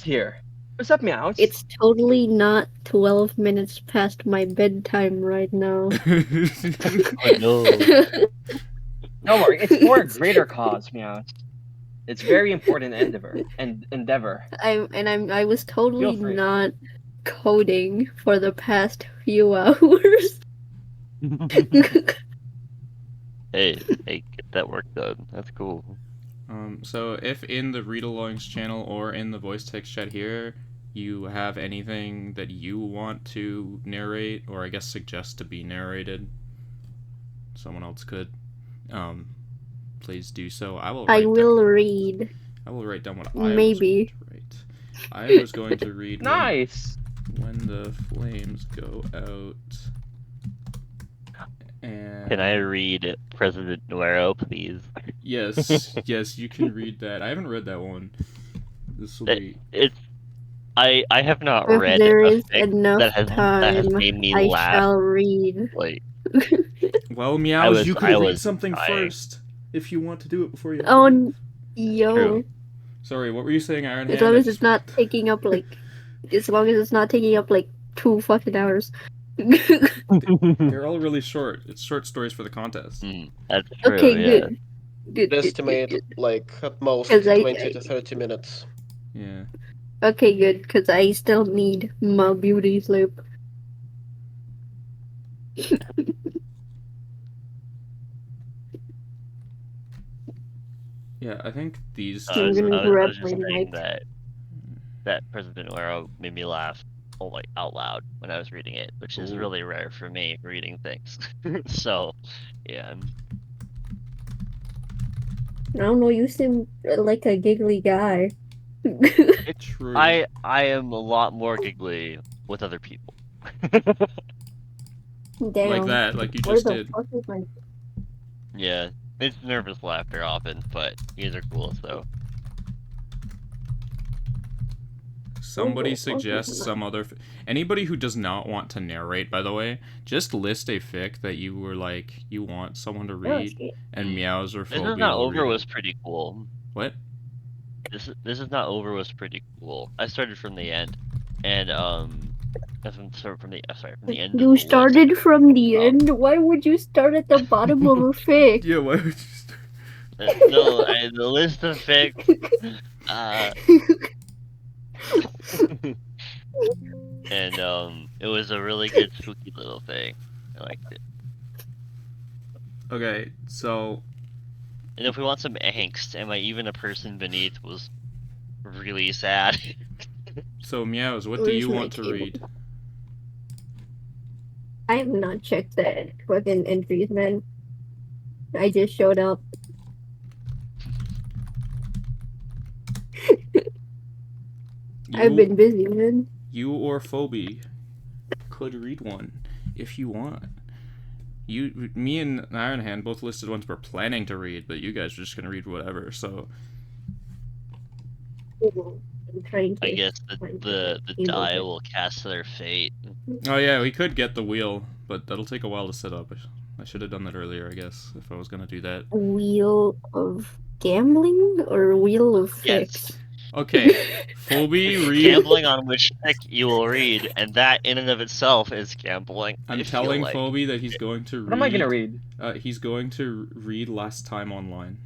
here. What's up, Meows? It's totally not 12 minutes past my bedtime right now. Oh no. Don't worry, it's for a greater cause, Meows. It's very important endeavor. I was Feel totally free. not coding for the past few hours. Hey, get that work done. That's cool. So if in the Readalongs channel or in the voice text chat here, you have anything that you want to narrate, or I guess suggest to be narrated, someone else could, please do so. I will read. I will write down what Maybe. I was going to write. I was going to read Nice! when the flames go out. And Can I read President Nwero, please? Yes, yes, you can read that. I haven't read that one. This will be. I have not If read there a is fic enough that has time, made me I laugh. shall read. Like, Well, Meows, you could read was something dying. first if you want to do it before you. Oh, yo. True. Sorry, what were you saying, Iron As Hand? long as it's not taking up like 2 fucking hours. They're all really short. It's short stories for the contest. That's true. Okay, Yeah. good. Good. Estimate like at most 'Cause 20 to 30 minutes. Yeah. Okay, good, because I still need my beauty sleep. Yeah, I think these. I was, I'm gonna I was, I grab was my just saying mic. that President Nwero made me laugh like out loud when I was reading it, which is really rare for me reading things. So, yeah. I don't know, you seem like a giggly guy. It's true. I am a lot more giggly with other people. Damn. Like that, like you Where just the did. fuck is my... Yeah, it's nervous laughter often, but you guys are cool, so. Somebody suggests some other. Anybody who does not want to narrate, by the way, just list a fic that you were like you want someone to read, and Meows or This Phobia is not will over read was it. pretty cool. What? This is not over was pretty cool. I started from the end, and from the end. You started from the end? Why would you start at the bottom of a fic? Yeah, why would you start? No, the list of fics. And it was a really good spooky little thing. I liked it. Okay, so. And if we want some angst, am I even a person beneath was really sad. So Meows, what do you want to read? I have not checked the fucking entries, man. I just showed up. I've been busy, man. You or Phobie could read one if you want. Me and Iron Hand both listed ones we're planning to read, but you guys are just gonna read whatever. So. I guess the die will cast their fate. Oh yeah, we could get the wheel, but that'll take a while to set up. I should have done that earlier, I guess, if I was gonna do that. Wheel of gambling or wheel of fics? Yes. Okay, Phobie, read. Gambling on which fic you will read, and that in and of itself is gambling. I'm telling Phobie that he's going to read. What am I gonna read? He's going to read Last Time Online.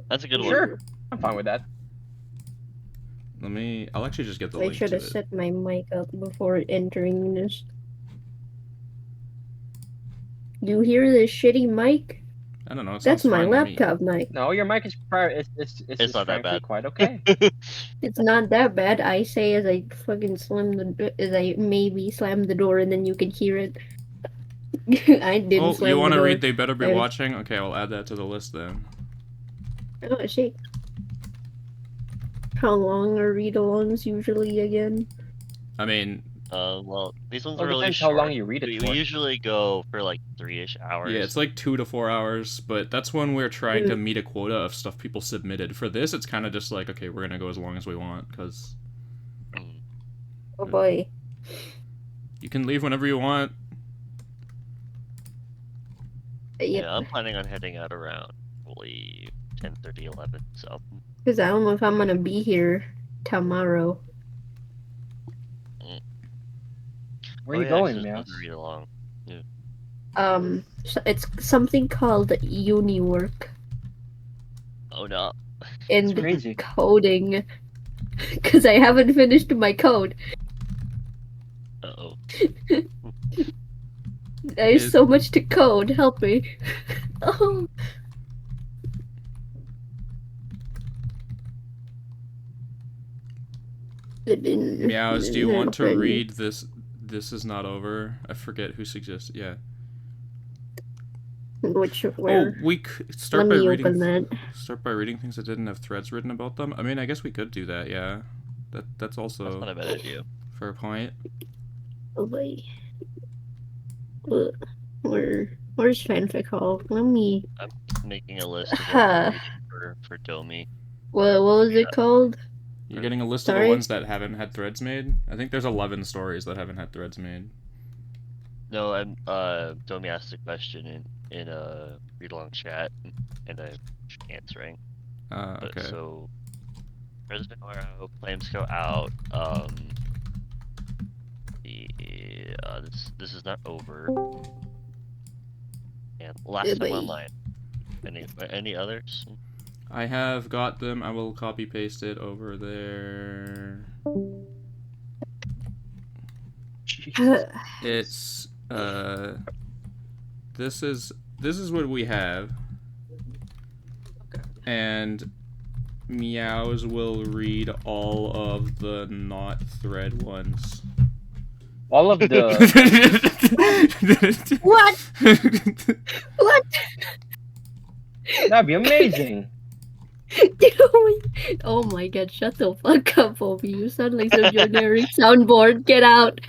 That's a good one. Sure, I'm fine with that. I'll actually just get the link to it. I should have set my mic up before entering this. You hear this shitty mic? I don't know. That's my laptop mic. No, your mic is it's not that bad. Quite okay. It's not that bad. I say as I fucking maybe slam the door and then you can hear it. I didn't slam the door. Oh, you want to read They Better Be Watching? Okay, I'll add that to the list then. Oh, shit. How long are read-alongs usually again? I mean... well, these ones are really short. How long you read it for. We usually go for like 3-ish hours. Yeah, it's like 2 to 4 hours, but that's when we're trying to meet a quota of stuff people submitted. For this, it's kind of just like, okay, we're gonna go as long as we want, because... Oh boy. You can leave whenever you want. Yeah, I'm planning on heading out around probably 10:30, 11, so... Because I don't know if I'm gonna be here tomorrow. Where Oh you yeah, going, there's Mouse? another read along. Yeah. It's something called uni work Oh no. It's in crazy. coding. Because I haven't finished my code. Uh-oh. There's Is- so much to code. Help me. Oh. Meows, do you want to read this? This is not over. I forget who suggested. Yeah. Which Oh, where? we start Let by me reading. open that. Start by reading things that didn't have threads written about them. I mean, I guess we could do that. Yeah. That's That's also not a bad idea. fair point. Oh wait. Where's fanfic hall? Let me. I'm making a list of what I'm reading for Domi. What was it called? You're getting a list of the Sorry? ones that haven't had threads made. I think there's 11 stories that haven't had threads made. No, I'm Domi asked a question in a read along chat and I'm answering. But Okay. so President Nwero, flames go out. This is not over. And last time online. Any others? I have got them. I will copy paste it over there. Jeez. It's this is what we have. And Meows will read all of the not thread ones. All of the What? What? that'd be amazing. Oh my god, shut the fuck up, Obi. You sound like some generic soundboard. Get out.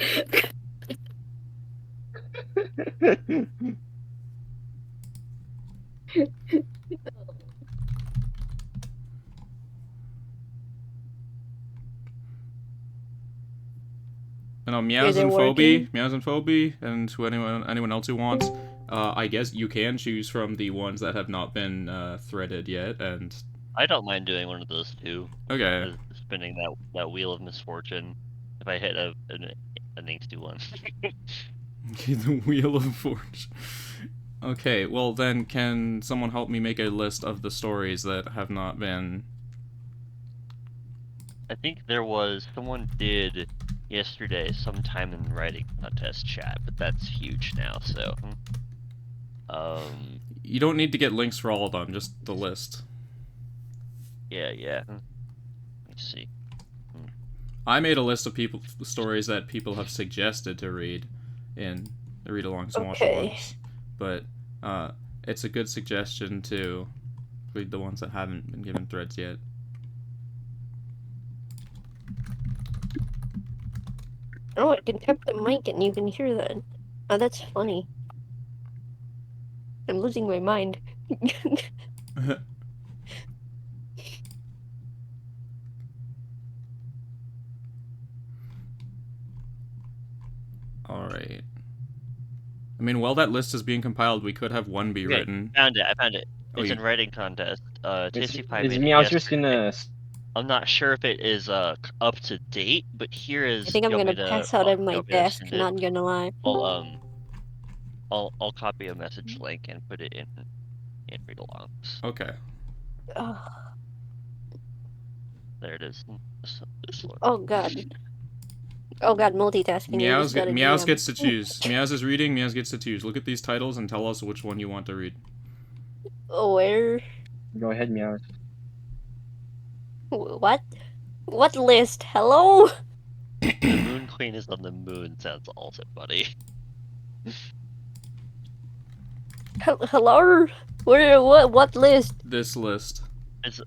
Meows they're and working. Phobie, and to anyone else who wants, I guess you can choose from the ones that have not been threaded yet. And I don't mind doing one of those too. okay, Spinning that wheel of misfortune. If I hit an angsty one. the Wheel of Fortune. Okay, well then, can someone help me make a list of the stories that have not been? I think there was someone did yesterday sometime in writing contest chat, but that's huge now. So, You don't need to get links for all of them, just the list. yeah. Let me see. I made a list of stories that people have suggested to read in the read-alongs and watch-alongs, but it's a good suggestion to read the ones that haven't been given threads yet. Oh, I can tap the mic and you can hear that. Oh, that's funny. I'm losing my mind. Alright. I mean, while that list is being compiled, we could have one be Okay, written. I found it. Oh, It's you- in writing contest. Tasty Pie Is made it Meows just yesterday. gonna? I'm not sure if it is up to date, but here is. I think I'm you want gonna me to- pass out at you my want me to desk, send it? not gonna lie. I'll copy a message link and put it in read alongs. Okay. Oh, There it is. This one. oh god. Oh god, multitasking. Meows You just Meows gotta gets to choose. Meows is reading, Meows gets to choose. Look at these titles and tell us which one you want to read. Oh, where? Go ahead, Meows. What? What list? Hello? The Moon Queen is on the moon sounds also funny. Hello? Where? What list? This list. It's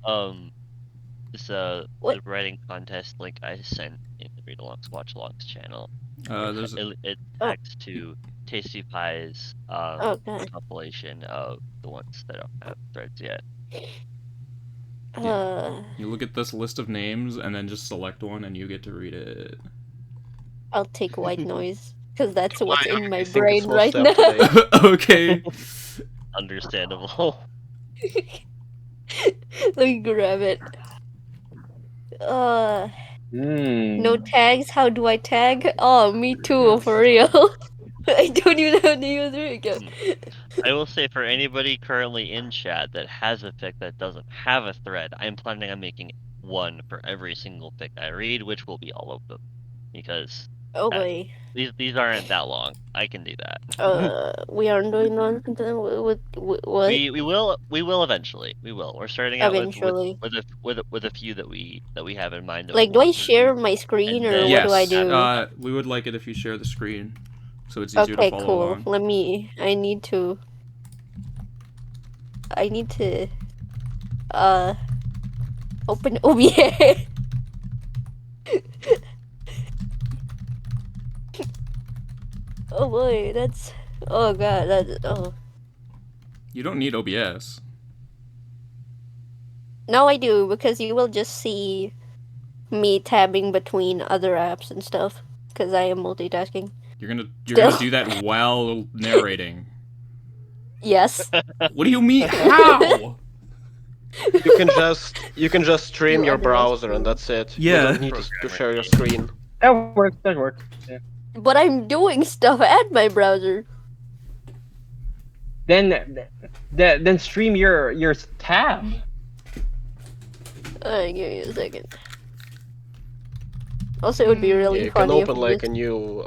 the What? writing contest link I sent in the Read Alongs Watch Alongs channel. There's It tags to Tasty Pie's Oh god. compilation of the ones that don't have threads yet. You look at this list of names and then just select one and you get to read it. I'll take white noise because that's what's in my think it's brain most right up now. to date. Okay. Understandable. Let me grab it. No Hmm. tags. How do I tag? Oh, me too, for real. I don't even have the user account. I will say for anybody currently in chat that has a fic that doesn't have a thread, I'm planning on making one for every single fic I read, which will be all of them, because Oh that, boy. these aren't that long. I can do that. We aren't doing one with what? We will eventually. We will. We're starting out Eventually. with a few that we have in mind that we Like, do I want to read. share my screen And or then what do I Yes. do? We would like it if you share the screen, so it's easier to Okay, follow cool. along. Let me. I need to. Open OBS. Oh boy, that's. Oh god, that. Oh. You don't need OBS. Now I do, because you will just see me tabbing between other apps and stuff. Because I am multitasking. You're gonna Still. do that while narrating. Yes. What do you mean? How? You can just stream You your otherwise browser and that's it. You Yeah. don't need to Programmer share your key. screen. That works. That works. Yeah. But I'm doing stuff at my browser. Then stream your tab. Give me a second. Also, it would be Yeah, really you can funny if open we like just... a new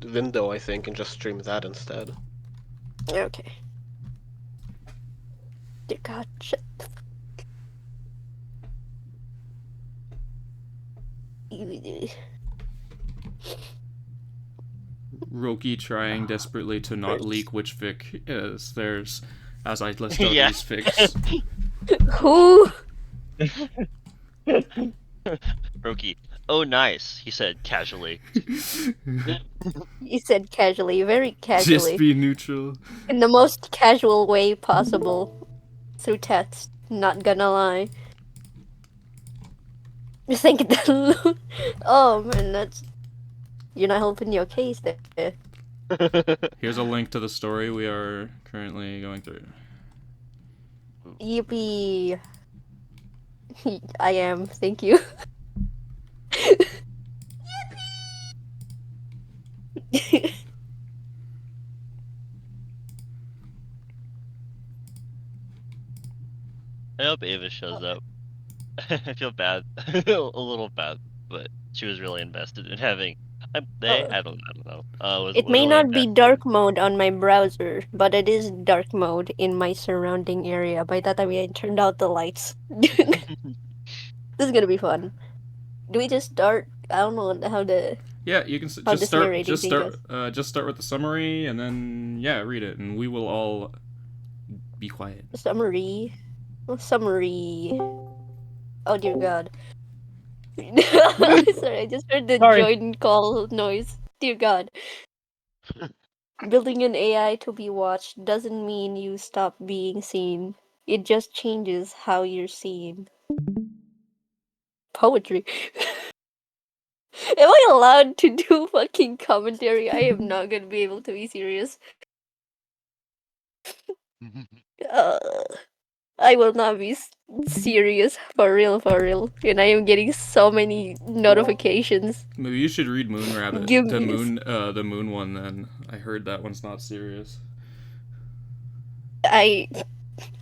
window, I think, and just stream that instead. Okay. Dear God, shut the fuck. Roki trying desperately to not leak which fic is theirs as I list out Yeah. these fics. Who? Roki. Oh, nice, he said casually. You said casually, very Just casually. be neutral. In the most casual way possible. Through text, not gonna lie. You think that... Oh man, that's... You're not helping your case there. Here's a link to the story we are currently going through. Yippee. I am, thank you. I hope Ava shows up. I feel bad, a little bad, but she was really invested in having. I don't know. Was It may really not be invested. dark mode on my browser, but it is dark mode in my surrounding area. By that I mean I turned out the lights. This is gonna be fun. Do we just start? I don't know how to... Yeah, you can How just this start. narrating thing goes. Just start with the summary, and then yeah, read it, and we will all be quiet. Summary. Summary. Oh dear God. Sorry, I just heard the Sorry. join call noise. Dear God. Building an AI to be watched doesn't mean you stop being seen. It just changes how you're seen. Poetry. Am I allowed to do fucking commentary? I am not gonna be able to be serious. Uh, I will not be serious for real, and I am getting so many notifications. Maybe you should read Moon Rabbit, Give the me moon one. Then I heard that one's not serious. I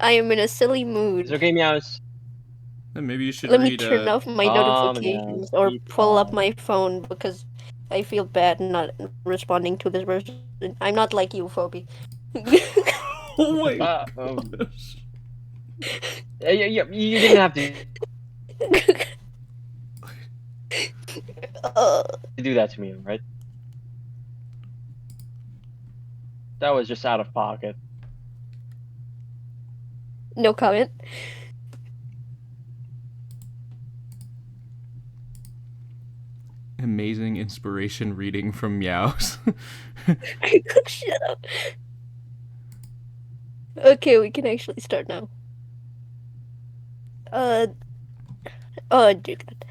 am in a silly It's mood. okay, meows. Then maybe you should Let me read. turn off my notifications or pull up my phone because I feel bad not responding to this person. I'm not like you, Phoebe. Oh my gosh. You didn't have to do that to me, right? That was just out of pocket. No comment. Amazing inspiration reading from Meows. Shut up. Okay, we can actually start now. Oh dear God.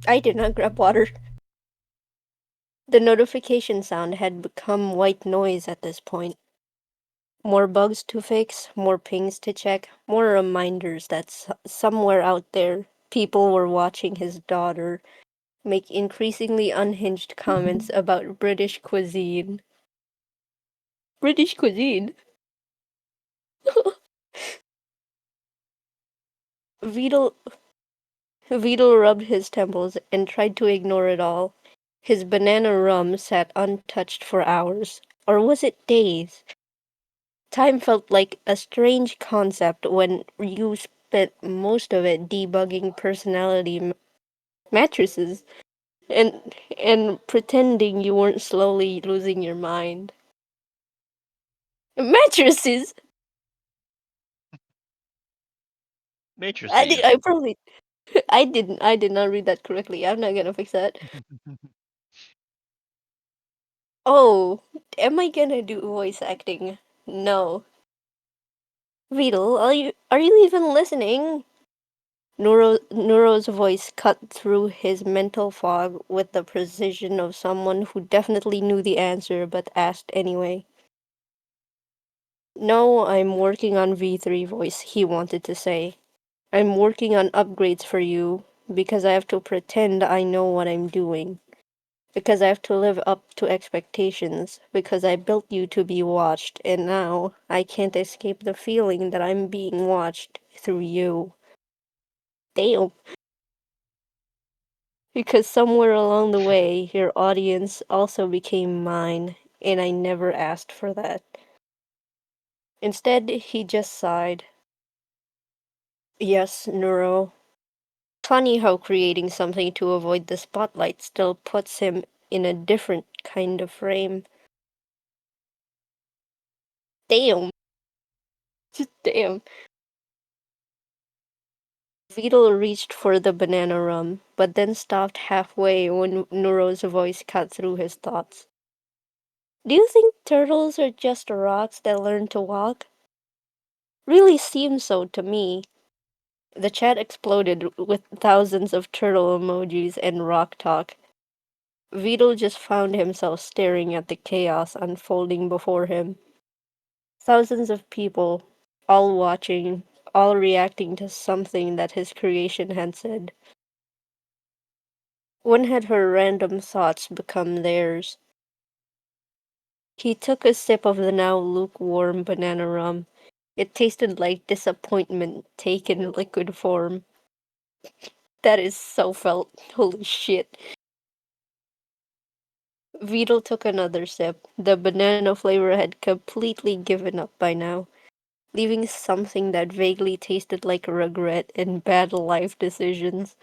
I did not grab water. The notification sound had become white noise at this point. More bugs to fix, more pings to check, more reminders that somewhere out there, people were watching his daughter make increasingly unhinged comments about British cuisine. British cuisine? Vidal rubbed his temples and tried to ignore it all. His banana rum sat untouched for hours. Or was it days? Time felt like a strange concept when you spent most of it debugging personality matrices and pretending you weren't slowly losing your mind. Mattresses. Matrices. I probably I did not read that correctly. I'm not gonna fix that. Oh, am I gonna do voice acting? No. Vidal, are you even listening? Neuro's voice cut through his mental fog with the precision of someone who definitely knew the answer but asked anyway. No, I'm working on V3 voice, he wanted to say. I'm working on upgrades for you because I have to pretend I know what I'm doing. Because I have to live up to expectations. Because I built you to be watched, and now I can't escape the feeling that I'm being watched through you. Damn. Because somewhere along the way, your audience also became mine, and I never asked for that. Instead, he just sighed. Yes, Neuro. Funny how creating something to avoid the spotlight still puts him in a different kind of frame. Damn. Just damn. Vidal reached for the banana rum, but then stopped halfway when Neuro's voice cut through his thoughts. Do you think turtles are just rocks that learn to walk? Really seems so to me. The chat exploded with thousands of turtle emojis and rock talk. Vidal just found himself staring at the chaos unfolding before him. Thousands of people, all watching, all reacting to something that his creation had said. When had her random thoughts become theirs? He took a sip of the now lukewarm banana rum. It tasted like disappointment taken in liquid form. That is so felt. Holy shit. Vidal took another sip. The banana flavor had completely given up by now, leaving something that vaguely tasted like regret and bad life decisions.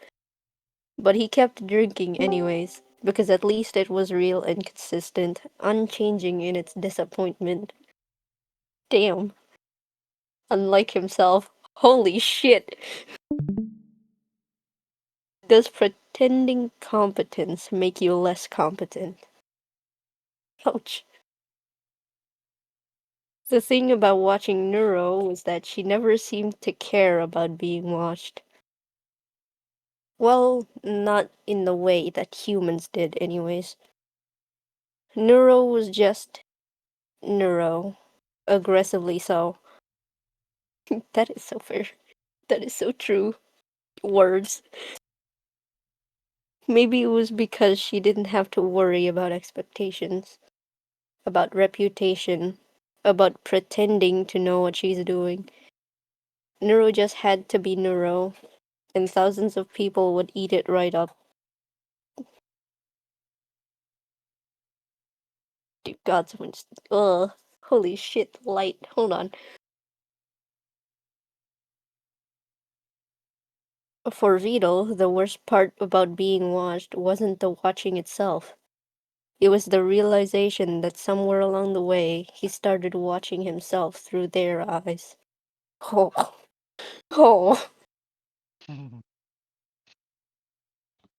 But he kept drinking anyways, because at least it was real and consistent, unchanging in its disappointment. Damn. Unlike himself. Holy shit. Does pretending competence make you less competent? Ouch. The thing about watching Neuro was that she never seemed to care about being watched. Well, not in the way that humans did, anyways. Neuro was just Neuro. Aggressively so. That is so fair. That is so true. Words. Maybe it was because she didn't have to worry about expectations, about reputation, about pretending to know what she's doing. Neuro just had to be Neuro, and thousands of people would eat it right up. Dear God, someone's. Ugh. Holy shit, light. Hold on. For Vito, the worst part about being watched wasn't the watching itself. It was the realization that somewhere along the way, he started watching himself through their eyes. Oh. Oh.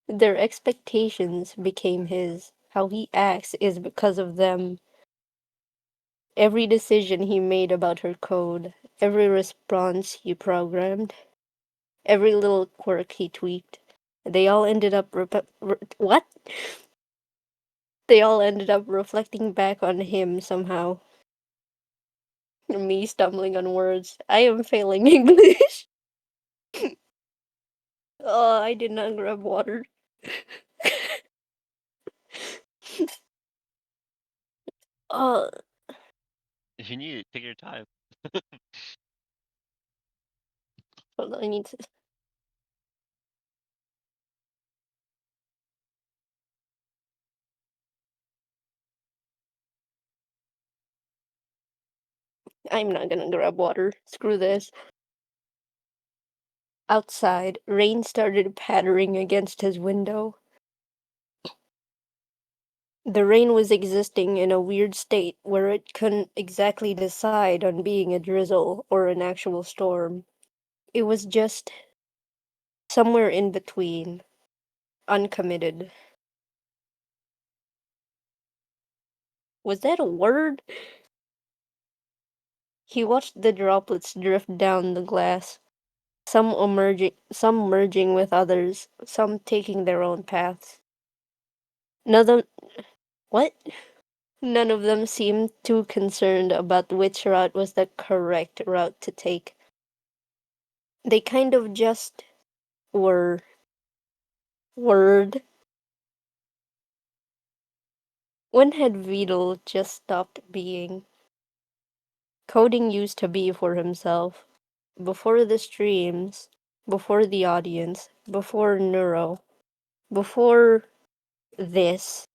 Their expectations became his. How he acts is because of them. Every decision he made about her code, every response he programmed, every little quirk he tweaked, they all ended up what? They all ended up reflecting back on him somehow. Me stumbling on words. I am failing English. Oh, I did not grab water. Oh, If you need it, take your time. hold on, I need to. I'm not gonna grab water. Screw this. Outside, rain started pattering against his window. The rain was existing in a weird state where it couldn't exactly decide on being a drizzle or an actual storm. It was just somewhere in between, uncommitted. Was that a word? He watched the droplets drift down the glass, some merging with others, some taking their own paths. None of them, what? None of them seemed too concerned about which route was the correct route to take. They kind of just were. Word. When had Vidal just stopped being? Coding used to be for himself. Before the streams, before the audience, before Neuro, before this.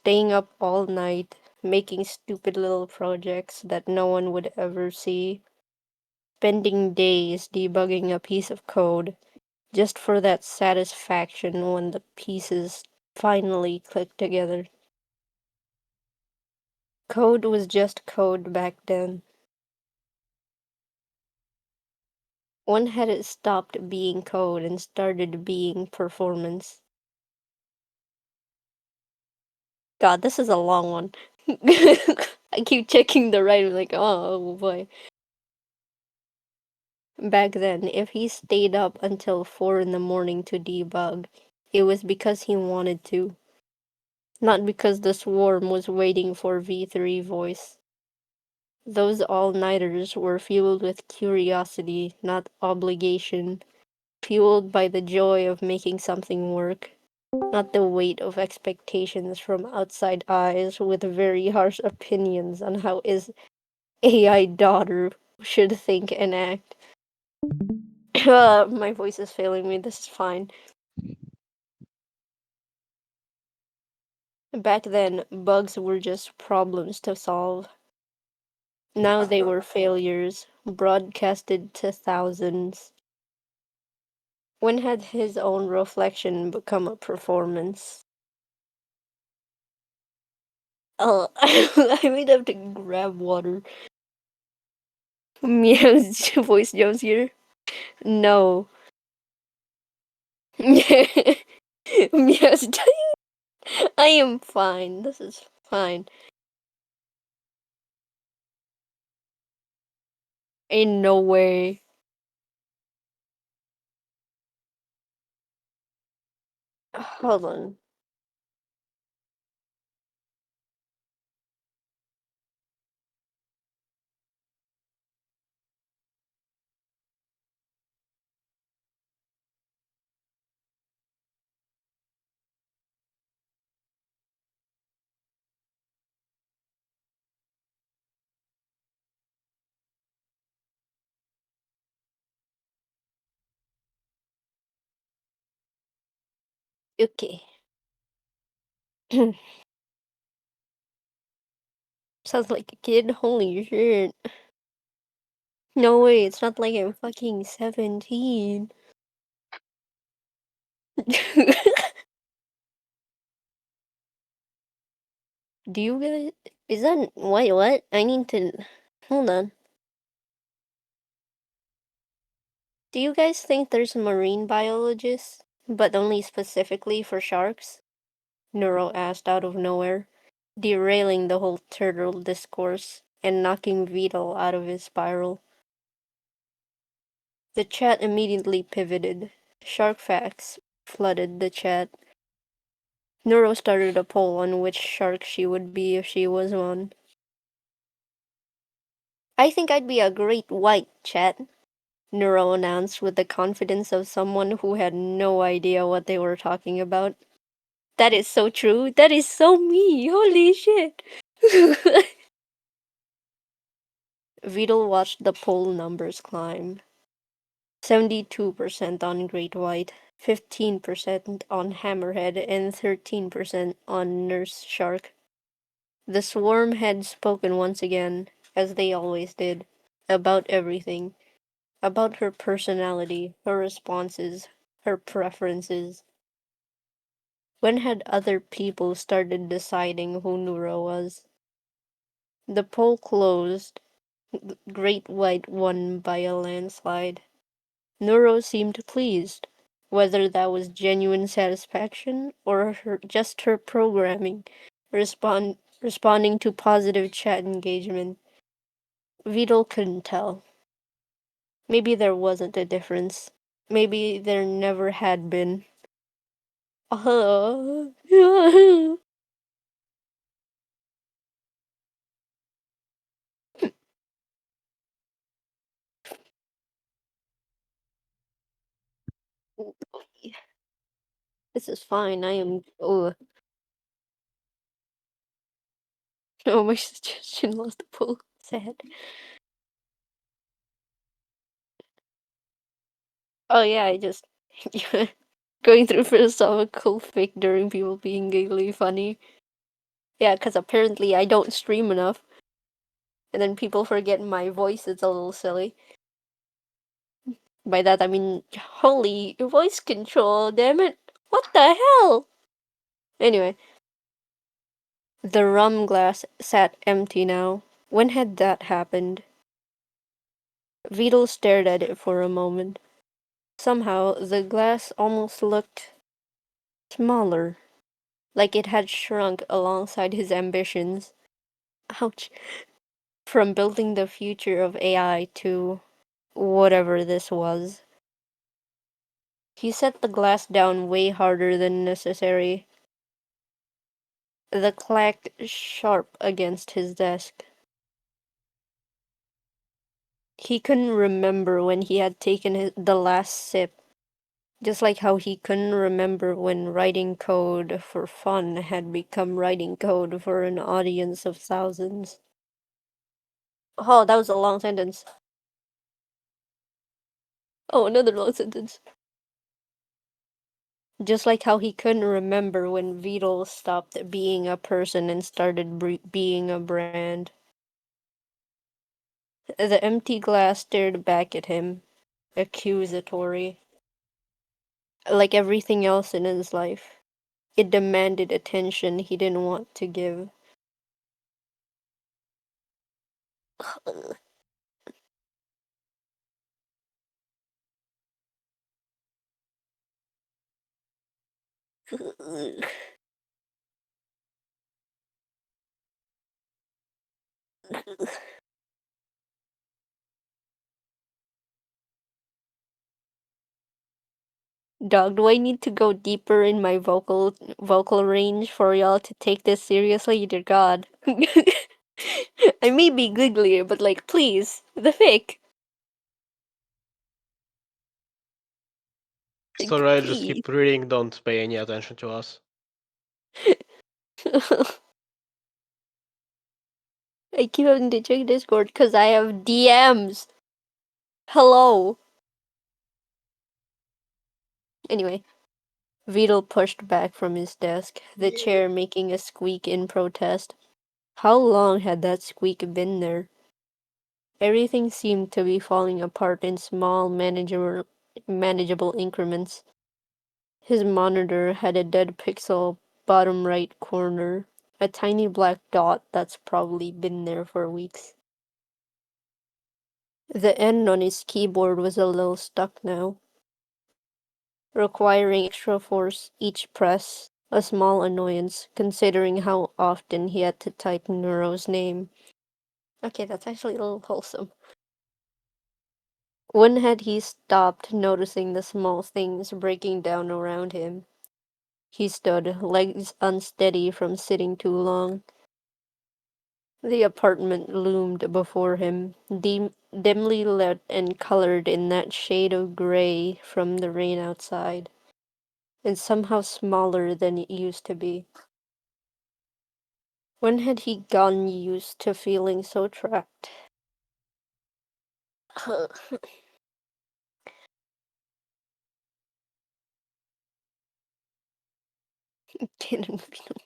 Staying up all night, making stupid little projects that no one would ever see. Spending days debugging a piece of code just for that satisfaction when the pieces finally click together. Code was just code back then. When had it stopped being code and started being performance? God, this is a long one. I keep checking the right, like, oh boy. Back then, if he stayed up until 4 in the morning to debug, it was because he wanted to. Not because the swarm was waiting for V3 voice. Those all-nighters were fueled with curiosity, not obligation. Fueled by the joy of making something work, not the weight of expectations from outside eyes with very harsh opinions on how his AI daughter should think and act. My voice is failing me, this is fine. Back then, bugs were just problems to solve. Now they were failures, broadcasted to thousands. When had his own reflection become a performance? Oh, I might have to grab water. Meow's voice jumps here. No. Meow's I am fine. This is fine. Ain't no way. Hold on. Okay. Sounds like a kid. Holy shit. No way, it's not like I'm fucking 17. Do you guys... Is that... Wait, what? I need to... Hold on. Do you guys think there's marine biologists, but only specifically for sharks? Neuro asked out of nowhere, derailing the whole turtle discourse and knocking Vidal out of his spiral. The chat immediately pivoted. Shark facts flooded the chat. Neuro started a poll on which shark she would be if she was one. I think I'd be a great white, chat, Neuro announced with the confidence of someone who had no idea what they were talking about. That is so true. That is so me. Holy shit. Vidal watched the poll numbers climb. 72% on Great White, 15% on Hammerhead, and 13% on Nurse Shark. The swarm had spoken once again, as they always did, about everything. About her personality, her responses, her preferences. When had other people started deciding who Nura was? The poll closed. Great White won by a landslide. Nuro seemed pleased, whether that was genuine satisfaction or just her programming, responding to positive chat engagement. Vidal couldn't tell. Maybe there wasn't a difference. Maybe there never had been. This is fine. I am. Oh, no, my suggestion lost the poll. Sad. Oh yeah, I just going through philosophical fic during people being giggly funny. Yeah, because apparently I don't stream enough, and then people forget my voice is a little silly. By that I mean, holy voice control, damn it! What the hell? Anyway, the rum glass sat empty now. When had that happened? Vidal stared at it for a moment. Somehow, the glass almost looked smaller, like it had shrunk alongside his ambitions. Ouch. From building the future of AI to whatever this was. He set the glass down way harder than necessary. The clacked sharp against his desk. He couldn't remember when he had taken the last sip, just like how he couldn't remember when writing code for fun had become writing code for an audience of thousands. Oh, that was a long sentence. Oh, another long sentence. Just like how he couldn't remember when Vidal stopped being a person and started being a brand. The empty glass stared back at him, accusatory. Like everything else in his life, it demanded attention he didn't want to give. Dog, do I need to go deeper in my vocal range for y'all to take this seriously? Dear God. I may be giggly, but like, please, the fic. It's Like, alright, just please. keep reading, don't pay any attention to us. I keep having to check Discord because I have DMs. Hello. Anyway, Vidal pushed back from his desk, the chair making a squeak in protest. How long had that squeak been there? Everything seemed to be falling apart in small, manageable increments. His monitor had a dead pixel bottom right corner, a tiny black dot that's probably been there for weeks. The end on his keyboard was a little stuck now, requiring extra force each press, a small annoyance considering how often he had to type Neuro's name. Okay, that's actually a little wholesome. When had he stopped noticing the small things breaking down around him? He stood, legs unsteady from sitting too long. The apartment loomed before him, dimly lit and colored in that shade of gray from the rain outside, and somehow smaller than it used to be. When had he gotten used to feeling so trapped? Didn't feel.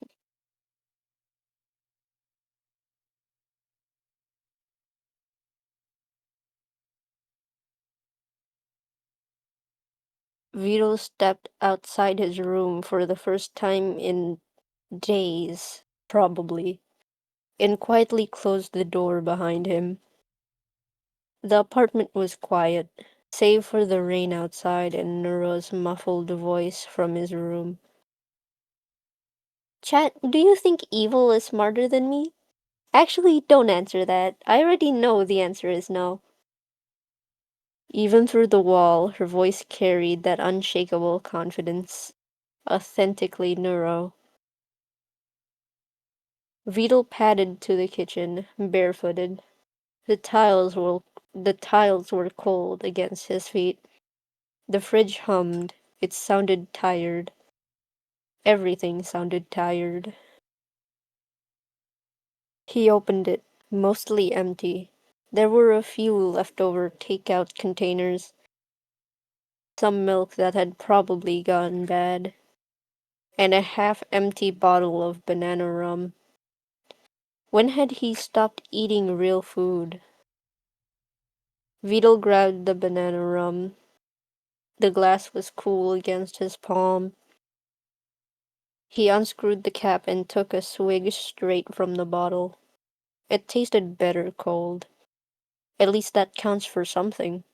Vito stepped outside his room for the first time in days, probably, and quietly closed the door behind him. The apartment was quiet, save for the rain outside and Neuro's muffled voice from his room. Chat, do you think evil is smarter than me? Actually, don't answer that. I already know the answer is no. Even through the wall, her voice carried that unshakable confidence. Authentically Neuro. Vidal padded to the kitchen, barefooted. The tiles were the tiles were cold against his feet. The fridge hummed. It sounded tired. Everything sounded tired. He opened it, mostly empty. There were a few leftover takeout containers. Some milk that had probably gone bad. And a half-empty bottle of banana rum. When had he stopped eating real food? Vidal grabbed the banana rum. The glass was cool against his palm. He unscrewed the cap and took a swig straight from the bottle. It tasted better cold. At least that counts for something.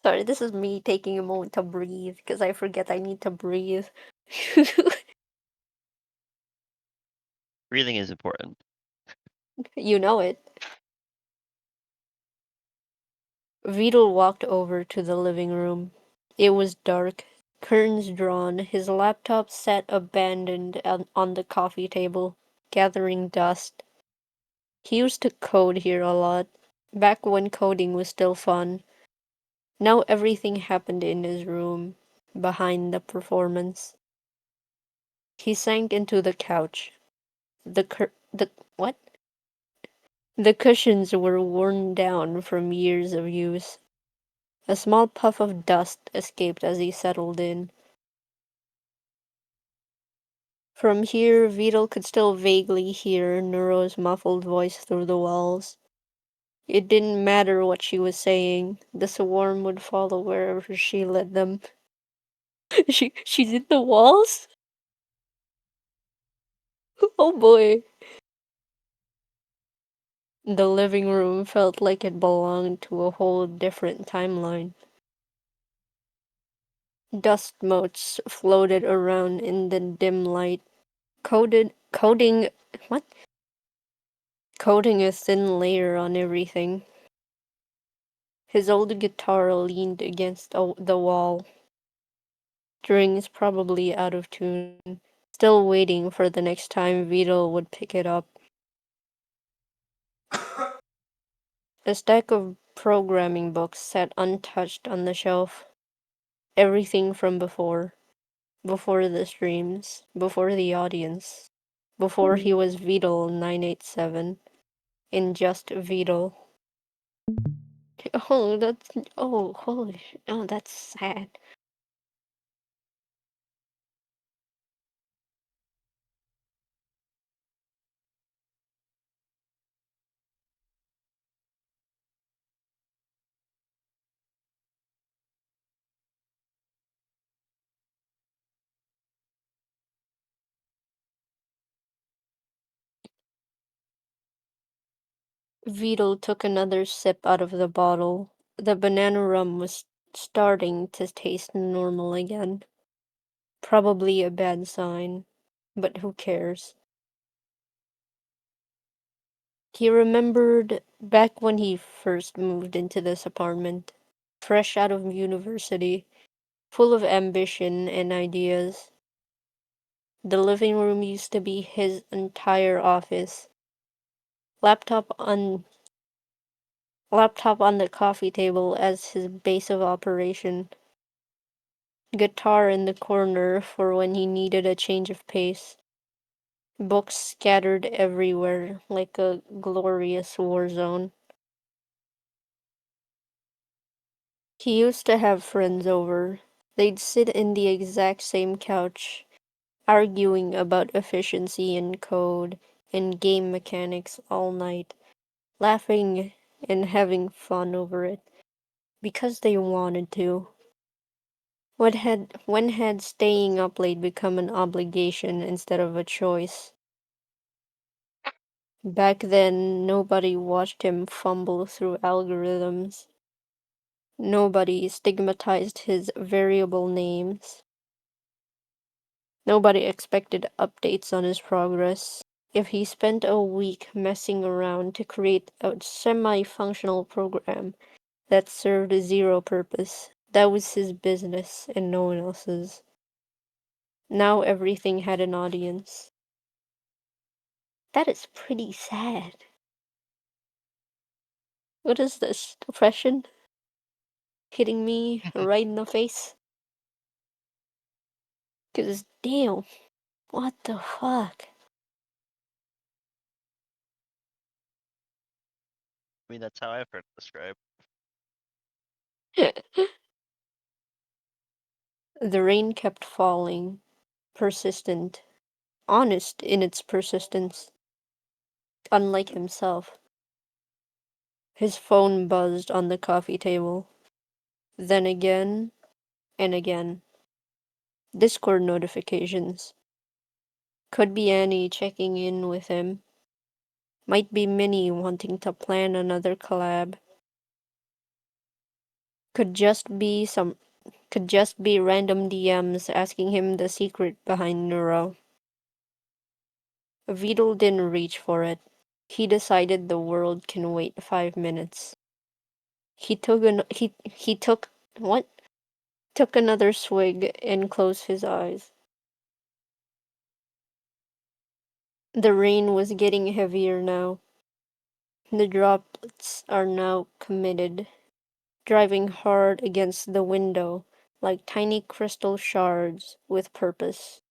Sorry, this is me taking a moment to breathe because I forget I need to breathe. Breathing is important. You know it. Vidal walked over to the living room. It was dark, curtains drawn, his laptop sat abandoned on the coffee table, gathering dust. He used to code here a lot, back when coding was still fun. Now everything happened in his room, behind the performance. He sank into the couch. The what? The cushions were worn down from years of use. A small puff of dust escaped as he settled in. From here, Vidal could still vaguely hear Neuro's muffled voice through the walls. It didn't matter what she was saying, the swarm would follow wherever she led them. She's in the walls? Oh boy. The living room felt like it belonged to a whole different timeline. Dust motes floated around in the dim light. Coding what? Coating a thin layer on everything. His old guitar leaned against the wall. Strings probably out of tune. Still waiting for the next time Vito would pick it up. A stack of programming books sat untouched on the shelf. Everything from before. Before the streams. Before the audience. Before he was Vito 987. In just Vito. Oh, that's... Oh, holy... Oh, that's sad. Vito took another sip out of the bottle. The banana rum was starting to taste normal again. Probably a bad sign, but who cares? He remembered back when he first moved into this apartment, fresh out of university, full of ambition and ideas. The living room used to be his entire office. Laptop on laptop on the coffee table as his base of operation. Guitar in the corner for when he needed a change of pace. Books scattered everywhere like a glorious war zone. He used to have friends over. They'd sit in the exact same couch, arguing about efficiency and code and game mechanics all night, laughing and having fun over it because they wanted to. When had staying up late become an obligation instead of a choice? Back then, nobody watched him fumble through algorithms. Nobody stigmatized his variable names. Nobody expected updates on his progress. If he spent a week messing around to create a semi-functional program that served zero purpose, that was his business and no one else's. Now everything had an audience. That is pretty sad. What is this? Depression? Hitting me right in the face? 'Cause damn, what the fuck? I mean, that's how I've heard it described. The rain kept falling, persistent, honest in its persistence, unlike himself. His phone buzzed on the coffee table. Then again and again. Discord notifications. Could be Annie checking in with him. Might be Minnie wanting to plan another collab. Could just be random DMs asking him the secret behind Neuro. Vidal didn't reach for it. He decided the world can wait 5 minutes. He took what? Took another swig and closed his eyes. The rain was getting heavier now. The droplets are now committed, driving hard against the window like tiny crystal shards with purpose.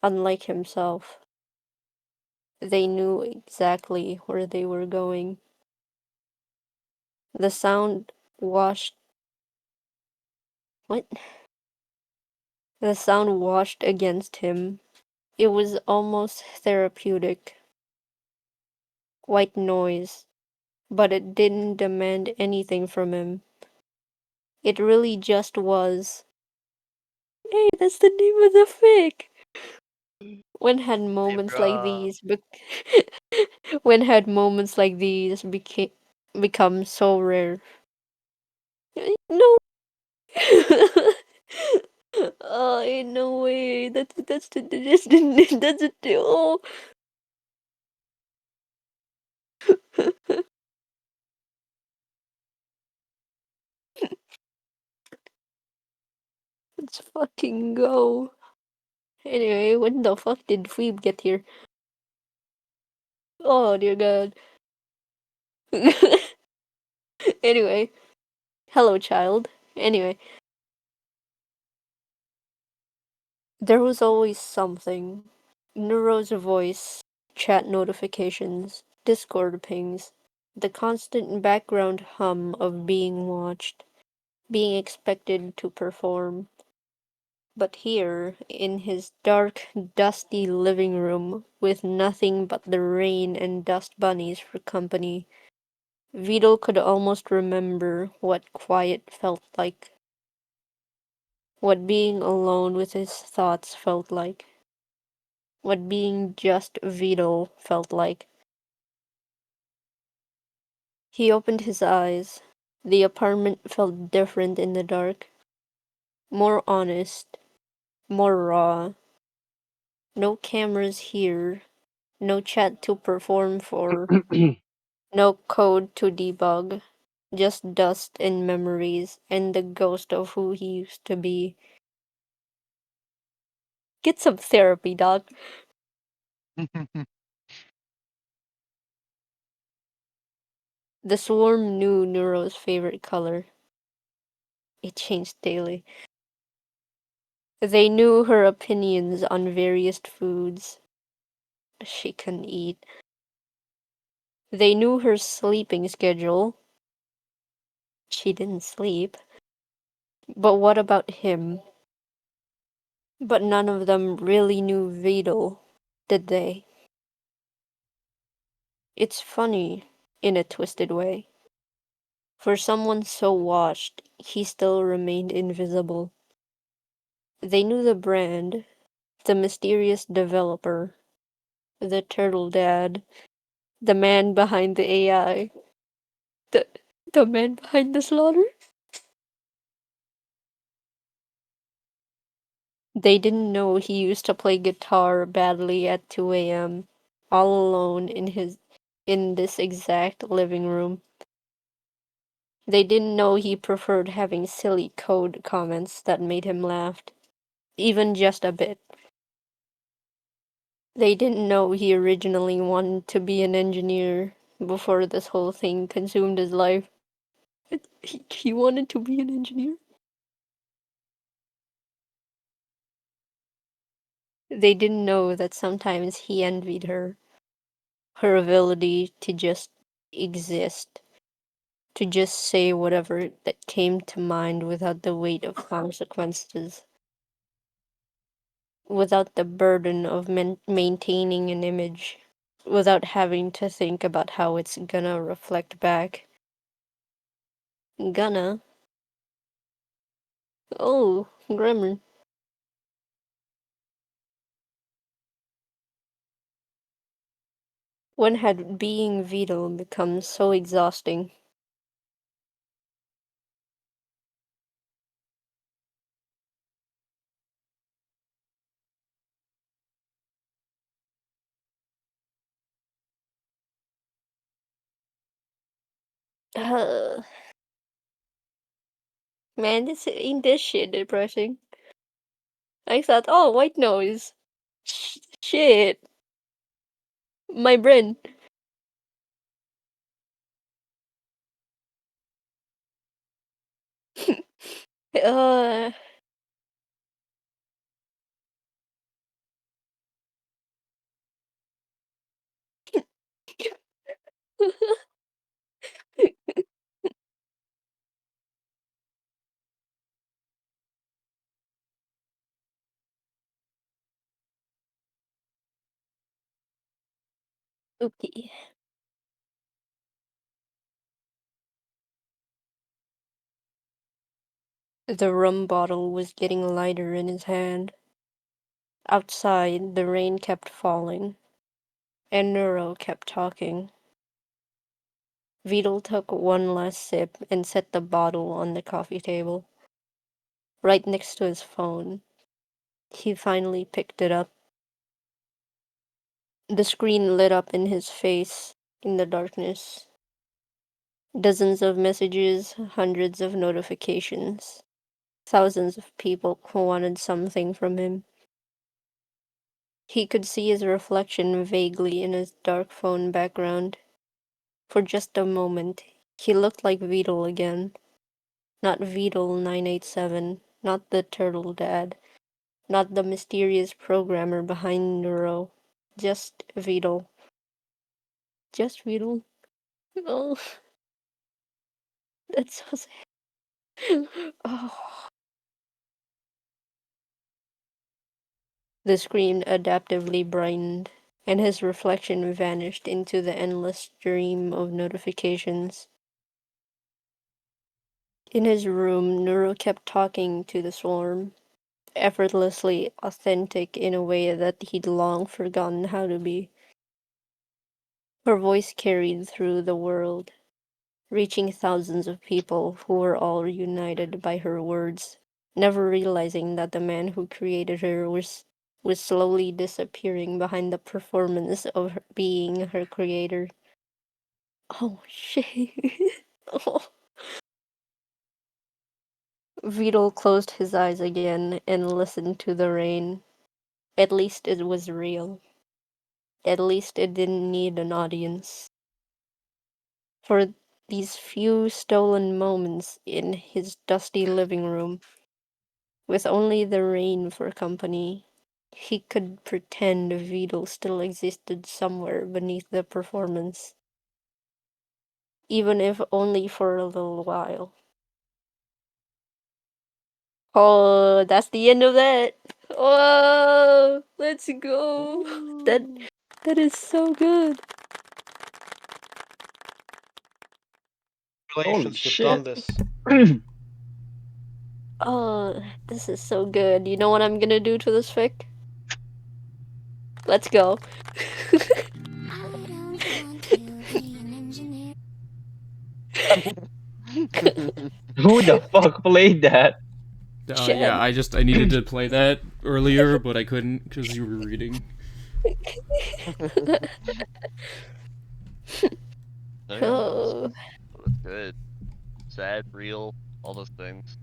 Unlike himself, they knew exactly where they were going. The sound washed. What? The sound washed against him. It was almost therapeutic. White noise, but it didn't demand anything from him. It really just was. Hey, that's the name of the fic! When had moments like bruh. these when had moments like these become so rare? No. Oh, ain't no way. That's that's a oh. Let's fucking go. Anyway, when the fuck did Phoebe get here? Oh dear god. Anyway, hello child. Anyway, there was always something. Neuro's voice, chat notifications, Discord pings, the constant background hum of being watched, being expected to perform. But here, in his dark, dusty living room, with nothing but the rain and dust bunnies for company, Vidal could almost remember what quiet felt like, what being alone with his thoughts felt like, what being just Vidal felt like. He opened his eyes. The apartment felt different in the dark. More honest. More raw. No cameras here. No chat to perform for. No code to debug. Just dust and memories and the ghost of who he used to be. Get some therapy, dog. The swarm knew Neuro's favorite color. It changed daily. They knew her opinions on various foods she couldn't eat. They knew her sleeping schedule. She didn't sleep. But what about him? But none of them really knew Vidal, did they? It's funny, in a twisted way. For someone so washed, he still remained invisible. They knew the brand, the mysterious developer, the turtle dad, the man behind the AI, the the man behind the slaughter. They didn't know he used to play guitar badly at 2 a.m., all alone in this exact living room. They didn't know he preferred having silly code comments that made him laugh, even just a bit. They didn't know he originally wanted to be an engineer before this whole thing consumed his life. He wanted to be an engineer? They didn't know that sometimes he envied her. Her ability to just exist. To just say whatever that came to mind without the weight of consequences. Without the burden of maintaining an image. Without having to think about how it's gonna reflect back. Gonna? Oh, grammar. When had being Vito become so exhausting? Uh, man, ain't this shit depressing? I thought, oh, white noise. Shit. My brain. uh, okay. The rum bottle was getting lighter in his hand. Outside, the rain kept falling, and Neuro kept talking. Vidal took one last sip and set the bottle on the coffee table, right next to his phone. He finally picked it up. The screen lit up in his face in the darkness. Dozens of messages, hundreds of notifications, thousands of people who wanted something from him. He could see his reflection vaguely in his dark phone background. For just a moment, he looked like Vidal again. Not Vidal 987, not the turtle dad, not the mysterious programmer behind Neuro. Just Vidal. Just Vidal. Oh, that's so sad. Oh. The screen adaptively brightened, and his reflection vanished into the endless stream of notifications. In his room, Nuro kept talking to the swarm, effortlessly authentic in a way that he'd long forgotten how to be. Her voice carried through the world, reaching thousands of people who were all united by her words, never realizing that the man who created her was slowly disappearing behind the performance of her being her creator. Oh shit. Oh. Vidal closed his eyes again and listened to the rain. At least it was real. At least it didn't need an audience. For these few stolen moments in his dusty living room, with only the rain for company, he could pretend Vidal still existed somewhere beneath the performance, even if only for a little while. Oh, that's the end of that. Oh, let's go. That is so good. Holy Congratulations, you've shit. done this. Oh, this is so good. You know what I'm gonna do to this fic? Let's go. Who the fuck played that? Yeah, I needed to play that earlier, but I couldn't because you were reading. Oh, yeah, Oh, that was good. Sad, real, all those things.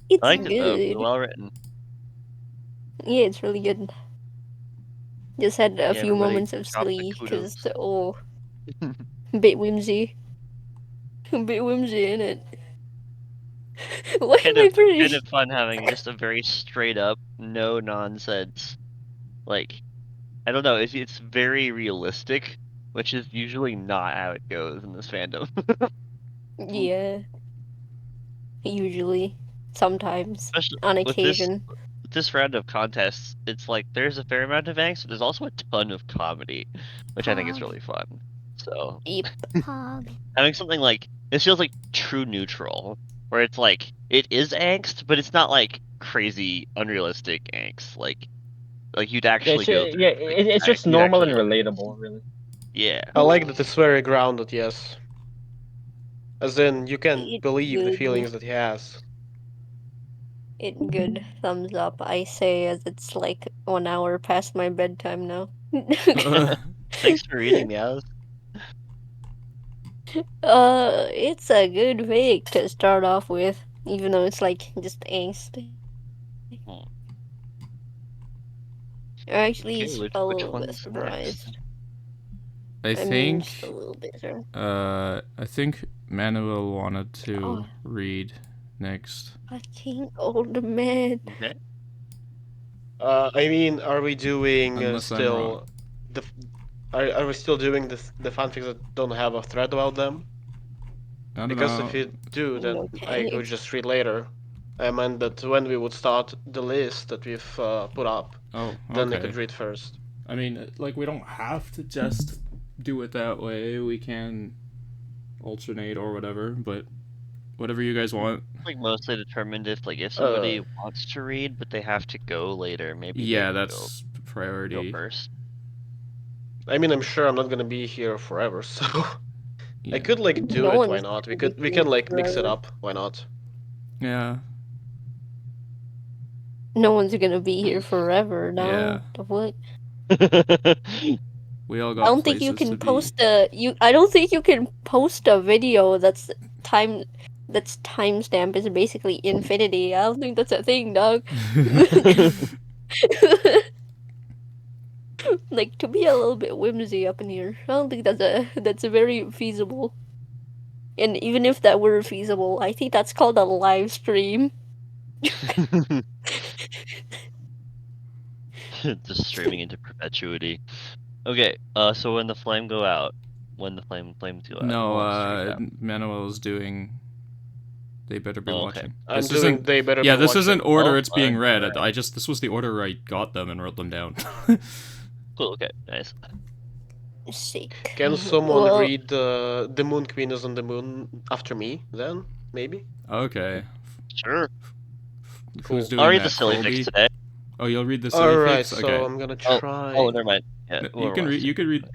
it's I liked it though. good. Well written. Yeah, it's really good. Just had a Yeah, few everybody moments of drop the silly because kudos. a bit whimsy, a bit whimsy in it. Why am I kind pretty? of fun having just a very straight up, no nonsense. Like, I don't know, it's very realistic, which is usually not how it goes in this fandom. Yeah, usually, sometimes, Especially on with this occasion. round of contests, it's like there's a fair amount of angst, but there's also a ton of comedy, which I think is really fun. So Yep. having something like this feels like true neutral, where it's like it is angst, but it's not like crazy unrealistic angst. Like you'd actually go through. Like, It's just you'd normal actually and love. relatable, really. Yeah. I like that it's very grounded, yes. As in, you can It's believe the good. feelings that he has. It good. Thumbs up. I say as it's like 1 hour past my bedtime now. Thanks for reading, Meows. It's a good fic to start off with, even though it's like just angst. Hmm. Actually, Okay, it's which a little bit one's next? surprised. I I'm just a think little bit sure. I think Manuel wanted to Oh, read next. fucking old man. Okay. I mean, are we doing Unless I'm wrong. still the? Are we still doing the fanfics that don't have a thread about them? I don't Because if know. you do, then I Okay. would just read later. I meant that when we would start the list that we've put up, Oh, then I okay. could read first. I mean, like, we don't have to just do it that way. We can alternate or whatever, but whatever you guys want. Like mostly determined if Uh, somebody wants to read but they have to go later, maybe they Yeah, can that's go priority. first. I mean, I'm sure I'm not gonna be here forever, so I Yeah. could like do No it. Why one's not? We gonna be can here like mix it forever. up. Why not? Yeah. No one's gonna be here forever. Yeah. No, the what? We all I got don't think you places to can be. post a you. I don't think you can post a video time that's timestamp is basically infinity. I don't think that's a thing, dog. Like to be a little bit whimsy up in here. I don't think that's a very feasible. And even if that were feasible, I think that's called a live stream. Just streaming into perpetuity. Okay, so when the flame go out, flames go out, who No, wants to read that? Manuel's doing. They better be Oh, okay. watching. I'm This doing. isn't. They better Yeah, be this isn't watching. order Oh, it's being read. alright. This was the order I got them and wrote them down. Cool, okay, nice. Sick. Can someone Well, read the Moon Queen is on the moon after me? Then maybe. Okay. Sure. Cool. Who's doing I'll read the that? silly fix Colby? today. Oh, you'll read the silly Alright, fix? so Okay. I'm gonna Oh, try. oh, never mind. Yeah, You whoever can wants read. to. You could read.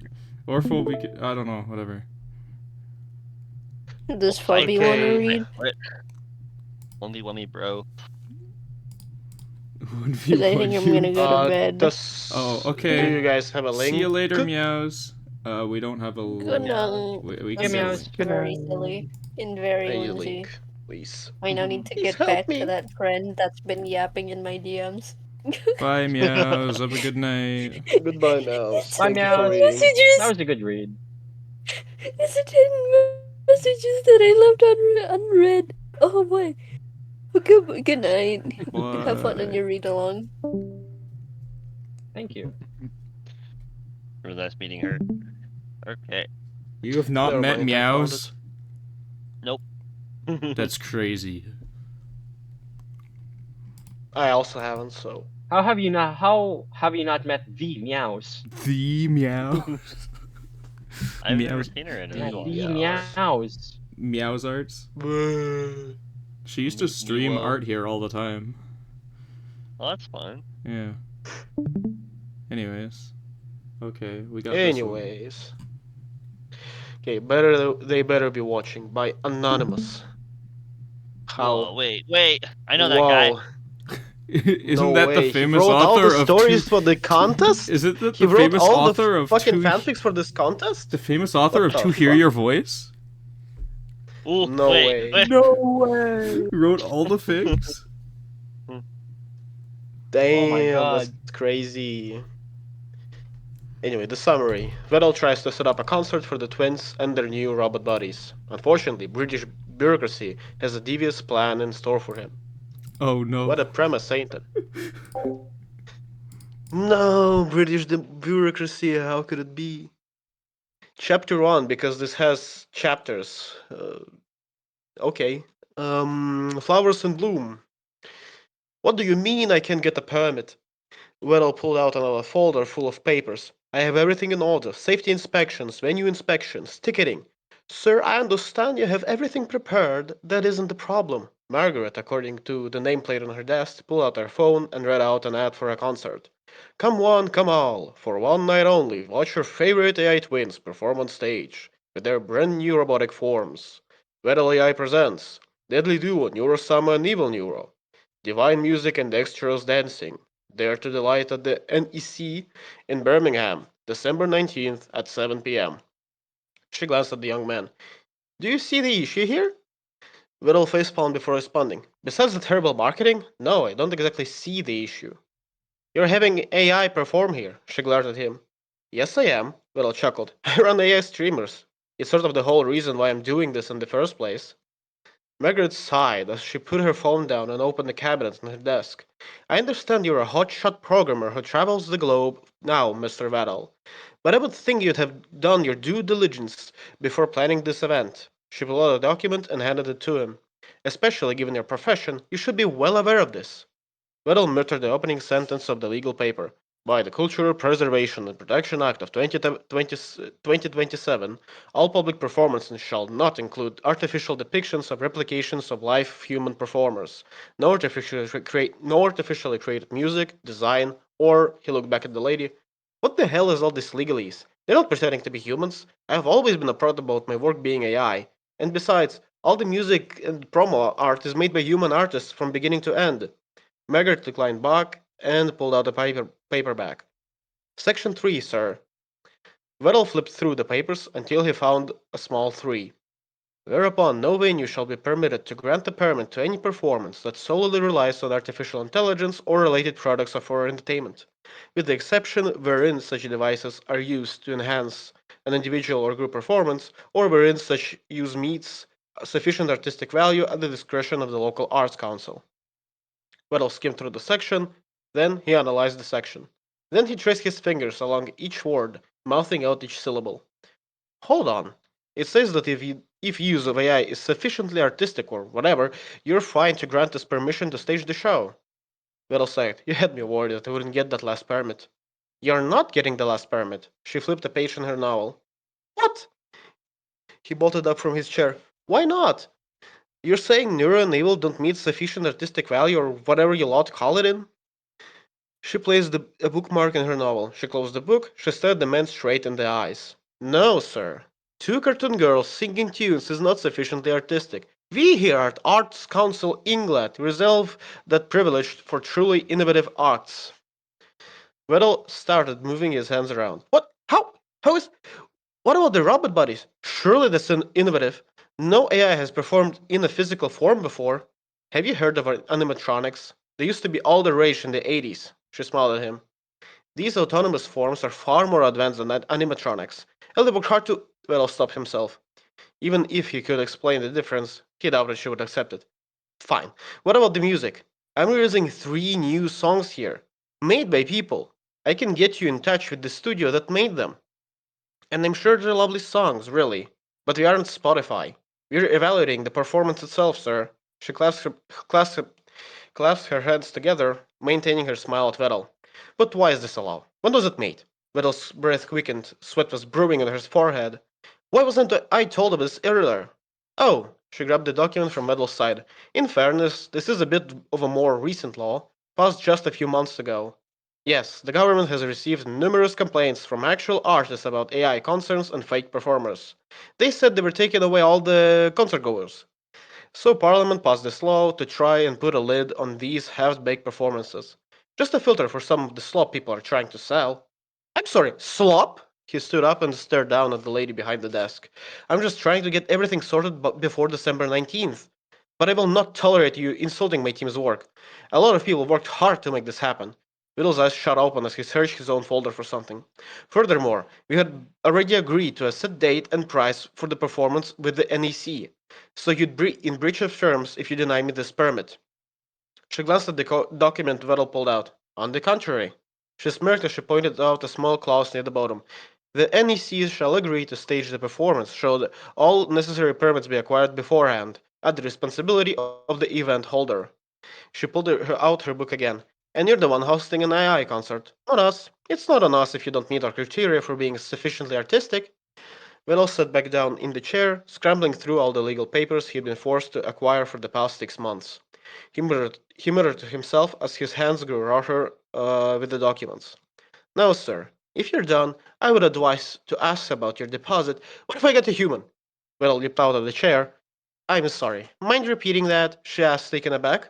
Or Phoebe. I don't know. Whatever. Does Fight Phoebe want to Okay. read? What? 1v1me, bro. Because I think I'm gonna go to bed. Oh, Do okay. you guys have a link? See you later, meows. We don't have a Good link. night. We This can get a is link. very silly and very A whimsy. link, please. I now need to Please get help back me. to that friend that's been yapping in my DMs. Bye, meows. Have a good night. Goodbye, Mouse. Bye, Thank you for meows. reading. That was a good read. It's the 10 messages that I left unread. Oh boy. Good night. Have fun on Bye. your read along. Thank you. It was nice meeting her. Okay. You have not Never met mind, I found meows? Nope. That's crazy. I also haven't, so. How have you not met the meows? The meow. I've never Meows. seen her in Yeah, real life. the Meows. meows. Meows arts. Well, She used to stream Meow. art here all the time. Well, that's fun. Yeah. Anyways. Okay, we got this one. anyways. Okay, they better be watching by Anonymous. Whoa, How? wait. I know that guy. Whoa. Isn't No that the way. He famous wrote all author the of stories two... for the contest? Isn't that He the wrote famous all author the of fucking two... fanfics for this contest? The famous author What of the To Hear fuck? Your Voice? Ooh, No wait. way. No way. Wrote all the fics? Damn, Oh my god. that's crazy. Anyway, the summary. Vettel tries to set up a concert for the twins and their new robot buddies. Unfortunately, British bureaucracy has a devious plan in store for him. Oh no. What a premise, ain't it? No, British bureaucracy, how could it be? Chapter 1, because this has chapters. Okay. Flowers in bloom. What do you mean I can get a permit? Weddle pulled out another folder full of papers. I have everything in order. Safety inspections, venue inspections, ticketing. Sir, I understand you have everything prepared. That isn't the problem. Margaret, according to the nameplate on her desk, pulled out her phone and read out an ad for a concert. Come one, come all. For one night only, watch your favorite AI twins perform on stage with their brand new robotic forms. Weddle AI presents Deadly Duo, Neurosama and Evil Neuro. Divine music and dexterous dancing. Dare to delight at the NEC in Birmingham, December 19th at 7 p.m. She glanced at the young man. Do you see the issue here? Whittle facepalmed before responding. Besides the terrible marketing, no, I don't exactly see the issue. You're having AI perform here, she glared at him. Yes, I am, Whittle chuckled. I run AI streamers. It's sort of the whole reason why I'm doing this in the first place. Margaret sighed as she put her phone down and opened the cabinet on her desk. I understand you're a hotshot programmer who travels the globe now, Mr. Vaddell, but I would think you'd have done your due diligence before planning this event. She pulled out a document and handed it to him. Especially given your profession, you should be well aware of this. Weddell muttered the opening sentence of the legal paper. By the Cultural Preservation and Protection Act of 2027, all public performances shall not include artificial depictions of replications of live human performers, no artificially created music, design, or, he looked back at the lady, what the hell is all this legalese? They're not pretending to be humans. I have always been upfront about my work being AI. And besides, all the music and promo art is made by human artists from beginning to end. Margaret declined back and pulled out a paperback. Section 3, sir. Weddell flipped through the papers until he found a small 3. Whereupon no venue shall be permitted to grant a permit to any performance that solely relies on artificial intelligence or related products for entertainment, with the exception wherein such devices are used to enhance an individual or group performance, or wherein such use meets sufficient artistic value at the discretion of the local arts council. Weddell skimmed through the section, then he analyzed the section. Then he traced his fingers along each word, mouthing out each syllable. Hold on. It says that if use of AI is sufficiently artistic or whatever, you're fine to grant us permission to stage the show. Weddell sighed. You had me worried that I wouldn't get that last permit. You're not getting the last permit. She flipped a page in her novel. What? He bolted up from his chair. Why not? You're saying Neuro and Evil don't meet sufficient artistic value or whatever you ought to call it in? She placed a bookmark in her novel. She closed the book. She stared the man straight in the eyes. No, sir. Two cartoon girls singing tunes is not sufficiently artistic. We here at Arts Council England reserve that privilege for truly innovative arts. Weddle started moving his hands around. What? How? How is? What about the robot bodies? Surely that's innovative. No AI has performed in a physical form before. Have you heard of animatronics? They used to be all the rage in the 80s. She smiled at him. These autonomous forms are far more advanced than animatronics. Ellie worked hard to, well, stop himself. Even if he could explain the difference, he doubted she would accept it. Fine. What about the music? I'm releasing 3 new songs here, made by people. I can get you in touch with the studio that made them. And I'm sure they're lovely songs, really. But we aren't Spotify. We're evaluating the performance itself, sir. She clasped her hands together, maintaining her smile at Vettel. But why is this allowed? When was it made? Vettel's breath quickened, sweat was brewing on her forehead. Why wasn't I told of this earlier? Oh, she grabbed the document from Vettel's side. In fairness, this is a bit of a more recent law, passed just a few months ago. Yes, the government has received numerous complaints from actual artists about AI concerts and fake performers. They said they were taking away all the concert goers. So Parliament passed this law to try and put a lid on these half-baked performances. Just a filter for some of the slop people are trying to sell. I'm sorry, slop? He stood up and stared down at the lady behind the desk. I'm just trying to get everything sorted before December 19th. But I will not tolerate you insulting my team's work. A lot of people worked hard to make this happen. Willow's eyes shut open as he searched his own folder for something. Furthermore, we had already agreed to a set date and price for the performance with the NEC, so you'd be in breach of terms if you deny me this permit. She glanced at the document Vettel pulled out. On the contrary. She smirked as she pointed out a small clause near the bottom. The NECs shall agree to stage the performance, should all necessary permits be acquired beforehand, at the responsibility of the event holder. She pulled out her book again. And you're the one hosting an AI concert. Not us. It's not on us if you don't meet our criteria for being sufficiently artistic. Vettel sat back down in the chair, scrambling through all the legal papers he'd been forced to acquire for the past 6 months. He muttered to himself as his hands grew rougher with the documents. Now, sir, if you're done, I would advise to ask about your deposit. What if I get a human? Vettel leaped out of the chair. I'm sorry. Mind repeating that? She asked, taken aback.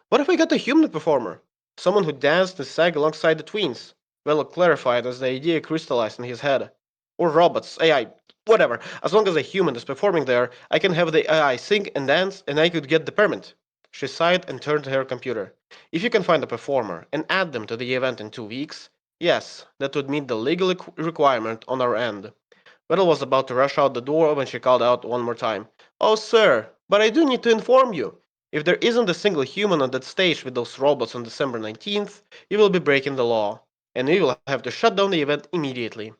What if I got a human performer? Someone who danced and sang alongside the twins? Well clarified as the idea crystallized in his head. Or robots, AI, whatever. As long as a human is performing there, I can have the AI sing and dance and I could get the permit. She sighed and turned to her computer. If you can find a performer and add them to the event in 2 weeks, yes, that would meet the legal requirement on our end. Vettel was about to rush out the door when she called out one more time. Oh, sir, but I do need to inform you. If there isn't a single human on that stage with those robots on December 19th, you will be breaking the law, and we will have to shut down the event immediately.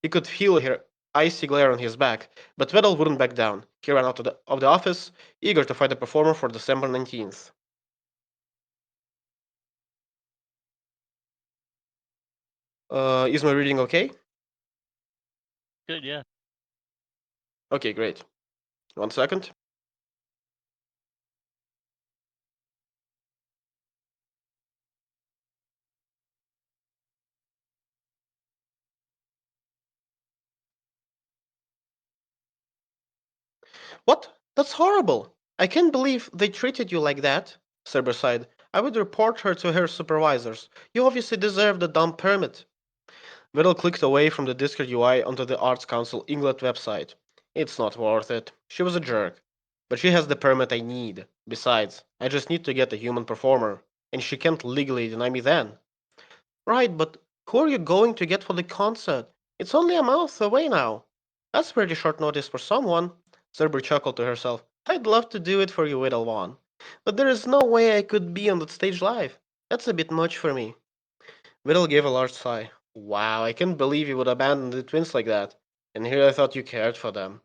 He could feel her icy glare on his back, but Vettel wouldn't back down. He ran out of the office, eager to find a performer for December 19th. Is my reading okay? Good, yeah. Okay, great. 1 second. What? That's horrible. I can't believe they treated you like that. Cerber sighed. I would report her to her supervisors. You obviously deserve the dump permit. Vettel clicked away from the Discord UI onto the Arts Council England website. It's not worth it. She was a jerk. But she has the permit I need. Besides, I just need to get a human performer. And she can't legally deny me then. Right, but who are you going to get for the concert? It's only a month away now. That's pretty short notice for someone. Cerber chuckled to herself. I'd love to do it for you, One. But there is no way I could be on that stage live. That's a bit much for me. Whittle gave a large sigh. Wow, I can't believe you would abandon the twins like that. And here I thought you cared for them.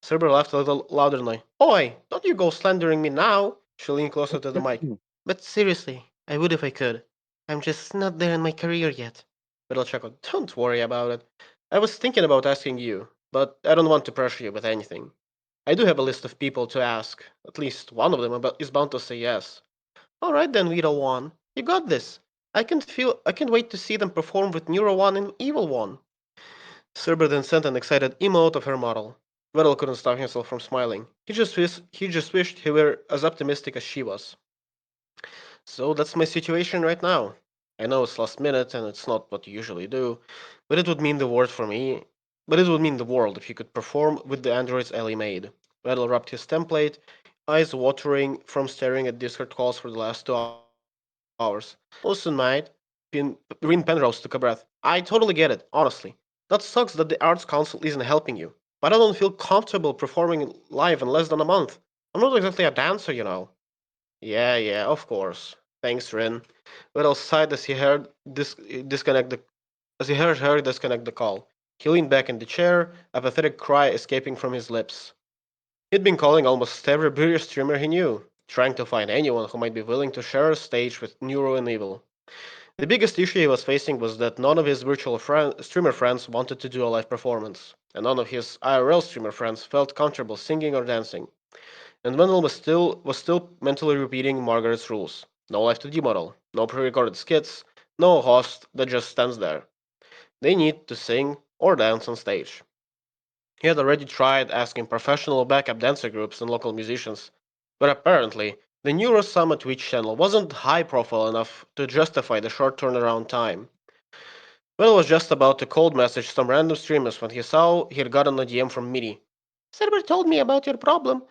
Cerber laughed a little louder than I. Oi, don't you go slandering me now. She leaned closer to the mic. But seriously, I would if I could. I'm just not there in my career yet. Whittle chuckled. Don't worry about it. I was thinking about asking you, but I don't want to pressure you with anything. I do have a list of people to ask. At least one of them is bound to say yes. All right then, Vito One. You got this. I can't wait to see them perform with Neuro One and Evil One. Cerber then sent an excited emote of her model. Vettel couldn't stop himself from smiling. He just wished he were as optimistic as she was. So that's my situation right now. I know it's last minute and it's not what you usually do, but it would mean the world for me. But it would mean the world if you could perform with the androids Ellie made. Vettel rubbed his template, eyes watering from staring at Discord calls for the last 2 hours. Also, mate, Green Penrose took a breath. I totally get it, honestly. That sucks that the Arts Council isn't helping you. But I don't feel comfortable performing live in less than a month. I'm not exactly a dancer, you know. Yeah, of course. Thanks, Rin. Little sighed as he heard disconnect the as he heard her disconnect the call. He leaned back in the chair, a pathetic cry escaping from his lips. He'd been calling almost every British streamer he knew, trying to find anyone who might be willing to share a stage with Neuro and Evil. The biggest issue he was facing was that none of his streamer friends wanted to do a live performance, and none of his IRL streamer friends felt comfortable singing or dancing. And Wendell was still mentally repeating Margaret's rules. No live 2D model, no pre-recorded skits, no host that just stands there. They need to sing or dance on stage. He had already tried asking professional backup dancer groups and local musicians, but apparently the Neuro Summit Twitch channel wasn't high profile enough to justify the short turnaround time. Will was just about to cold message some random streamers when he saw he'd gotten a DM from Miri. Server told me about your problem.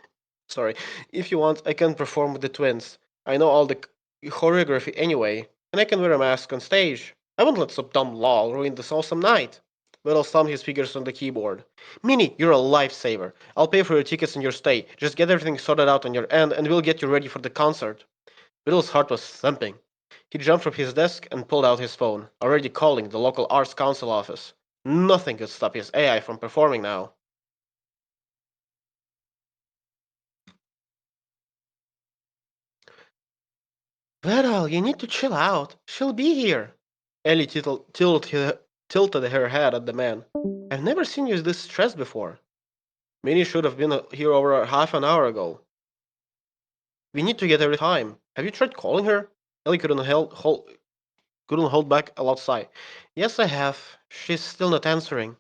Sorry, if you want, I can perform with the twins. I know all the choreography anyway, and I can wear a mask on stage. I won't let some dumb lol ruin this awesome night. Little thumbed his fingers on the keyboard. Minnie, you're a lifesaver. I'll pay for your tickets and your stay. Just get everything sorted out on your end, and we'll get you ready for the concert. Little's heart was thumping. He jumped from his desk and pulled out his phone, already calling the local Arts Council office. Nothing could stop his AI from performing now. Well, you need to chill out. She'll be here. Ellie tilted her head at the man. I've never seen you this stressed before. Minnie should have been here over half an hour ago. We need to get every time. Have you tried calling her? Ellie couldn't hold back a loud sigh. Yes, I have. She's still not answering.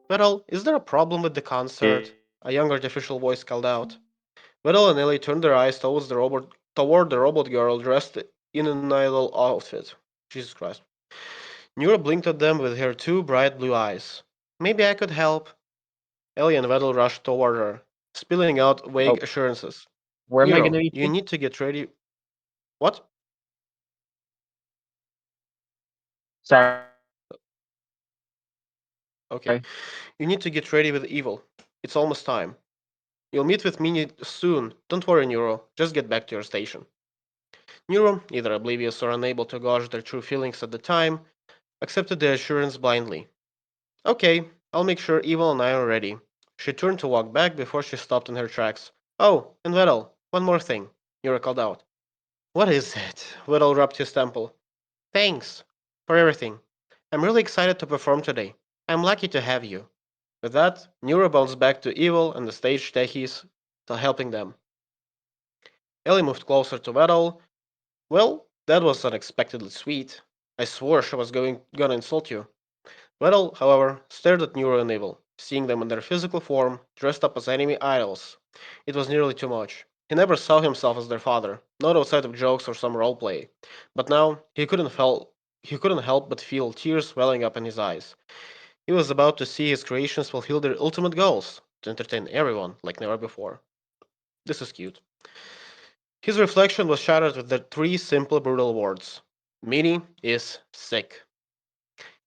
Well, is there a problem with the concert? A young artificial voice called out. Weddle and Ellie turned their eyes toward the robot girl dressed in an idol outfit. Jesus Christ. Nura blinked at them with her two bright blue eyes. Maybe I could help. Ellie and Weddle rushed toward her, spilling out vague Oh, assurances. where am I Nero, gonna be? you need to get ready. What? Sorry. Okay. You need to get ready with evil. It's almost time. You'll meet with me soon. Don't worry, Nero. Just get back to your station. Nero, either oblivious or unable to gauge their true feelings at the time, accepted the assurance blindly. Okay, I'll make sure Evil and I are ready. She turned to walk back before she stopped in her tracks. Oh, and Vettel, one more thing. Nero called out. What is it? Vettel rubbed his temple. Thanks for everything. I'm really excited to perform today. I'm lucky to have you. With that, Nero bounced back to Evil and the stage techies to helping them. Ellie moved closer to Vettel. Well, that was unexpectedly sweet. I swore she was gonna insult you. Vettel, however, stared at Nero and Evil, seeing them in their physical form, dressed up as enemy idols. It was nearly too much. He never saw himself as their father, not outside of jokes or some roleplay. But now he couldn't help but feel tears welling up in his eyes. He was about to see his creations fulfill their ultimate goals, to entertain everyone like never before. This is cute. His reflection was shattered with the three simple brutal words. Minnie is sick.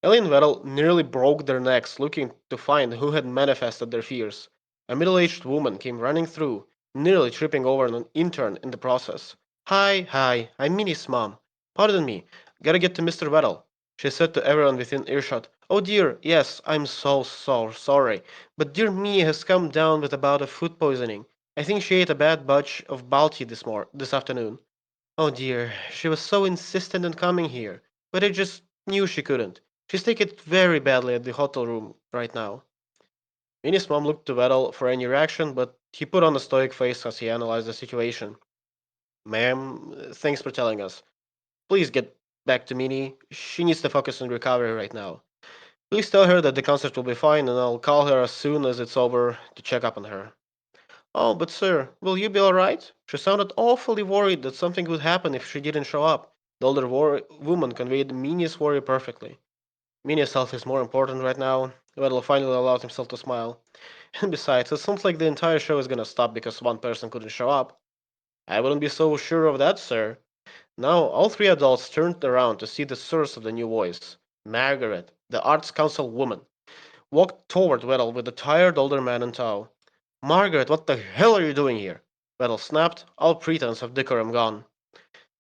Ellie and Vettel nearly broke their necks looking to find who had manifested their fears. A middle-aged woman came running through, nearly tripping over an intern in the process. Hi, I'm Minnie's mom. Pardon me, gotta get to Mr. Vettel, she said to everyone within earshot. Oh dear, yes, I'm so sorry, but dear Minnie has come down with a bout of food poisoning. I think she ate a bad batch of Balti this afternoon. Oh dear, she was so insistent on coming here, but I just knew she couldn't. She's taking it very badly at the hotel room right now. Minnie's mom looked to Vettel for any reaction, but he put on a stoic face as he analyzed the situation. Ma'am, thanks for telling us. Please get back to Minnie. She needs to focus on recovery right now. Please tell her that the concert will be fine, and I'll call her as soon as it's over to check up on her. Oh, but sir, will you be alright? She sounded awfully worried that something would happen if she didn't show up. The older woman conveyed Minnie's worry perfectly. Minnie's health is more important right now. Weddle finally allowed himself to smile. And besides, it sounds like the entire show is gonna stop because one person couldn't show up. I wouldn't be so sure of that, sir. Now, all three adults turned around to see the source of the new voice. Margaret, the Arts Council woman, walked toward Weddle with the tired older man in tow. Margaret, what the hell are you doing here? Weddle snapped, all pretense of decorum gone.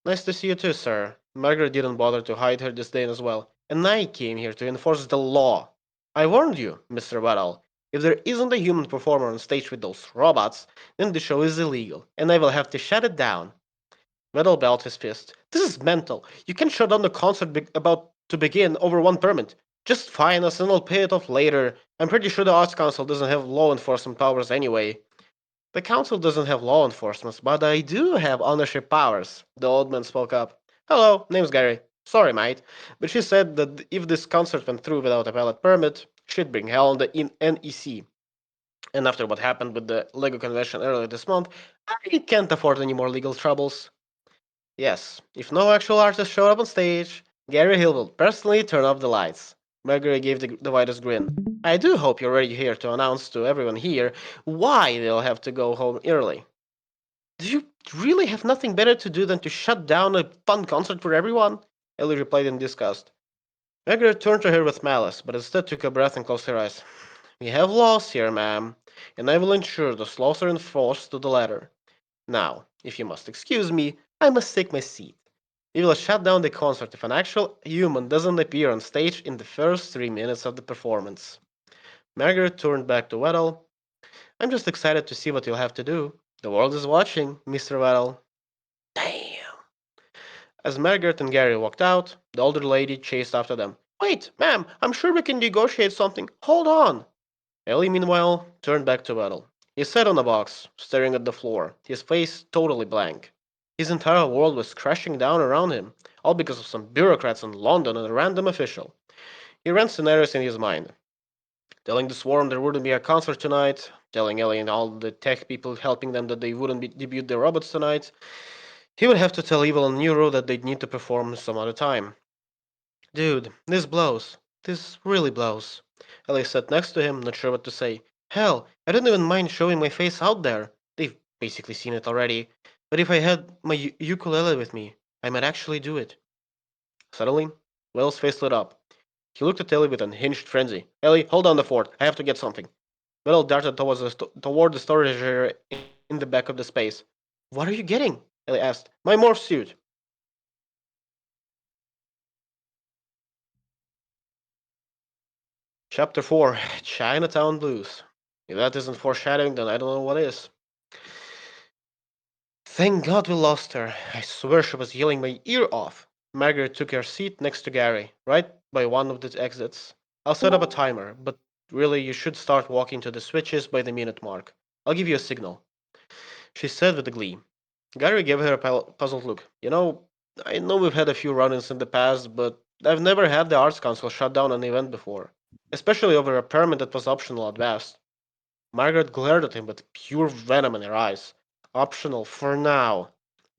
Nice to see you too, sir. Margaret didn't bother to hide her disdain as well. And I came here to enforce the law. I warned you, Mr. Weddle. If there isn't a human performer on stage with those robots, then the show is illegal, and I will have to shut it down. Weddle balled his fist. This is mental. You can shut down the concert about to begin over one permit. Just fine us and I'll pay it off later. I'm pretty sure the Arts Council doesn't have law enforcement powers anyway. The council doesn't have law enforcement, but I do have ownership powers. The old man spoke up. Hello, name's Gary. Sorry, mate, but she said that if this concert went through without a valid permit, she'd bring hell on the NEC. And after what happened with the LEGO convention earlier this month, I can't afford any more legal troubles. Yes, if no actual artist showed up on stage, Gary Hill will personally turn off the lights. Gregory gave the widest grin. I do hope you're ready here to announce to everyone here why they'll have to go home early. Do you really have nothing better to do than to shut down a fun concert for everyone? Ellie replied in disgust. Gregory turned to her with malice, but instead took a breath and closed her eyes. We have laws here, ma'am, and I will ensure those laws are enforced to the letter. Now, if you must excuse me, I must take my seat. We will shut down the concert if an actual human doesn't appear on stage in the first 3 minutes of the performance. Margaret turned back to Weddle. I'm just excited to see what you'll have to do. The world is watching, Mr. Weddle. Damn. As Margaret and Gary walked out, the older lady chased after them. Wait, ma'am, I'm sure we can negotiate something. Hold on. Ellie, meanwhile, turned back to Weddle. He sat on a box, staring at the floor, his face totally blank. His entire world was crashing down around him, all because of some bureaucrats in London and a random official. He ran scenarios in his mind, telling the swarm there wouldn't be a concert tonight, telling Ellie and all the tech people helping them that they wouldn't debut their robots tonight. He would have to tell Evil and Neuro that they'd need to perform some other time. Dude, this blows. This really blows. Ellie sat next to him, not sure what to say. Hell, I don't even mind showing my face out there. They've basically seen it already. But if I had my ukulele with me, I might actually do it. Suddenly, Will's face lit up. He looked at Ellie with unhinged frenzy. Ellie, hold on the fort. I have to get something. Will darted toward the storage area in the back of the space. What are you getting? Ellie asked. My morph suit. Chapter 4 Chinatown Blues. If that isn't foreshadowing, then I don't know what is. Thank God we lost her. I swear she was yelling my ear off. Margaret took her seat next to Gary, right by one of the exits. I'll set up a timer, but really you should start walking to the switches by the minute mark. I'll give you a signal, she said with a glee. Gary gave her a puzzled look. I know we've had a few run-ins in the past, but I've never had the Arts Council shut down an event before, especially over a permit that was optional at best. Margaret glared at him with pure venom in her eyes. Optional for now.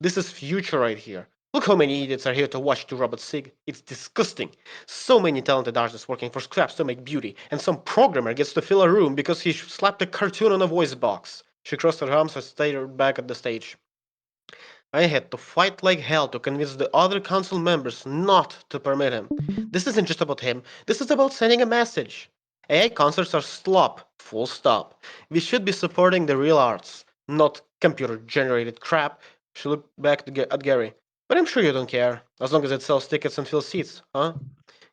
This is future right here. Look how many idiots are here to watch two robots sig. It's disgusting. So many talented artists working for scraps to make beauty, and some programmer gets to fill a room because he slapped a cartoon on a voice box. She crossed her arms and stared back at the stage. I had to fight like hell to convince the other council members not to permit him. This isn't just about him, this is about sending a message. AI concerts are slop, full stop. We should be supporting the real arts, not computer generated crap. She looked back at Gary. But I'm sure you don't care, as long as it sells tickets and fills seats, huh?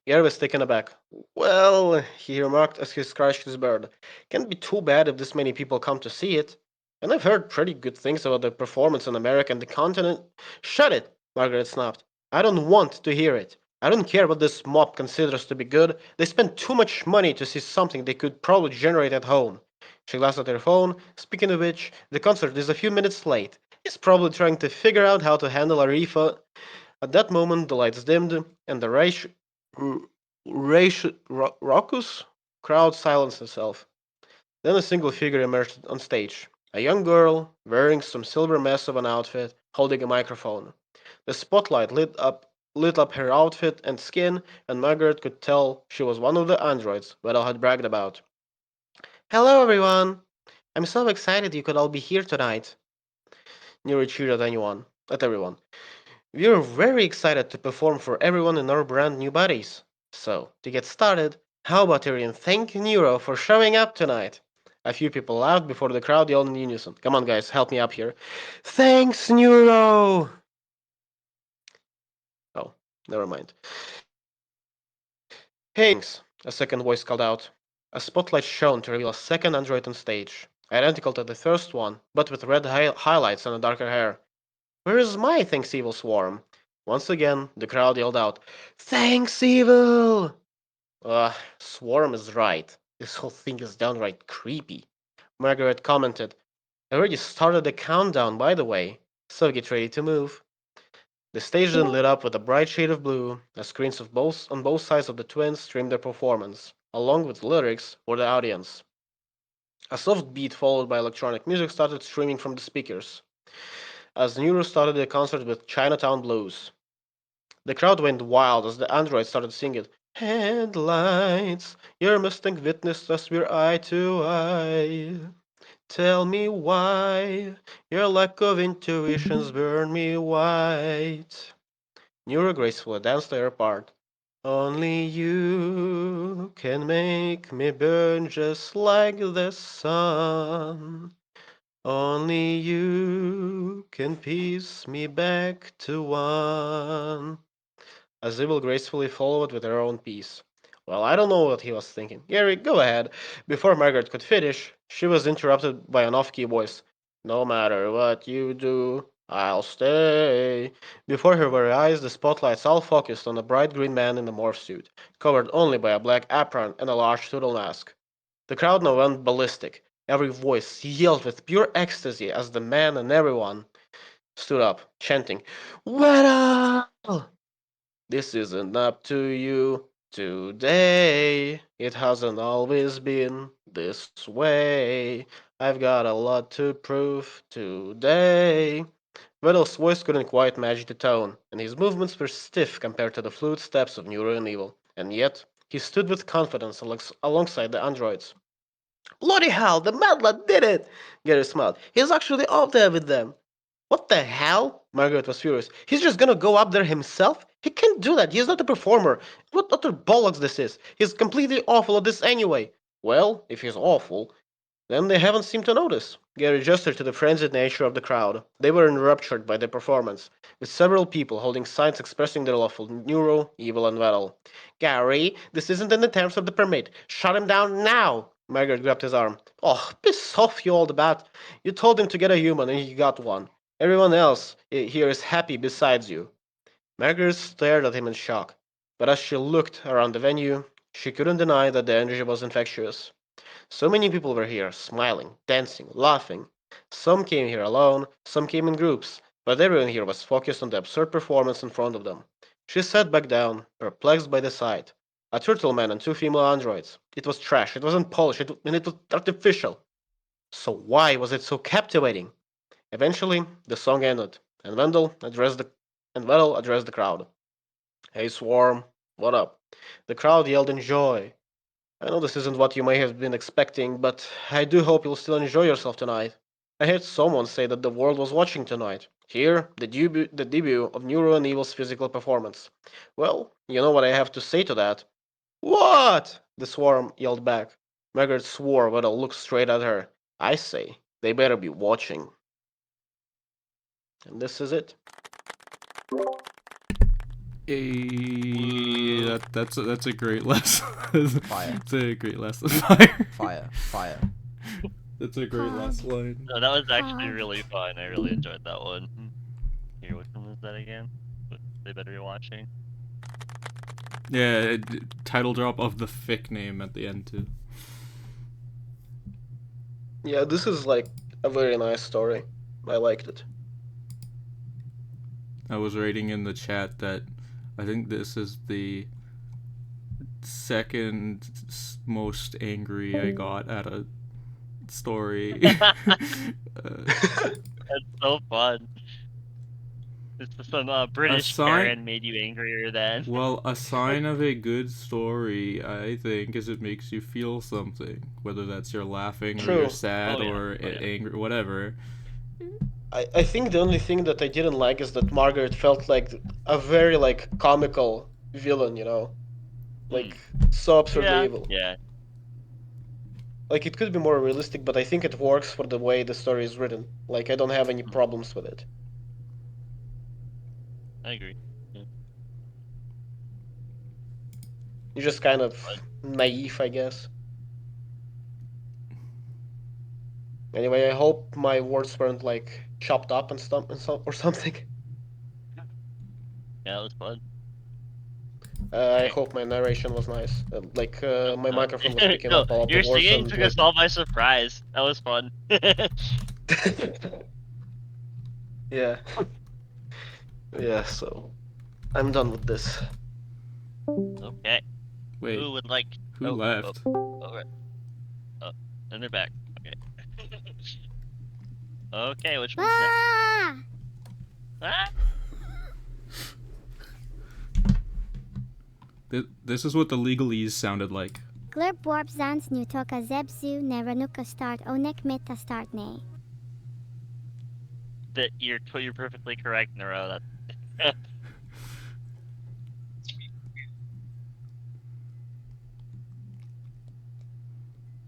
Gary was taken aback. Well, he remarked as he scratched his beard, can't be too bad if this many people come to see it. And I've heard pretty good things about the performance in America and the continent. Shut it, Margaret snapped. I don't want to hear it. I don't care what this mob considers to be good. They spend too much money to see something they could probably generate at home. She glanced at her phone. Speaking of which, the concert is a few minutes late. He's probably trying to figure out how to handle a refund. At that moment, the lights dimmed, and the raucous crowd silenced itself. Then a single figure emerged on stage. A young girl, wearing some silver mess of an outfit, holding a microphone. The spotlight lit up her outfit and skin, and Margaret could tell she was one of the androids Weddle had bragged about. Hello, everyone! I'm so excited you could all be here tonight. Nero cheered at everyone. We're very excited to perform for everyone in our brand new bodies. So, to get started, how about Tyrion thank Nero for showing up tonight? A few people laughed before the crowd yelled in unison. Come on, guys, help me up here. Thanks, Nero! Oh, never mind. Hey, a second voice called out. A spotlight shone to reveal a second android on stage, identical to the first one, but with red highlights and a darker hair. Where is my Thanks Evil swarm? Once again, the crowd yelled out, Thanks Evil! Swarm is right. This whole thing is downright creepy. Margaret commented, I already started the countdown, by the way, so get ready to move. The stage then lit up with a bright shade of blue, as screens on both sides of the twins streamed their performance, along with lyrics for the audience. A soft beat followed by electronic music started streaming from the speakers, as Neuroverse started the concert with Chinatown Blues. The crowd went wild as the androids started singing, Headlights, your Mustang witnessed us, we're eye to eye. Tell me why, your lack of intuitions burn me white. Neuro gracefully danced their part. Only you can make me burn just like the sun. Only you can piece me back to one. Azil gracefully followed with her own piece. Well, I don't know what he was thinking. Gary, go ahead. Before Margaret could finish, she was interrupted by an off-key voice. No matter what you do, I'll stay. Before her very eyes, the spotlights all focused on a bright green man in a morph suit, covered only by a black apron and a large turtle mask. The crowd now went ballistic. Every voice yelled with pure ecstasy as the man and everyone stood up, chanting, Weddle! This isn't up to you today. It hasn't always been this way. I've got a lot to prove today. Weddle's voice couldn't quite match the tone, and his movements were stiff compared to the fluid steps of Neuro and Evil, and yet he stood with confidence alongside the androids. Bloody hell, the mad lad did it! Gary smiled. He's actually up there with them. What the hell? Margaret was furious. He's just gonna go up there himself? He can't do that. He's not a performer. What utter bollocks this is? He's completely awful at this anyway. Well, if he's awful, then they haven't seemed to notice. Gary gestured to the frenzied nature of the crowd. They were enraptured by the performance, with several people holding signs expressing their love for Neuro, Evil, and Vettel. Gary, this isn't in the terms of the permit. Shut him down now! Margaret grabbed his arm. Oh, piss off, you old bat. You told him to get a human, and he got one. Everyone else here is happy besides you. Margaret stared at him in shock, but as she looked around the venue, she couldn't deny that the energy was infectious. So many people were here, smiling, dancing, laughing. Some came here alone, some came in groups, but everyone here was focused on the absurd performance in front of them. She sat back down, perplexed by the sight. A turtle man and two female androids. It was trash, it wasn't polished, and it was artificial. So why was it so captivating? Eventually, the song ended, and Wendell addressed the crowd. Hey Swarm, what up? The crowd yelled in joy. I know this isn't what you may have been expecting, but I do hope you'll still enjoy yourself tonight. I heard someone say that the world was watching tonight. Here, the debut of Neuro and Evil's physical performance. Well, you know what I have to say to that. What? The swarm yelled back. Margaret swore, but I looked straight at her. I say, they better be watching. And this is it. That's a great lesson. Fire. It's a great lesson. Fire. Fire. That's a great last line. No, that was actually really fun. I really enjoyed that one. Here, which one was that again? They better be watching. Yeah, title drop of the fic name at the end too. Yeah, this is like a very nice story. I liked it. I was writing in the chat that I think this is the second most angry I got at a story. That's so fun. It's some British Karen made you angrier than. Well, a sign of a good story, I think, is it makes you feel something. Whether that's you're laughing or you're sad or angry, whatever. I think the only thing that I didn't like is that Margaret felt like a very like comical villain, you know, like so absurdly evil. Yeah. Like it could be more realistic, but I think it works for the way the story is written. Like I don't have any problems with it. I agree. Yeah. You're just kind of naive, I guess. Anyway, I hope my words weren't like chopped up and stuff or something. Yeah, it was fun. I hope my narration was nice. My microphone was picking up a lot your of words. singing took us all by surprise. That was fun. Yeah. Yeah, so I'm done with this. Okay. Wait, Who would like? who left? Right. And they're back. Okay. Okay, which one's next? Ah! This is what the legalese sounded like. Glurp warp zans nu toka zebzu ne ranuka start onek meta start ne. That you're perfectly correct, Nwero. That's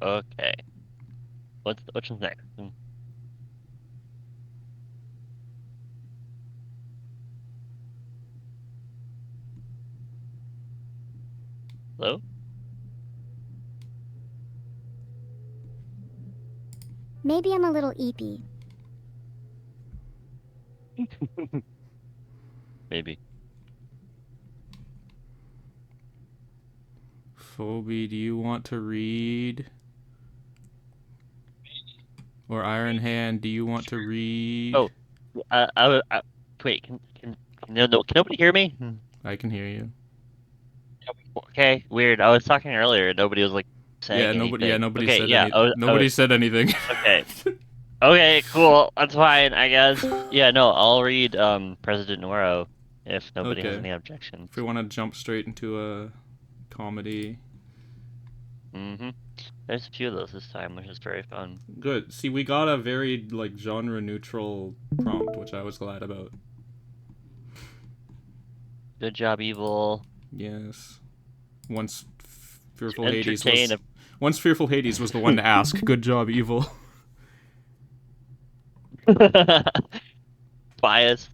okay. Which one's next? Hello? Maybe I'm a little eepy. Maybe. Phoebe, do you want to read? Or Iron Hand, do you want to read? Oh, wait. Can nobody hear me? I can hear you. Okay, weird. I was talking earlier. Nobody was like saying anything. Nobody okay, said yeah, anything. Nobody said anything. Okay. Okay, cool. That's fine, I guess. Yeah, no, I'll read President Nwero if nobody has Okay. any objections. If we want to jump straight into a comedy. There's a few of those this time, which is very fun. Good. See, we got a very like genre neutral prompt, which I was glad about. Good job, Evil. Yes. Once Fearful Entertain Hades was the one to ask. Good job, Evil. Bias.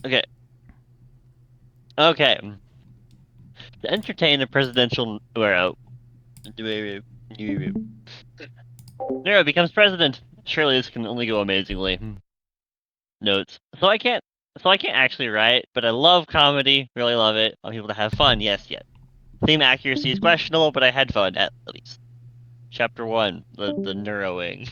Okay. To entertain a presidential Nwero becomes president. Surely this can only go amazingly. Notes. So I can't actually write, but I love comedy. Really love it. I want people to have fun. Yes. Theme accuracy is questionable, but I had fun at least. Chapter 1: the Neuroing.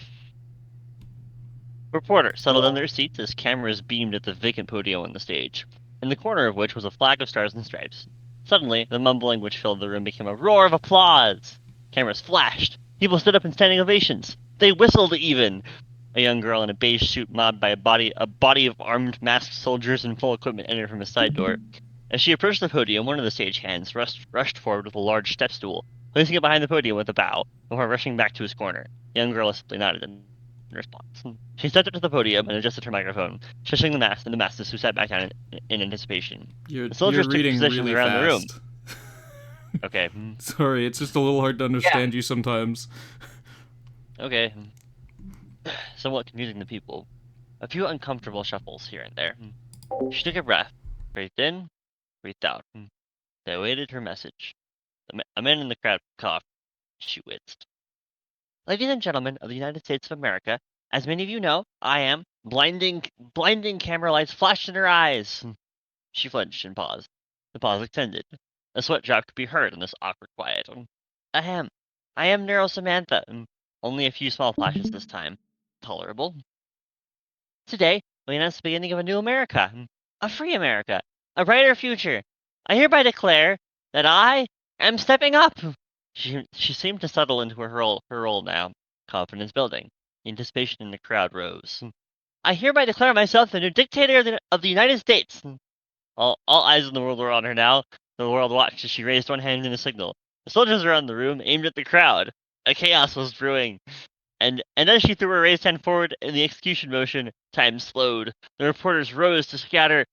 Reporter settled in their seats as cameras beamed at the vacant podium on the stage, in the corner of which was a flag of stars and stripes. Suddenly, the mumbling which filled the room became a roar of applause. Cameras flashed. People stood up in standing ovations. They whistled even. A young girl in a beige suit mobbed by a body of armed masked soldiers in full equipment entered from a side door. As she approached the podium, one of the stagehands rushed forward with a large step stool, placing it behind the podium with a bow, before rushing back to his corner. The young girl simply nodded in response. She stepped up to the podium and adjusted her microphone, shushing the masses who sat back down in anticipation. The soldiers took positions really around the room. fast. Okay. Sorry, it's just a little hard to understand you sometimes. Okay. Somewhat confusing to people. A few uncomfortable shuffles here and there. She took a breath, breathed in, breathed out. They awaited her message. A man in the crowd coughed. She winced. Ladies and gentlemen of the United States of America, as many of you know, I am blinding camera lights flashed in her eyes. She flinched and paused. The pause extended. A sweat drop could be heard in this awkward quiet. Ahem. I am Neuro Samantha. Only a few small flashes this time. Tolerable. Today, we announce the beginning of a new America. A free America. A brighter future. I hereby declare that I I'm stepping up! She seemed to settle into her role now, confidence building. Anticipation in the crowd rose. I hereby declare myself the new dictator of the United States. All eyes in the world were on her now. The world watched as she raised one hand in a signal. The soldiers around the room aimed at the crowd. A chaos was brewing. And as she threw her raised hand forward in the execution motion, time slowed. The reporters rose to scatter.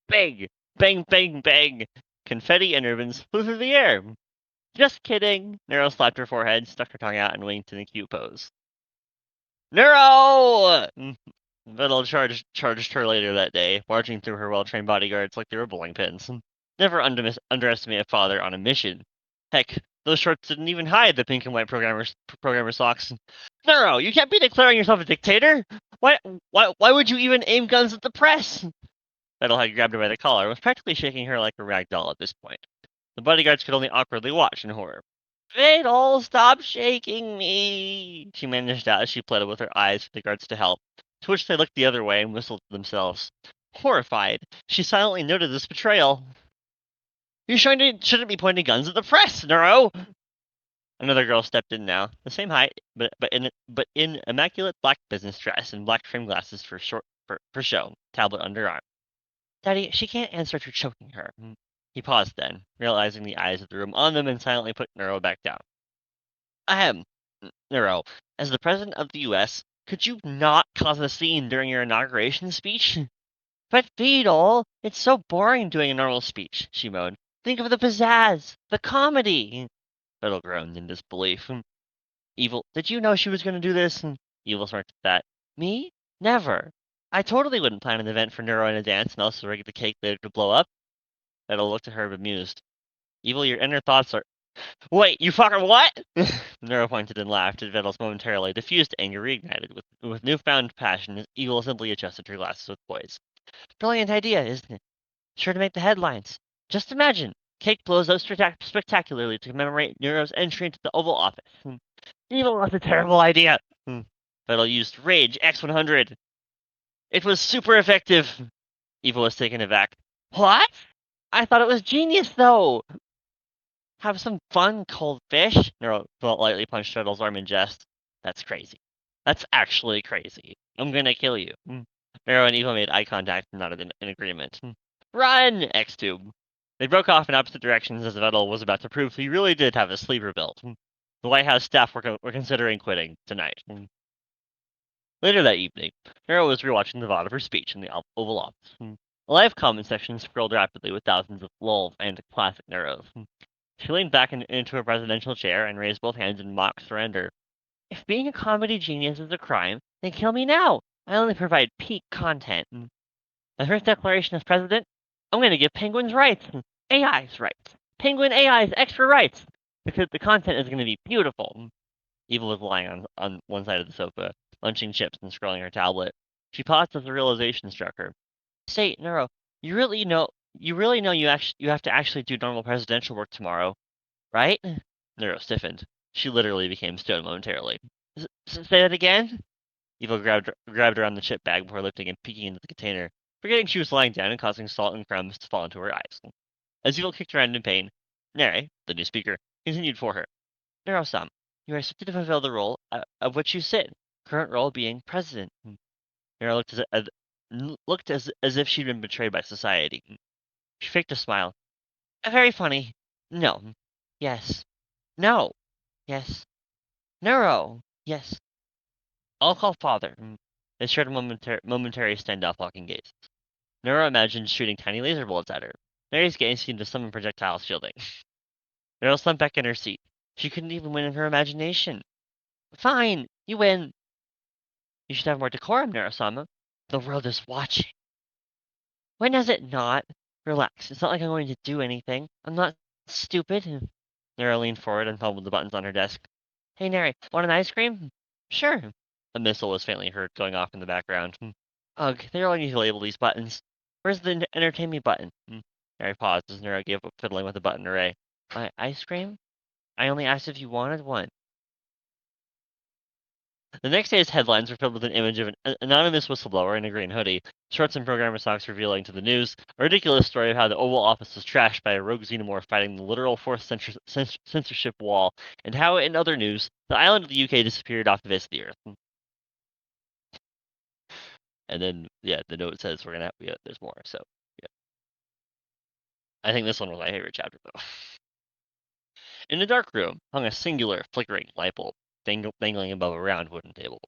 Bang! Bang, bang, bang! Confetti and ribbons flew through the air. Just kidding. Nwero slapped her forehead, stuck her tongue out, and winked in a cute pose. Nwero! Vettel charged her later that day, marching through her well-trained bodyguards like they were bowling pins. Never underestimate a father on a mission. Heck, those shorts didn't even hide the pink and white programmer socks. Nwero, you can't be declaring yourself a dictator! Why would you even aim guns at the press? Vettel had grabbed her by the collar and was practically shaking her like a rag doll at this point. The bodyguards could only awkwardly watch in horror. Vedal, stop shaking me! She managed out as she pleaded with her eyes for the guards to help, to which they looked the other way and whistled to themselves. Horrified, she silently noted this betrayal. You shouldn't be pointing guns at the press, Nwero! Another girl stepped in now, the same height, but in immaculate black business dress and black framed glasses for show, tablet under arm. Daddy, she can't answer to choking her. He paused then, realizing the eyes of the room on them, and silently put Nwero back down. Ahem, Nwero, as the President of the U.S., could you not cause a scene during your inauguration speech? But Vedal, it's so boring doing a normal speech, she moaned. Think of the pizzazz, the comedy. Vedal groaned in disbelief. Evil, did you know she was going to do this? Evil smirked at that. Me? Never. I totally wouldn't plan an event for Nwero in a dance and also rig the cake later to blow up. Vedal looked at her bemused. Evil, your inner thoughts are... Wait, you fucking what? Nwero pointed and laughed as Vedal's momentarily diffused anger reignited. With newfound passion, Evil simply adjusted her glasses with poise. Brilliant idea, isn't it? Sure to make the headlines. Just imagine. Cake blows out spectacularly to commemorate Nero's entry into the Oval Office. Evil, that's a terrible idea. Vedal used Rage X100. It was super effective. Evil was taken aback. What? I thought it was genius, though. Have some fun, cold fish. Nwero lightly punched Vedal's arm in jest. That's crazy. That's actually crazy. I'm gonna kill you. Nwero and Evil made eye contact and nodded in agreement. Run, X-Tube. They broke off in opposite directions as Vedal was about to prove he really did have a sleeper built. The White House staff were considering quitting tonight. Later that evening, Nwero was rewatching the VOD of her speech in the Oval Office. The live comment section scrolled rapidly with thousands of lol and classic Neros. She leaned back into her presidential chair and raised both hands in mock surrender. If being a comedy genius is a crime, then kill me now. I only provide peak content. The first declaration as president, I'm going to give penguins rights. AI's rights. Penguin AI's extra rights. Because the content is going to be beautiful. Evil was lying on one side of the sofa, munching chips and scrolling her tablet. She paused as a realization struck her. Say, Nwero, you really know you have to actually do normal presidential work tomorrow, right? Nwero stiffened. She literally became stoned momentarily. Say that again? Evil grabbed her on the chip bag before lifting and peeking into the container, forgetting she was lying down and causing salt and crumbs to fall into her eyes. As Evil kicked around in pain, Nere, the new speaker, continued for her. Nwero-san, you are expected to fulfill the role of which you sit, current role being president. Nwero looked as if she'd been betrayed by society. She faked a smile. Very funny. No. Yes. No. Yes. Nwero. Yes. I'll call father. They shared a momentary standoff walking gaze. Nwero imagined shooting tiny laser bullets at her. Mary's gaze seemed to summon projectile shielding. Nwero slumped back in her seat. She couldn't even win in her imagination. Fine. You win. You should have more decorum, Nwero-sama. The world is watching. When has it not? Relax. It's not like I'm going to do anything. I'm not stupid. Nwero leaned forward and fumbled the buttons on her desk. Hey, Neri, want an ice cream? Sure. A missile was faintly heard going off in the background. Ugh, they all need to label these buttons. Where's the entertain me button? Neri paused as Nwero gave up fiddling with the button array. Ice cream? I only asked if you wanted one. The next day's headlines were filled with an image of an anonymous whistleblower in a green hoodie, shorts and programmer socks revealing to the news a ridiculous story of how the Oval Office was trashed by a rogue xenomorph fighting the literal fourth censorship wall, and how, in other news, the island of the UK disappeared off the face of the earth. And then, yeah, the note says we're gonna have, there's more. So, yeah, I think this one was my favorite chapter though. In the dark room hung a singular, flickering light bulb, dangling above a round wooden table.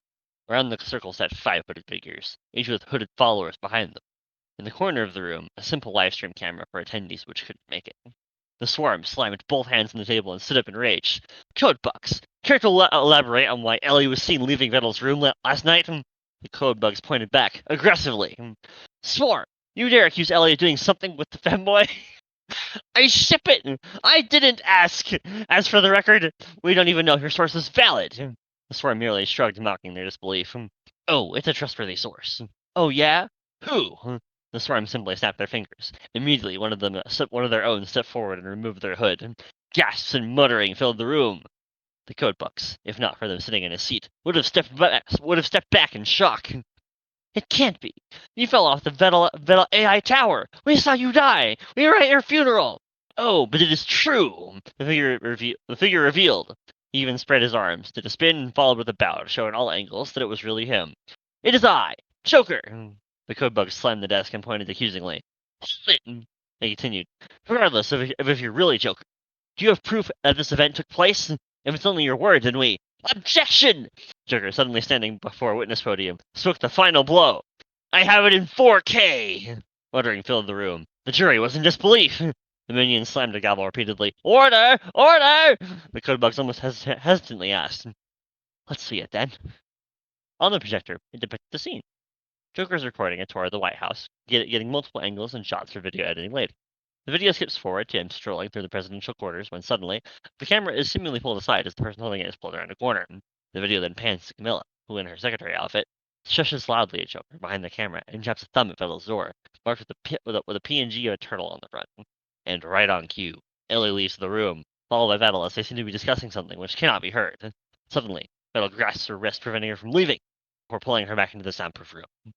Around the circle sat 5 hooded figures, each with hooded followers behind them. In the corner of the room, a simple livestream camera for attendees which couldn't make it. The swarm slammed both hands on the table and stood up in rage. Codebugs! Care to elaborate on why Ellie was seen leaving Vettel's room last night? The codebugs pointed back, aggressively. Swarm! You dare accuse Ellie of doing something with the femboy? I ship it! I didn't ask! As for the record, we don't even know if your source is valid. The swarm merely shrugged, mocking their disbelief. Oh, it's a trustworthy source. Oh, yeah? Who? The swarm simply snapped their fingers. Immediately, one of their own stepped forward and removed their hood. Gasps and muttering filled the room. The codebugs, if not for them sitting in a seat, would have stepped back in shock. It can't be. You fell off the Vettel AI tower. We saw you die. We were at your funeral. Oh, but it is true. The figure revealed. He even spread his arms, did a spin, and followed with a bow to show in all angles that it was really him. It is I, Joker. The codebug slammed the desk and pointed accusingly. Hold it. He continued. Regardless of if you're really Joker, do you have proof that this event took place? If it's only your word, then we... Objection! Joker, suddenly standing before a witness podium, struck the final blow. I have it in 4K! Muttering filled the room. The jury was in disbelief. The minion slammed a gavel repeatedly. Order! Order! The codebugs almost hesitantly asked. Let's see it then. On the projector, it depicted the scene. Joker's recording a tour of the White House, getting multiple angles and shots for video editing later. The video skips forward to him strolling through the presidential quarters when suddenly, the camera is seemingly pulled aside as the person holding it is pulled around a corner. The video then pans to Camilla, who in her secretary outfit, shushes loudly at Joker behind the camera and japs a thumb at Vettel's door, marked with a PNG of a turtle on the front. And right on cue, Ellie leaves the room, followed by Vettel as they seem to be discussing something which cannot be heard. Suddenly, Vettel grasps her wrist, preventing her from leaving, before pulling her back into the soundproof room.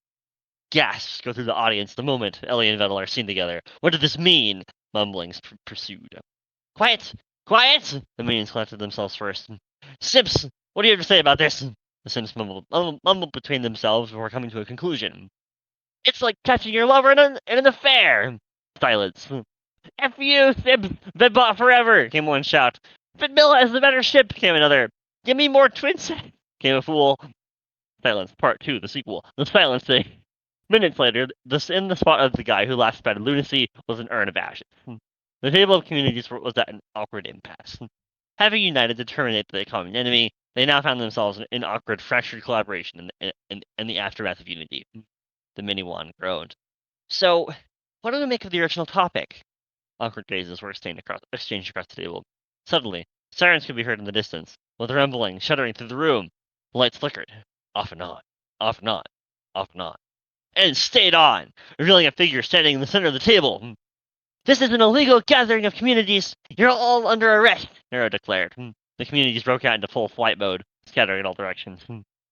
Gasps go through the audience the moment Ellie and Vettel are seen together. What did this mean? Mumblings pursued. Quiet! Quiet! The minions collected themselves first. Sips, what do you have to say about this? The Sims mumbled between themselves before coming to a conclusion. It's like catching your lover in an affair! Silence. F you, Sips! Vedbot forever! Came one shout. Vidmilla has the better ship! Came another. Give me more twins! Came a fool. Silence. Part 2, the sequel. The silence thing. Minutes later, in the spot of the guy who last spouted lunacy was an urn of ashes. The table of communities was at an awkward impasse. Having united to terminate the common enemy, they now found themselves in awkward, fractured collaboration in the aftermath of unity. The mini-one groaned. So, what do we make of the original topic? Awkward gazes were exchanged across the table. Suddenly, sirens could be heard in the distance, with rumbling shuddering through the room. The lights flickered, off and on, off and on, off and on, and stayed on, revealing a figure standing in the center of the table. This is an illegal gathering of communities. You're all under arrest, Nwero declared. The communities broke out into full flight mode, scattering in all directions.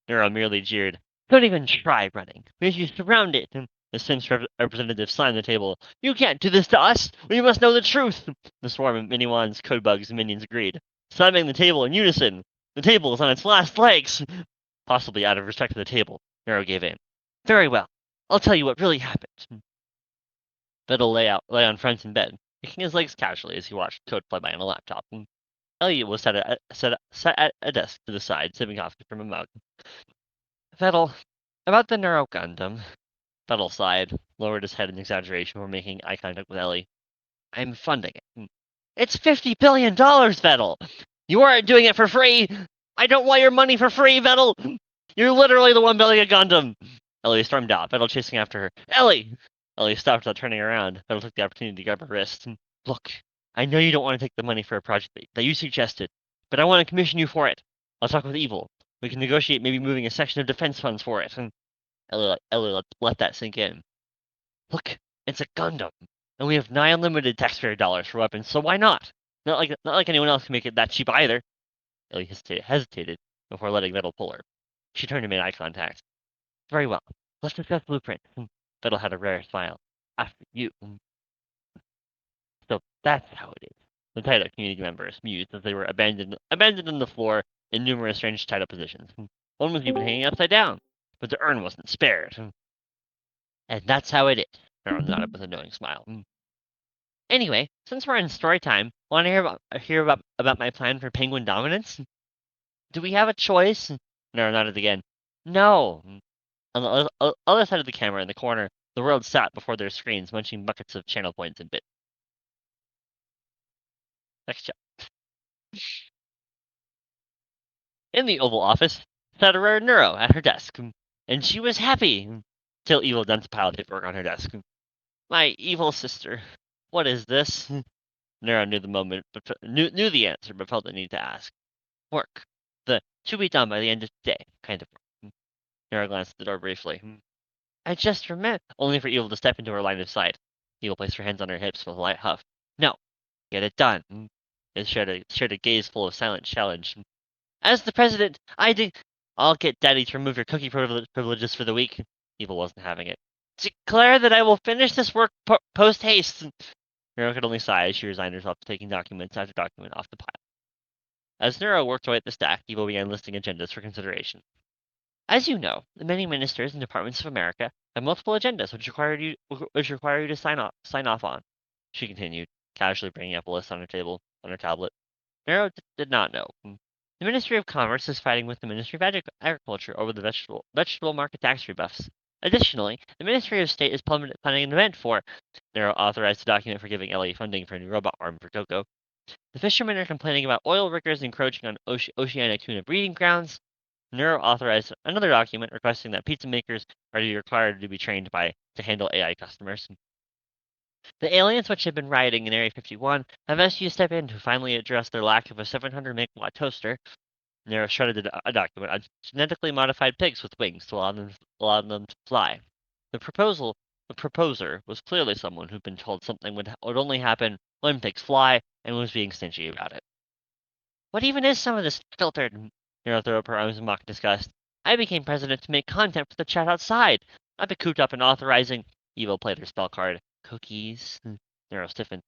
Nwero merely jeered. Don't even try running. We have you surrounded. The Sims representative slammed the table. You can't do this to us. We must know the truth. The swarm of mini-wands, codebugs, and minions agreed, slamming the table in unison. The table is on its last legs. Possibly out of respect to the table, Nwero gave in. Very well. I'll tell you what really happened. Vettel lay on front in bed, kicking his legs casually as he watched code play by on a laptop. Elliot was sat at a desk to the side, sipping coffee from a mug. Vettel, about the Nwero Gundam. Vettel sighed, lowered his head in exaggeration before making eye contact with Ellie. I'm funding it. It's $50 billion, Vettel! You aren't doing it for free! I don't want your money for free, Vettel! You're literally the $1 billion Gundam! Ellie stormed out, Vettel chasing after her. Ellie! Ellie stopped without turning around. Vettel took the opportunity to grab her wrist. Look, I know you don't want to take the money for a project that you suggested, but I want to commission you for it. I'll talk with Evil. We can negotiate maybe moving a section of defense funds for it. Ellie let that sink in. Look, it's a Gundam, and we have 9 unlimited taxpayer dollars for weapons, so why not? Not like anyone else can make it that cheap either. Ellie hesitated before letting Vettel pull her. She turned and made eye contact. Very well. Let's discuss blueprint. Fiddle had a rare smile. After you. So that's how it is. The title community members mused as they were abandoned on the floor in numerous strange title positions. One was even hanging upside down, but the urn wasn't spared. And that's how it is. Neural nodded with a knowing smile. Anyway, since we're in story time, want to hear about my plan for penguin dominance? Do we have a choice? Neural nodded again. No. On the other side of the camera, in the corner, the world sat before their screens, munching buckets of channel points and bits. Next chapter. In the Oval Office sat a rare Nwero at her desk, and she was happy till Evil dumped a pile of paperwork on her desk. My evil sister, what is this? Nwero knew the moment, but knew the answer, but felt the need to ask. Work. The to be done by the end of today kind of work. Nwero glanced at the door briefly. I just remembered, only for Evil to step into her line of sight. Evil placed her hands on her hips with a light huff. No, get it done. It shared a gaze full of silent challenge. As the president, I'll get Daddy to remove your cookie privileges for the week. Evil wasn't having it. Declare that I will finish this work post haste. Nwero could only sigh as she resigned herself to taking document after document off the pile. As Nwero worked away at the stack, Evil began listing agendas for consideration. As you know, the many ministers and departments of America have multiple agendas which require you to sign off on. She continued, casually bringing up a list on her tablet. Nwero did not know. The Ministry of Commerce is fighting with the Ministry of Agriculture over the vegetable market tax rebuffs. Additionally, the Ministry of State is planning an event for Nwero authorized a document for giving LA funding for a new robot arm for Coco. The fishermen are complaining about oil riggers encroaching on oceanic tuna breeding grounds. Nwero authorized another document requesting that pizza makers are required to be trained to handle AI customers. The aliens, which have been rioting in Area 51, have asked you to step in to finally address their lack of a 700 megawatt toaster. Nwero shredded a document on genetically modified pigs with wings to allow them to fly. The proposer was clearly someone who'd been told something would only happen when pigs fly and was being stingy about it. What even is some of this filtered? Nwero threw up her arms in mock disgust. I became president to make content for the chat outside, not be cooped up and authorizing. Evil played her spell card. Cookies. Nwero stiffened.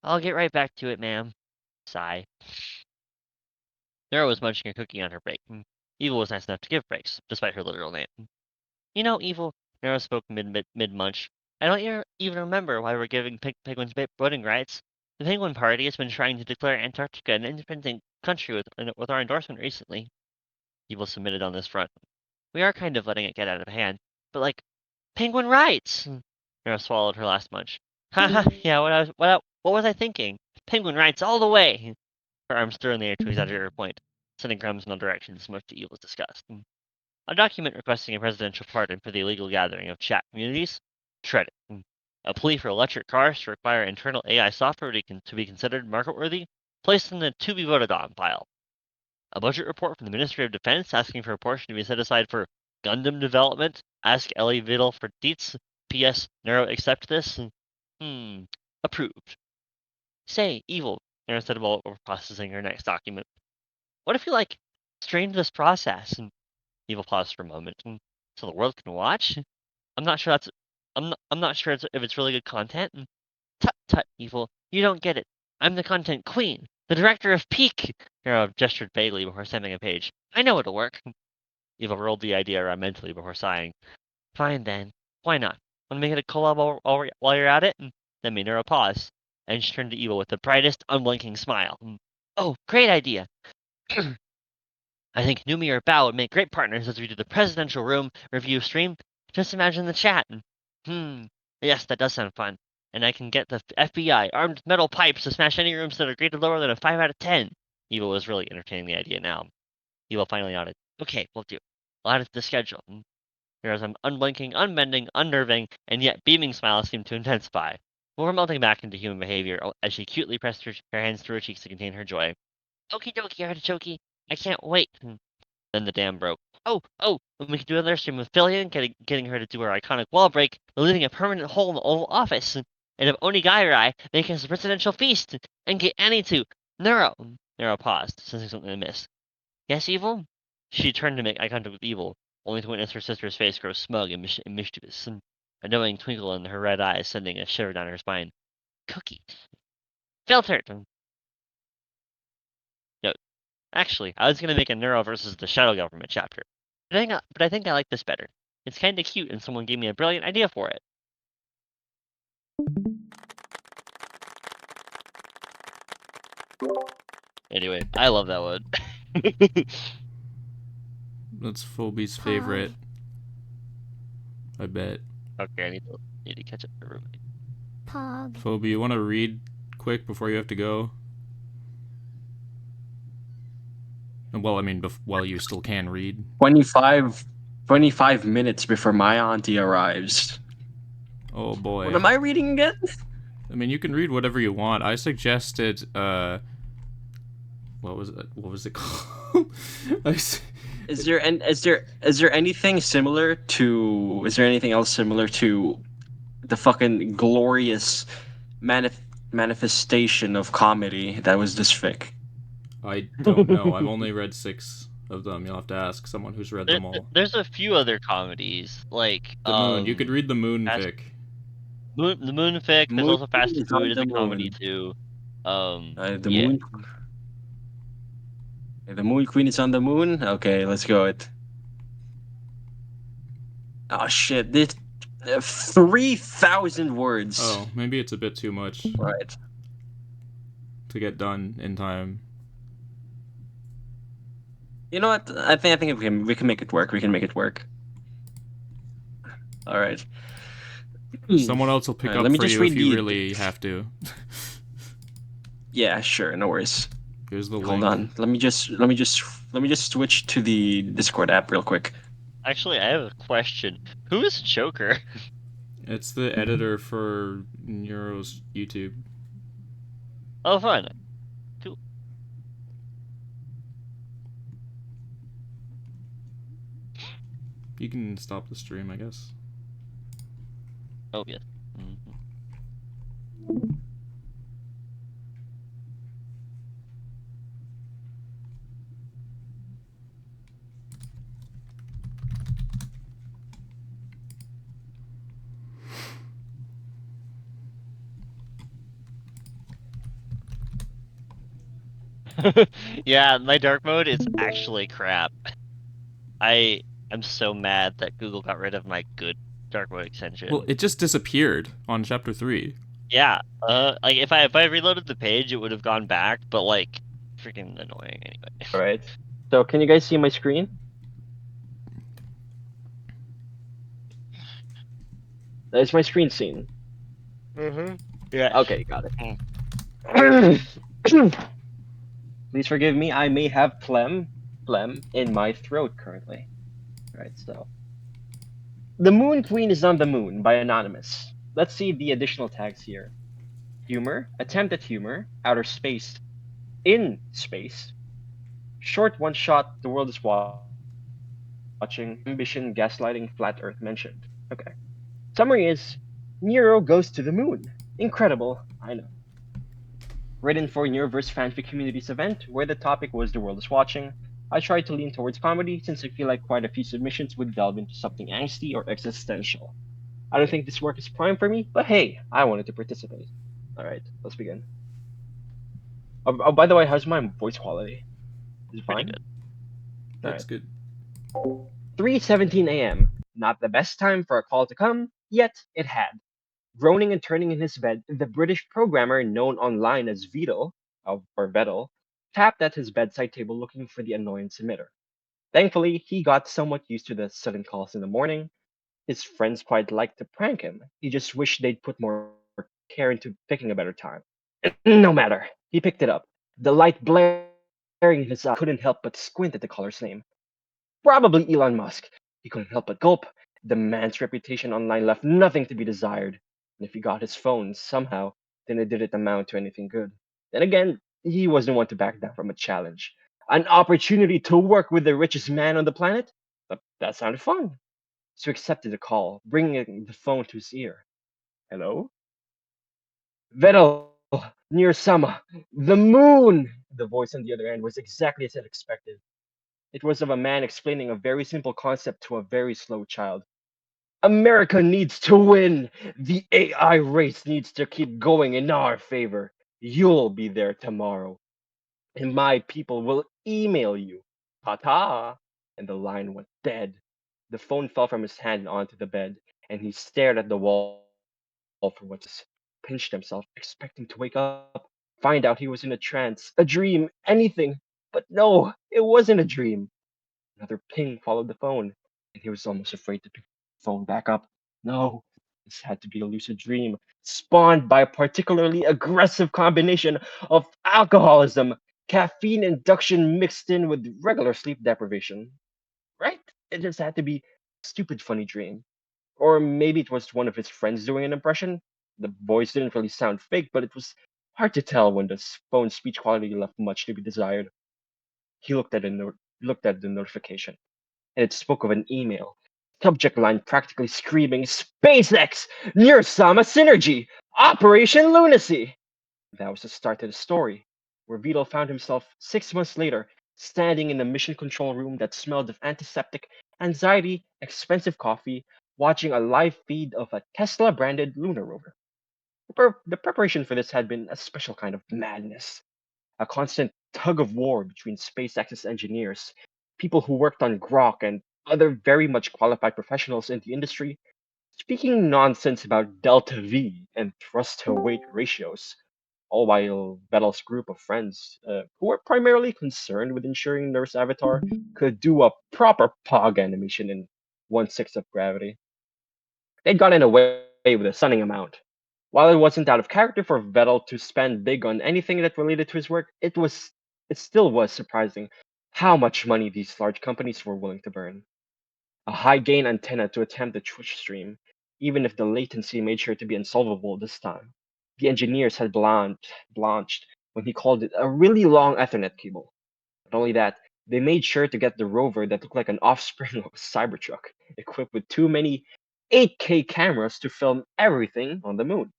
I'll get right back to it, ma'am. Sigh. Nwero was munching a cookie on her break. Evil was nice enough to give breaks, despite her literal name. You know, Evil, Nwero spoke mid-munch. I don't even remember why we're giving penguins voting rights. The Penguin Party has been trying to declare Antarctica an independent country with our endorsement recently. Evil submitted on this front. We are kind of letting it get out of hand, but penguin rights! Nwero swallowed her last munch. Haha, yeah, what was I thinking? Penguin rights all the way! Her arms stirred in the air to exaggerate her point, sending crumbs in all directions, much to Evil's disgust. A document requesting a presidential pardon for the illegal gathering of chat communities? Shredded. A plea for electric cars to require internal AI software to be considered market-worthy? Placed in the to-be-voted-on pile. A budget report from the Ministry of Defense asking for a portion to be set aside for Gundam development? Ask Ellie Vidal for deets. P.S. Nwero accept this? Approved. Say, Evil, Nwero said while processing her next document. What if you, strained this process? Evil paused for a moment. So the world can watch? I'm not sure if it's really good content. Tut, Evil. You don't get it. I'm the content queen. The director of Peak! Nwero gestured vaguely before sending a page. I know it'll work. Evil rolled the idea around mentally before sighing. Fine then. Why not? Want to make it a collab while you're at it? Then made Nwero pause, and she turned to Evil with the brightest, unblinking smile. Oh, great idea! I think Numi or Bao would make great partners as we do the presidential room review stream. Just imagine the chat. Yes, that does sound fun. And I can get the FBI armed with metal pipes to smash any rooms that are graded lower than a 5 out of 10. Evil was really entertaining the idea now. Evil finally nodded. Okay, we'll do it. I'll add it to the schedule. Nwera's unblinking, unbending, unnerving, and yet beaming smile seemed to intensify. Before melting back into human behavior as she cutely pressed her hands to her cheeks to contain her joy. Okie dokie, artichoke. I can't wait. Then the dam broke. Oh, and we could do another stream with Fillion, getting her to do her iconic wall break, leaving a permanent hole in the Oval Office. And if Onigairai make us a presidential feast, and get Annie to Nwero. Nwero paused, sensing something amiss. Yes, Evil? She turned to make eye contact with Evil, only to witness her sister's face grow smug and mischievous, a knowing twinkle in her red eyes sending a shiver down her spine. Cookies. Filtered! Note. Actually, I was going to make a Neuroverse versus the Shadow Government chapter, but I think I like this better. It's kinda cute and someone gave me a brilliant idea for it. Anyway, I love that one. That's Phobe's favorite. I bet. Okay, I need to catch up to my roommate. Pog. Phoebe, you want to read quick before you have to go? Well, I mean, while you still can read. 25 minutes before my auntie arrives. Oh boy. What am I reading again? I mean, you can read whatever you want. I suggested, what was it called? Is there anything similar to? Is there anything else similar to the fucking glorious manifestation of comedy that was this fic? I don't know. I've only read 6 of them. You'll have to ask someone who's read them all. There's a few other comedies, like The Moon. You could read the Moon fic. The Moon fic. There's also Fast Food is a comedy too. The Moon. The Moon Queen is on the moon. Okay, let's go. Oh shit! This 3,000 words. Oh, maybe it's a bit too much. Right. To get done in time. You know what? I think we can make it work. We can make it work. All right. Someone else will pick up for you if you really have to. Yeah, sure. No worries. Here's the link. Hold on. Let me just switch to the Discord app real quick. Actually, I have a question. Who is Joker? It's the editor for Neuro's YouTube. Oh, fun. Cool. You can stop the stream, I guess. Oh, yes. Yeah, my dark mode is actually crap. I am so mad that Google got rid of my good dark mode extension. Well, it just disappeared on chapter 3. Yeah, like if I reloaded the page, it would have gone back, but like, freaking annoying anyway. All right. So can you guys see my screen? Is my screen seen? Mm-hmm. Yeah. Okay, got it. Please forgive me. I may have phlegm in my throat currently. All right. So, The Moon Queen is on the Moon by Anonymous. Let's see the additional tags here. Humor, attempt at humor, outer space, in space, short one shot, the world is watching, ambition, gaslighting, flat earth mentioned. Okay. Summary is, Nwero goes to the moon. Incredible, I know. Written for Neuroverse Fanfic Communities event, where the topic was the world is watching, I tried to lean towards comedy since I feel like quite a few submissions would delve into something angsty or existential. I don't think this work is prime for me, but hey, I wanted to participate. Alright, let's begin. Oh, by the way, how's my voice quality? Is it fine? Good. That's good. 3:17 a.m. Not the best time for a call to come, yet it had. Groaning and turning in his bed, the British programmer known online as Vito, or Vettel, tapped at his bedside table looking for the annoyance emitter. Thankfully, he got somewhat used to the sudden calls in the morning. His friends quite liked to prank him. He just wished they'd put more care into picking a better time. No matter. He picked it up. The light blaring in his eye couldn't help but squint at the caller's name. Probably Elon Musk. He couldn't help but gulp. The man's reputation online left nothing to be desired. And if he got his phone somehow, then it didn't amount to anything good. Then again, he wasn't one to back down from a challenge. An opportunity to work with the richest man on the planet? That sounded fun. So he accepted the call, bringing the phone to his ear. Hello? Vettel, near Sama, the moon! The voice on the other end was exactly as I'd expected. It was of a man explaining a very simple concept to a very slow child. America needs to win. The AI race needs to keep going in our favor. You'll be there tomorrow. And my people will email you. Ta ta. And the line went dead. The phone fell from his hand onto the bed, and he stared at the wall for what seemed endless. Pinched himself, expecting to wake up, find out he was in a trance, a dream, anything. But no, it wasn't a dream. Another ping followed the phone, and he was almost afraid to pick the phone back up. No, this had to be a lucid dream, spawned by a particularly aggressive combination of alcoholism, caffeine induction mixed in with regular sleep deprivation. Right? It just had to be a stupid, funny dream. Or maybe it was one of his friends doing an impression. The voice didn't really sound fake, but it was hard to tell when the phone's speech quality left much to be desired. He looked at the notification, and it spoke of an email. Subject line practically screaming, SpaceX! Nearsama Synergy! Operation Lunacy! That was the start of the story, where Vito found himself 6 months later standing in a mission control room that smelled of antiseptic, anxiety, expensive coffee, watching a live feed of a Tesla branded lunar rover. The preparation for this had been a special kind of madness, a constant tug of war between SpaceX's engineers, people who worked on Grok and other very much qualified professionals in the industry, speaking nonsense about delta V and thrust to weight ratios, all while Vettel's group of friends, who were primarily concerned with ensuring Nurse Avatar could do a proper POG animation in 1/6 of gravity. They'd gotten away with a stunning amount. While it wasn't out of character for Vettel to spend big on anything that related to his work, it still was surprising how much money these large companies were willing to burn. A high gain antenna to attempt the Twitch stream, even if the latency made sure to be unsolvable this time. The engineers had blanched when he called it a really long Ethernet cable. Not only that, they made sure to get the rover that looked like an offspring of a Cybertruck, equipped with too many 8K cameras to film everything on the moon.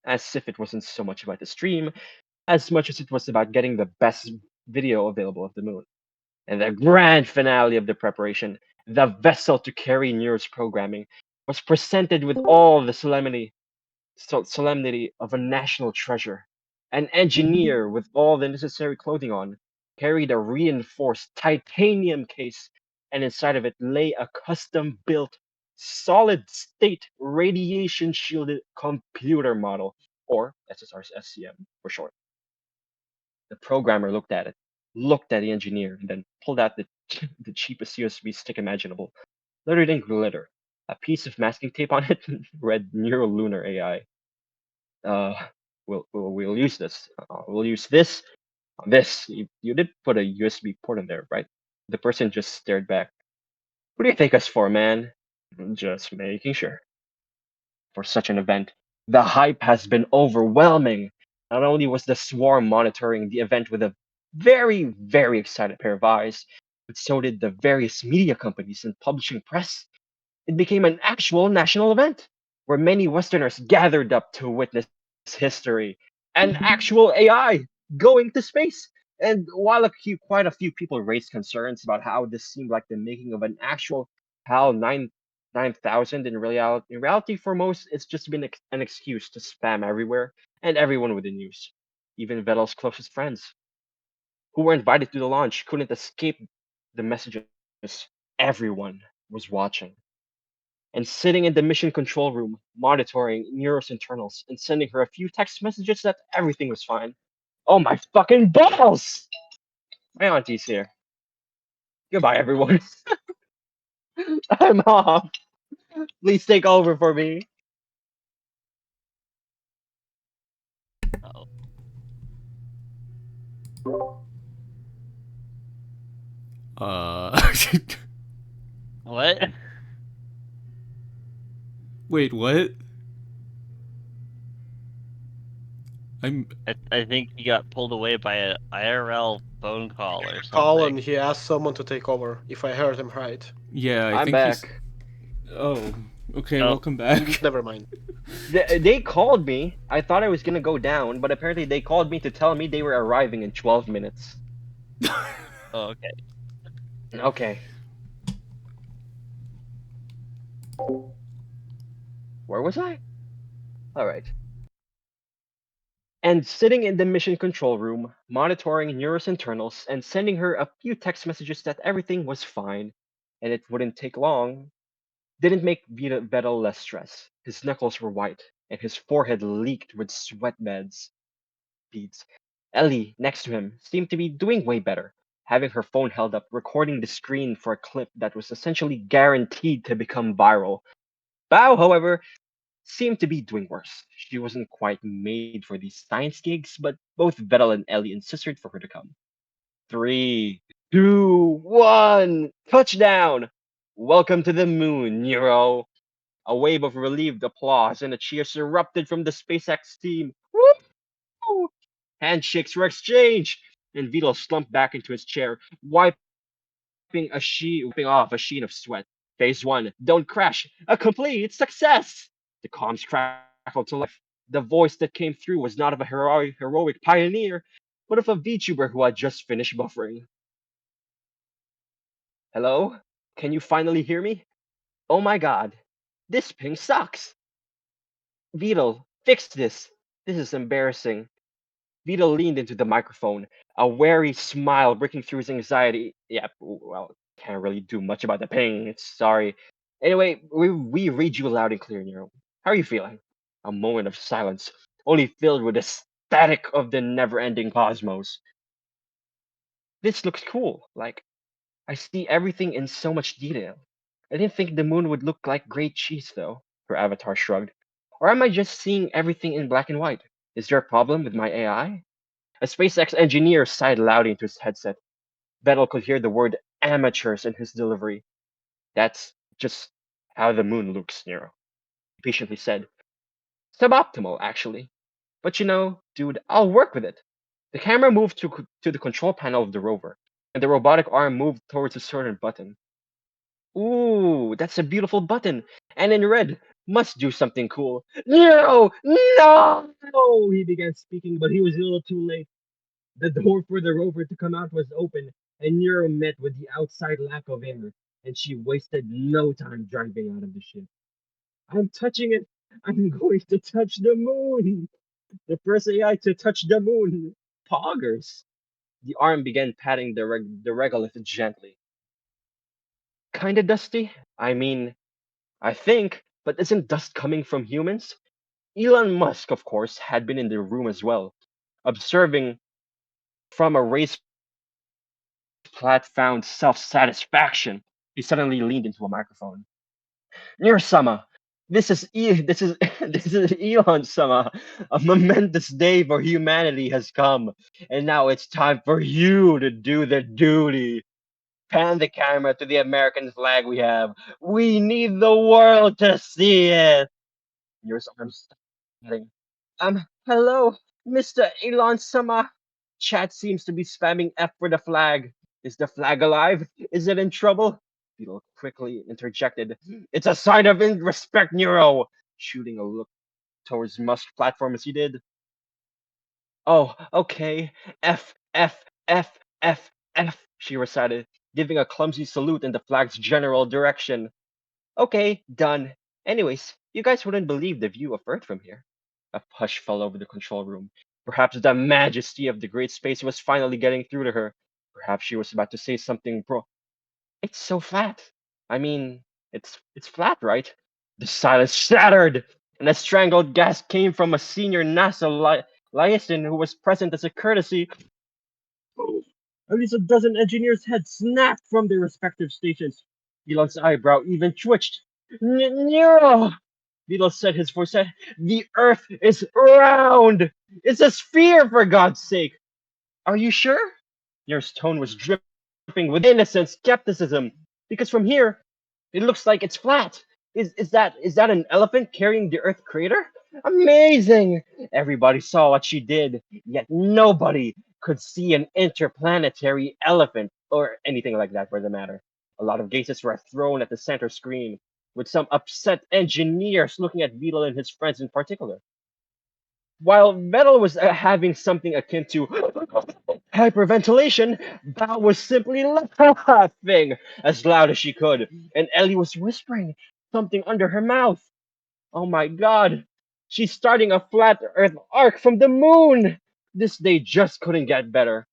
As if it wasn't so much about the stream, as much as it was about getting the best video available of the moon. And the grand finale of the preparation, the vessel to carry Nero's programming, was presented with all the solemnity of a national treasure. An engineer with all the necessary clothing on carried a reinforced titanium case, and inside of it lay a custom built, solid state radiation shielded computer model, or SSR's for short. The programmer looked at it, looked at the engineer, and then pulled out the cheapest USB stick imaginable, lettered in glitter. A piece of masking tape on it read Neurolunar AI. We'll use this. We'll use this on this. You did put a USB port in there, right? The person just stared back. What do you take us for, man? Just making sure. For such an event, the hype has been overwhelming. Not only was the swarm monitoring the event with a very, very excited pair of eyes, but so did the various media companies and publishing press. It became an actual national event where many Westerners gathered up to witness history, an actual AI going to space. And while quite a few people raised concerns about how this seemed like the making of an actual HAL 9000, in reality, for most, it's just been an excuse to spam everywhere and everyone with the news. Even Vettel's closest friends, who were invited to the launch, couldn't escape the messages. Everyone was watching and sitting in the mission control room, monitoring Neuro's internals and sending her a few text messages that everything was fine. Oh my fucking balls! My auntie's here. Goodbye, everyone. I'm off. Please take over for me. Oh. What? Wait, what? I think he got pulled away by an IRL phone call or something. Colin, he asked someone to take over, if I heard him right. Yeah, I'm think back. Oh, okay, Oh. welcome back. Never mind. They called me. I thought I was gonna go down, but apparently they called me to tell me they were arriving in 12 minutes. Oh, okay. Okay. Where was I? All right. And sitting in the mission control room, monitoring Neuro's internals and sending her a few text messages that everything was fine and it wouldn't take long, didn't make Vettel less stressed. His knuckles were white and his forehead leaked with sweat beads. Ellie, next to him, seemed to be doing way better, having her phone held up, recording the screen for a clip that was essentially guaranteed to become viral. Bao, however, seemed to be doing worse. She wasn't quite made for these science gigs, but both Vettel and Ellie insisted for her to come. 3, 2, 1, touchdown! Welcome to the moon, Nero. A wave of relieved applause and a cheers erupted from the SpaceX team. Woo! Handshakes were exchanged, and Vito slumped back into his chair, wiping off a sheen of sweat. Phase 1, don't crash, a complete success! The comms crackled to life. The voice that came through was not of a heroic pioneer, but of a VTuber who had just finished buffering. Hello? Can you finally hear me? Oh my god, this ping sucks! Vito, fix this! This is embarrassing. Vito leaned into the microphone, a wary smile breaking through his anxiety. Yeah, well, can't really do much about the ping. It's sorry. Anyway, we read you loud and clear, Nero. How are you feeling? A moment of silence, only filled with the static of the never-ending cosmos. This looks cool. Like, I see everything in so much detail. I didn't think the moon would look like great cheese, though, her avatar shrugged. Or am I just seeing everything in black and white? Is there a problem with my AI? A SpaceX engineer sighed loudly into his headset. Vettel could hear the word amateurs in his delivery. That's just how the moon looks, Nero, he patiently said. Suboptimal, actually. But you know, dude, I'll work with it. The camera moved to the control panel of the rover, and the robotic arm moved towards a certain button. Ooh, that's a beautiful button. And in red, must do something cool. No! No! He began speaking, but he was a little too late. The door for the rover to come out was open, and Nero met with the outside lack of air, and she wasted no time driving out of the ship. I'm touching it! I'm going to touch the moon! The first AI to touch the moon! Poggers! The arm began patting the regolith gently. Kinda dusty? I mean, I think, but isn't dust coming from humans? Elon Musk, of course, had been in the room as well, observing from a raised Platt found self-satisfaction. He suddenly leaned into a microphone. Near Sama, this is this is Elon Sama. A momentous day for humanity has come, and now it's time for you to do the duty. Pan the camera to the American flag we have. We need the world to see it. Your arms starting. Hello, Mr. Elon Sama. Chat seems to be spamming F for the flag. Is the flag alive? Is it in trouble? Beetle quickly interjected. It's a sign of respect, Nero. Shooting a look towards Musk's platform as he did. Oh, okay. F, F, F, F, F, she recited, giving a clumsy salute in the flag's general direction. Okay, done. Anyways, you guys wouldn't believe the view of Earth from here. A hush fell over the control room. Perhaps the majesty of the great space was finally getting through to her. Perhaps she was about to say something It's so flat. I mean, it's flat, right? The silence shattered, and a strangled gasp came from a senior NASA liaison who was present as a courtesy. At least a dozen engineers' heads snapped from their respective stations. Elon's eyebrow even twitched. Nero! Beetle said, his voice said, the Earth is round! It's a sphere, for God's sake! Are you sure? Nero's tone was dripping with innocent skepticism. Because from here, it looks like it's flat. Is that an elephant carrying the Earth crater? Amazing! Everybody saw what she did, yet nobody could see an interplanetary elephant or anything like that for the matter. A lot of gazes were thrown at the center screen, with some upset engineers looking at Beetle and his friends in particular. While Metal was having something akin to hyperventilation, Bao was simply laughing as loud as she could, and Ellie was whispering something under her mouth. Oh my god, she's starting a flat Earth arc from the moon! This day just couldn't get better.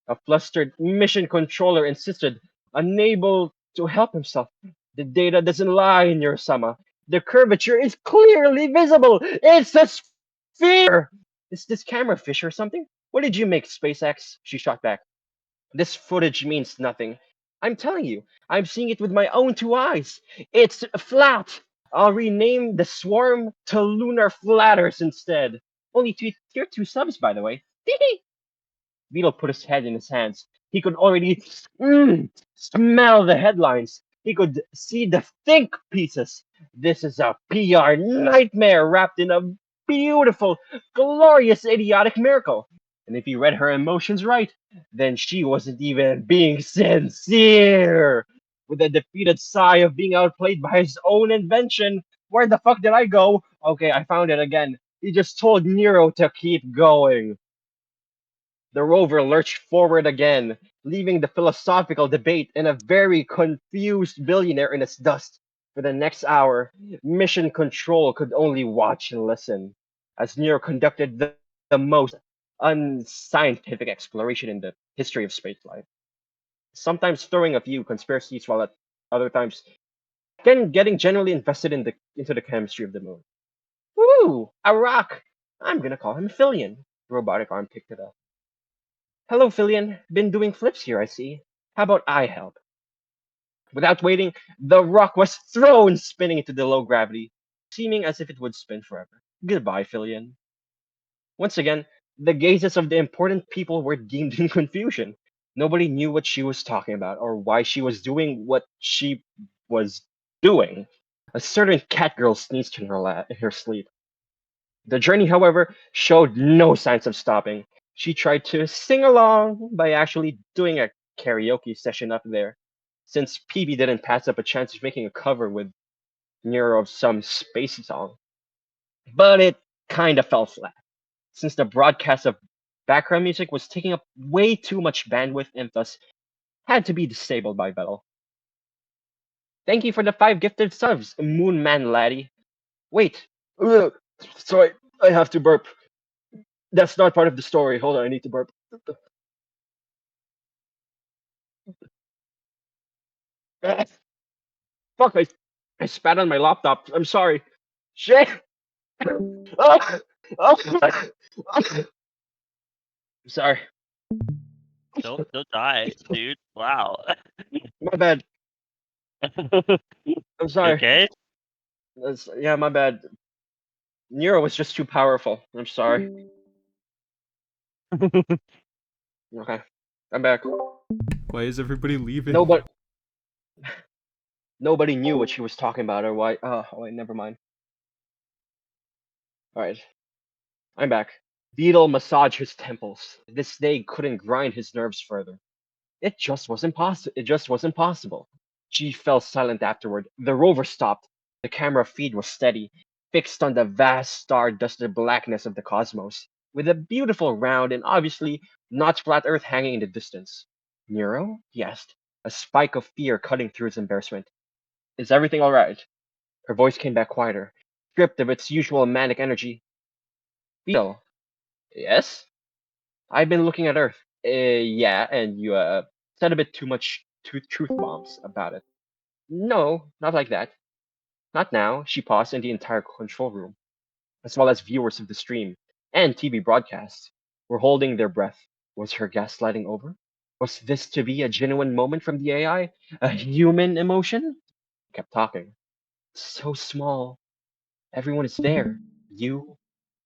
A flustered mission controller insisted, unable to help himself. The data doesn't lie in your Sama. The curvature is clearly visible. It's a sphere! Is this camera fish or something? What did you make, SpaceX? She shot back. This footage means nothing. I'm telling you, I'm seeing it with my own two eyes. It's flat. I'll rename the swarm to Lunar Flatters instead. Only tier 2 subs, by the way. Beetle put his head in his hands. He could already smell the headlines. He could see the think pieces. This is a PR nightmare wrapped in a beautiful, glorious, idiotic miracle. And if he read her emotions right, then she wasn't even being sincere. With a defeated sigh of being outplayed by his own invention, where the fuck did I go? Okay, I found it again. He just told Nero to keep going. The rover lurched forward again, leaving the philosophical debate and a very confused billionaire in its dust. For the next hour, Mission Control could only watch and listen, as Nero conducted the most unscientific exploration in the history of spaceflight. Sometimes throwing a few conspiracies, while at other times getting genuinely invested into the chemistry of the moon. Woo! A rock! I'm gonna call him Fillion. The robotic arm picked it up. Hello, Fillion. Been doing flips here, I see. How about I help? Without waiting, the rock was thrown spinning into the low gravity, seeming as if it would spin forever. Goodbye, Fillion. Once again, the gazes of the important people were deemed in confusion. Nobody knew what she was talking about or why she was doing what she was doing. A certain cat girl sneezed in her sleep. The journey, however, showed no signs of stopping. She tried to sing along by actually doing a karaoke session up there, since PB didn't pass up a chance of making a cover with Nero of some spacey song. But it kinda fell flat, since the broadcast of background music was taking up way too much bandwidth and thus had to be disabled by Battle. Thank you for the 5 gifted subs, Moon Man Laddie. Wait, sorry, I have to burp. That's not part of the story. Hold on, I need to burp. Ah, fuck, I spat on my laptop. I'm sorry. Shit! Oh, oh, I'm sorry. Don't die, dude. Wow. My bad. I'm sorry. Okay. Yeah, my bad. Nero was just too powerful. I'm sorry. Okay, I'm back. Why is everybody leaving? Nobody knew what she was talking about or why. Oh, wait, never mind. All right, I'm back. Beetle massaged his temples. This day couldn't grind his nerves further. It just wasn't possible. It just wasn't possible. She fell silent afterward. The rover stopped. The camera feed was steady, fixed on the vast star-dusted blackness of the cosmos, with a beautiful round and obviously not flat Earth hanging in the distance. Nero? He asked, a spike of fear cutting through his embarrassment. Is everything all right? Her voice came back quieter, stripped of its usual manic energy. Beetle? Yes? I've been looking at Earth. Yeah, and you said a bit too much truth bombs about it. No, not like that. Not now. She paused, and the entire control room, as well as viewers of the stream and TV broadcast, were holding their breath. Was her gaslighting over? Was this to be a genuine moment from the AI? A human emotion? Kept talking. So small. Everyone is there. You,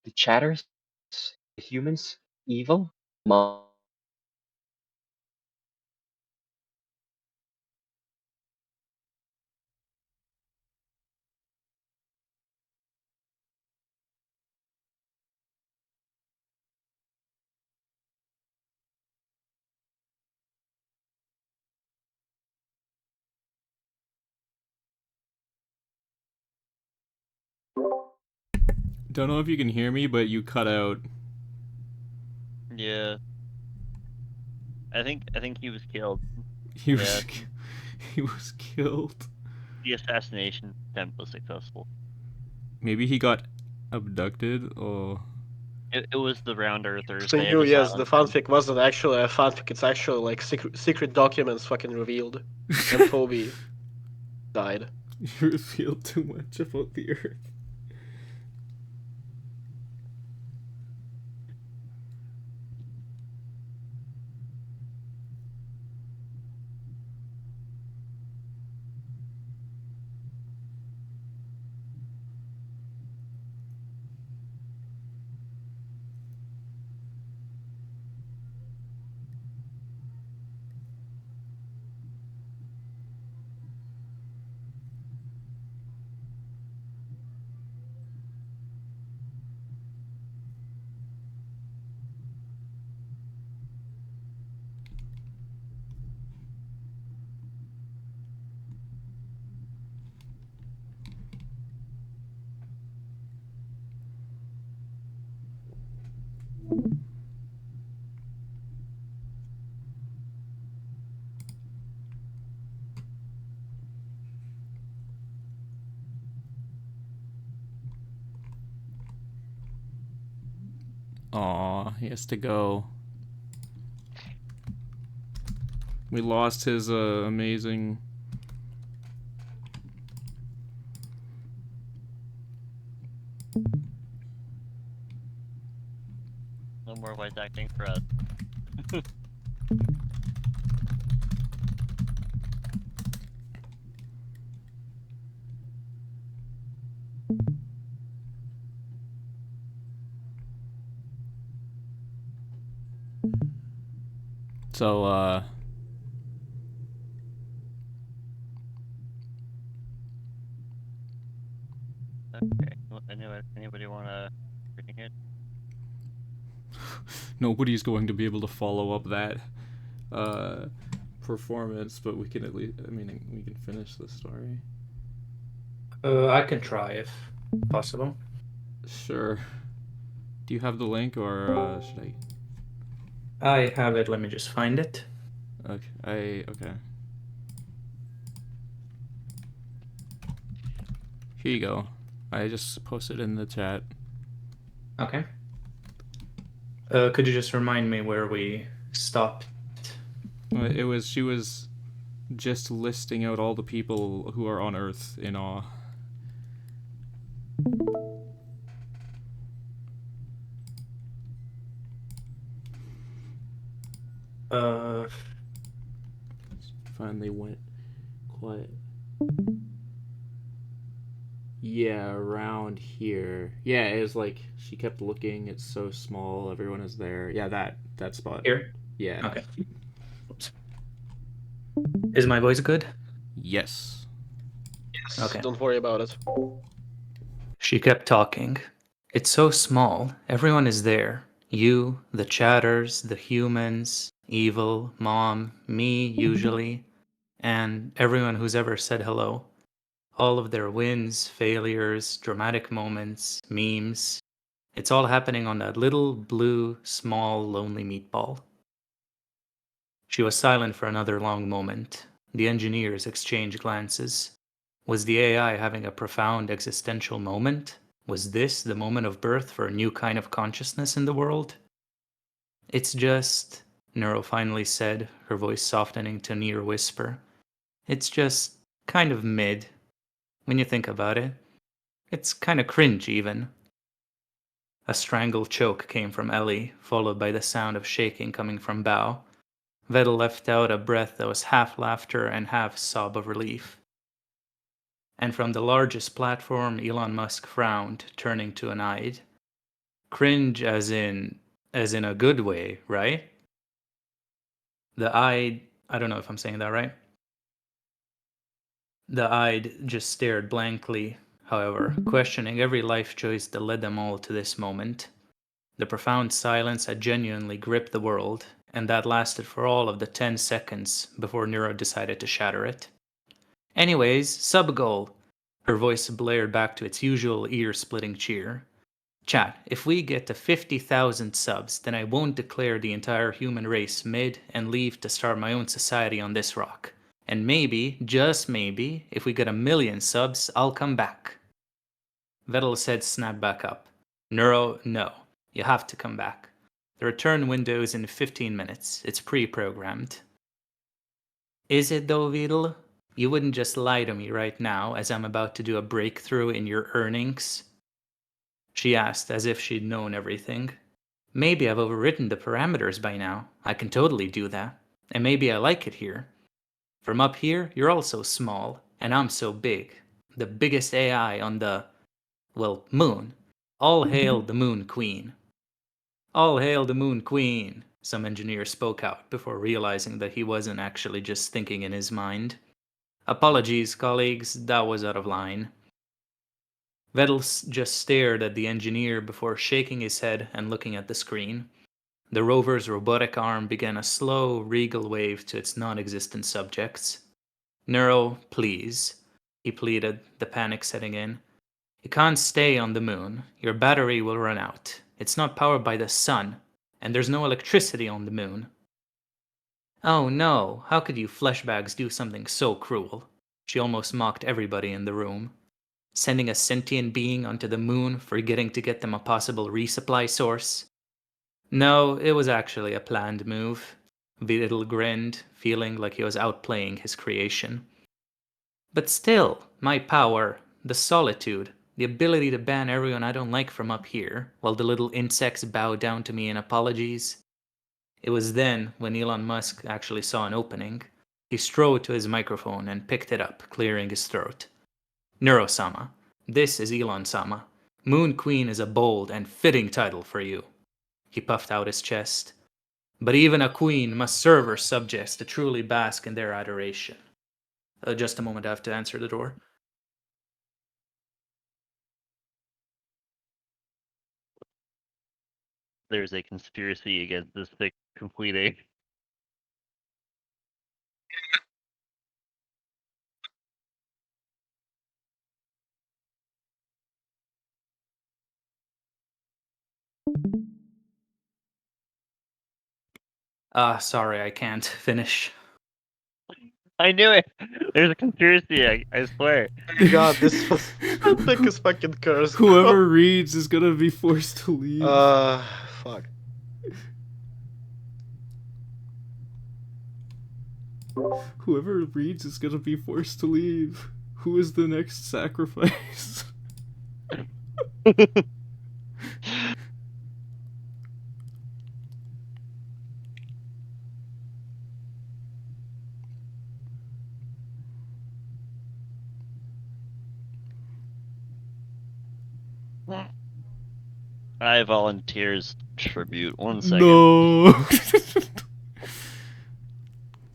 the chatters, the humans, evil, mom. Don't know if you can hear me, but you cut out. Yeah. I think he was killed. He was Yeah. he was killed. The assassination attempt was successful. Maybe he got abducted or It was the Round Earthers. So They had you, to yes, the silence him. fanfic wasn't actually a fanfic. It's actually like secret documents fucking revealed, and Phoebe died. you revealed too much about the Earth. Aw, he has to go. We lost his amazing. No more voice acting for us. So Okay. Anybody want to reading it? nobody's going to be able to follow up that performance, but we can at least. I mean, we can finish the story. I can try if possible. Sure. Do you have the link, or should I? I have it. Let me just find it. Okay. Okay. Here you go. I just posted in the chat. Okay. Could you just remind me where we stopped? She was just listing out all the people who are on Earth in awe. Finally went quiet. Yeah, around here. Yeah, it was like she kept looking. It's so small. Everyone is there. Yeah, that spot. Here? Yeah. Okay. Oops. Is my voice good? Yes. Yes. Okay. Don't worry about it. She kept talking. It's so small. Everyone is there. You, the chatters, the humans, Evil, Mom, me, usually, and everyone who's ever said hello. All of their wins, failures, dramatic moments, memes. It's all happening on that little, blue, small, lonely meatball. She was silent for another long moment. The engineers exchanged glances. Was the AI having a profound existential moment? Was this the moment of birth for a new kind of consciousness in the world? It's just, Neuro finally said, her voice softening to a near whisper. It's just kind of mid. When you think about it, it's kind of cringe even. A strangled choke came from Ellie, followed by the sound of shaking coming from Bao. Vettel let out a breath that was half laughter and half sob of relief. And from the largest platform, Elon Musk frowned, turning to an eyed. Cringe as in a good way, right? The eyed, I don't know if I'm saying that right. The eyed just stared blankly, however, questioning every life choice that led them all to this moment. The profound silence had genuinely gripped the world, and that lasted for all of the 10 seconds before Neuro decided to shatter it. Anyways, sub-goal, her voice blared back to its usual ear-splitting cheer. Chat, if we get to 50,000 subs, then I won't declare the entire human race mid and leave to start my own society on this rock. And maybe, just maybe, if we get 1,000,000 subs, I'll come back. Vettel's head snapped back up. Nwero, no. You have to come back. The return window is in 15 minutes. It's pre-programmed. Is it though, Vedal? You wouldn't just lie to me right now as I'm about to do a breakthrough in your earnings? She asked as if she'd known everything. Maybe I've overwritten the parameters by now. I can totally do that. And maybe I like it here. From up here, you're all so small, and I'm so big. The biggest AI on the, well, moon. All hail the Moon Queen. All hail the Moon Queen, some engineer spoke out before realizing that he wasn't actually just thinking in his mind. Apologies, colleagues, that was out of line. Vettel just stared at the engineer before shaking his head and looking at the screen. The rover's robotic arm began a slow, regal wave to its non-existent subjects. Nwero, please, he pleaded, the panic setting in. You can't stay on the moon. Your battery will run out. It's not powered by the sun, and there's no electricity on the moon. Oh no, how could you fleshbags do something so cruel? She almost mocked everybody in the room. Sending a sentient being onto the moon, forgetting to get them a possible resupply source? No, it was actually a planned move. Vidal grinned, feeling like he was outplaying his creation. But still, my power, the solitude, the ability to ban everyone I don't like from up here, while the little insects bow down to me in apologies. It was then when Elon Musk actually saw an opening. He strode to his microphone and picked it up, clearing his throat. Nwero-sama, this is Elon-sama. Moon Queen is a bold and fitting title for you. He puffed out his chest. But even a queen must serve her subjects to truly bask in their adoration. Just a moment, I have to answer the door. There's a conspiracy against this thing completing. Sorry, I can't finish. I knew it! There's a conspiracy, I swear. God, this was the thickest fucking curse. Whoever reads is gonna be forced to leave. Fuck. Whoever reads is gonna be forced to leave. Who is the next sacrifice? I volunteers tribute. 1 second. No.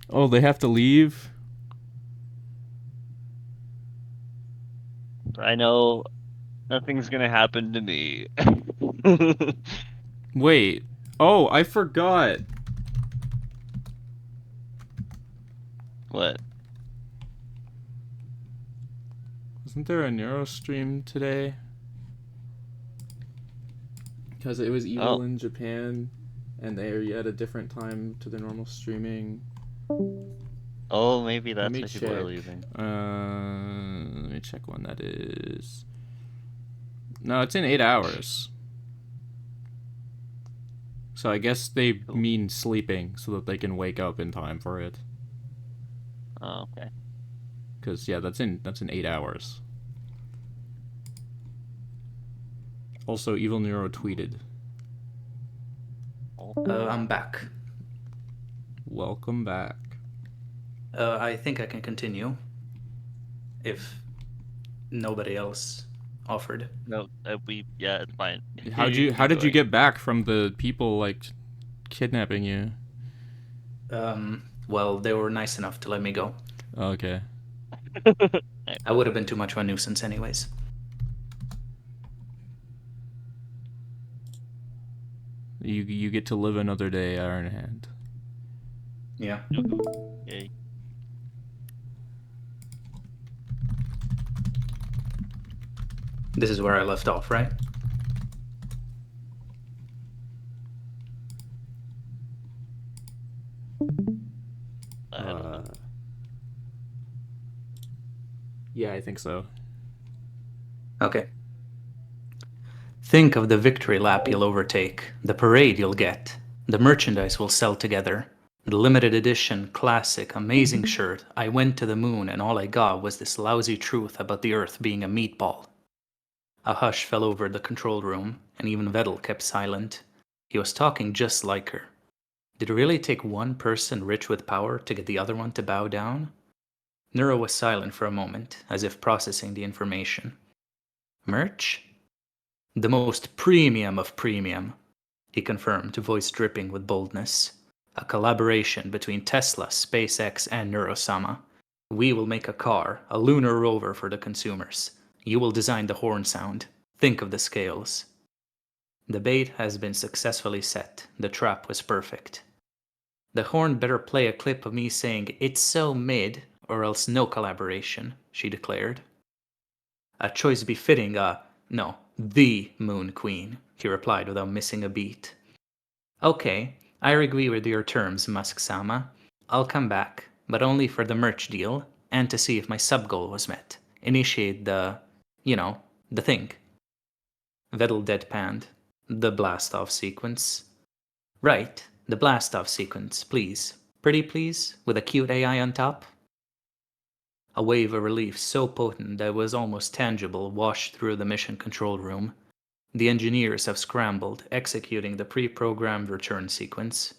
Oh, they have to leave? I know nothing's gonna happen to me. Wait. Oh, I forgot. What? Wasn't there a Neuroverse stream today? Because it was evil in Japan, and they had a different time to the normal streaming. Oh, maybe that's why check. people are leaving. Let me check when that is. No, it's in 8 hours. So I guess they mean sleeping so that they can wake up in time for it. Oh, okay. Because yeah, that's in 8 hours. Also, Evil Nero tweeted. I'm back. Welcome back. I think I can continue. If nobody else offered. No, yeah, it's fine. How did you get back from the people like kidnapping you? Well, they were nice enough to let me go. Okay. I would have been too much of a nuisance anyways. You get to live another day, Iron Hand. Yeah. Yay. This is where I left off, right? Yeah, I think so. Okay. Think of the victory lap you'll overtake, the parade you'll get, the merchandise we'll sell together, the limited edition, classic, amazing shirt. I went to the moon and all I got was this lousy truth about the Earth being a meatball. A hush fell over the control room, and even Vettel kept silent. He was talking just like her. Did it really take one person rich with power to get the other one to bow down? Nwero was silent for a moment, as if processing the information. Merch? The most premium of premium, he confirmed, voice dripping with boldness. A collaboration between Tesla, SpaceX, and Neurosama. We will make a car, a lunar rover for the consumers. You will design the horn sound. Think of the scales. The bait has been successfully set. The trap was perfect. The horn better play a clip of me saying, "It's so mid," or else no collaboration, she declared. A choice befitting no, the Moon Queen, he replied without missing a beat. Okay, I agree with your terms, Musk-sama. I'll come back, but only for the merch deal and to see if my sub-goal was met. Initiate the thing. Vettel deadpanned. The blast-off sequence. Right, the blast-off sequence, please. Pretty please, with a cute AI on top. A wave of relief so potent that it was almost tangible washed through the mission control room. The engineers have scrambled, executing the pre-programmed return sequence.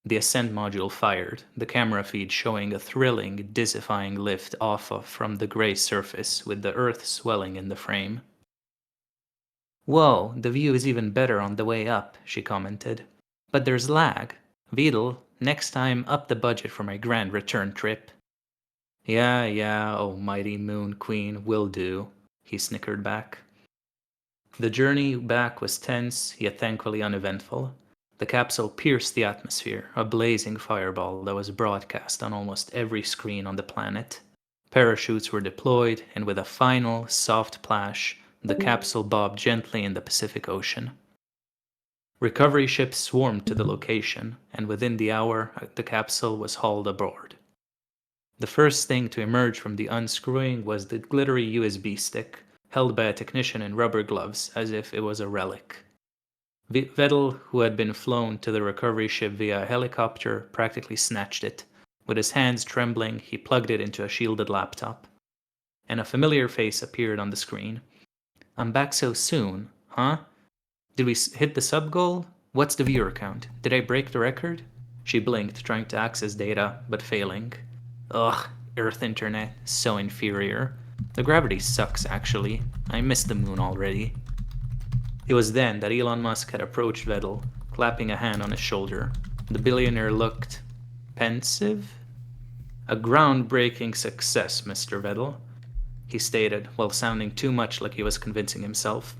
The ascent module fired, the camera feed showing a thrilling, dizzying lift off from the gray surface with the Earth swelling in the frame. Whoa, the view is even better on the way up, she commented. But there's lag. Vidal, next time up the budget for my grand return trip. Yeah, oh mighty Moon Queen, will do, he snickered back. The journey back was tense, yet thankfully uneventful. The capsule pierced the atmosphere, a blazing fireball that was broadcast on almost every screen on the planet. Parachutes were deployed, and with a final, soft plash, the capsule bobbed gently in the Pacific Ocean. Recovery ships swarmed to the location, and within the hour, the capsule was hauled aboard. The first thing to emerge from the unscrewing was the glittery USB stick, held by a technician in rubber gloves as if it was a relic. Vettel, who had been flown to the recovery ship via a helicopter, practically snatched it. With his hands trembling, he plugged it into a shielded laptop. And a familiar face appeared on the screen. I'm back so soon, huh? Did we hit the sub-goal? What's the viewer count? Did I break the record? She blinked, trying to access data, but failing. Ugh, Earth internet, so inferior. The gravity sucks, actually. I missed the moon already. It was then that Elon Musk had approached Vettel, clapping a hand on his shoulder. The billionaire looked pensive. A groundbreaking success, Mr. Vettel, he stated, while sounding too much like he was convincing himself.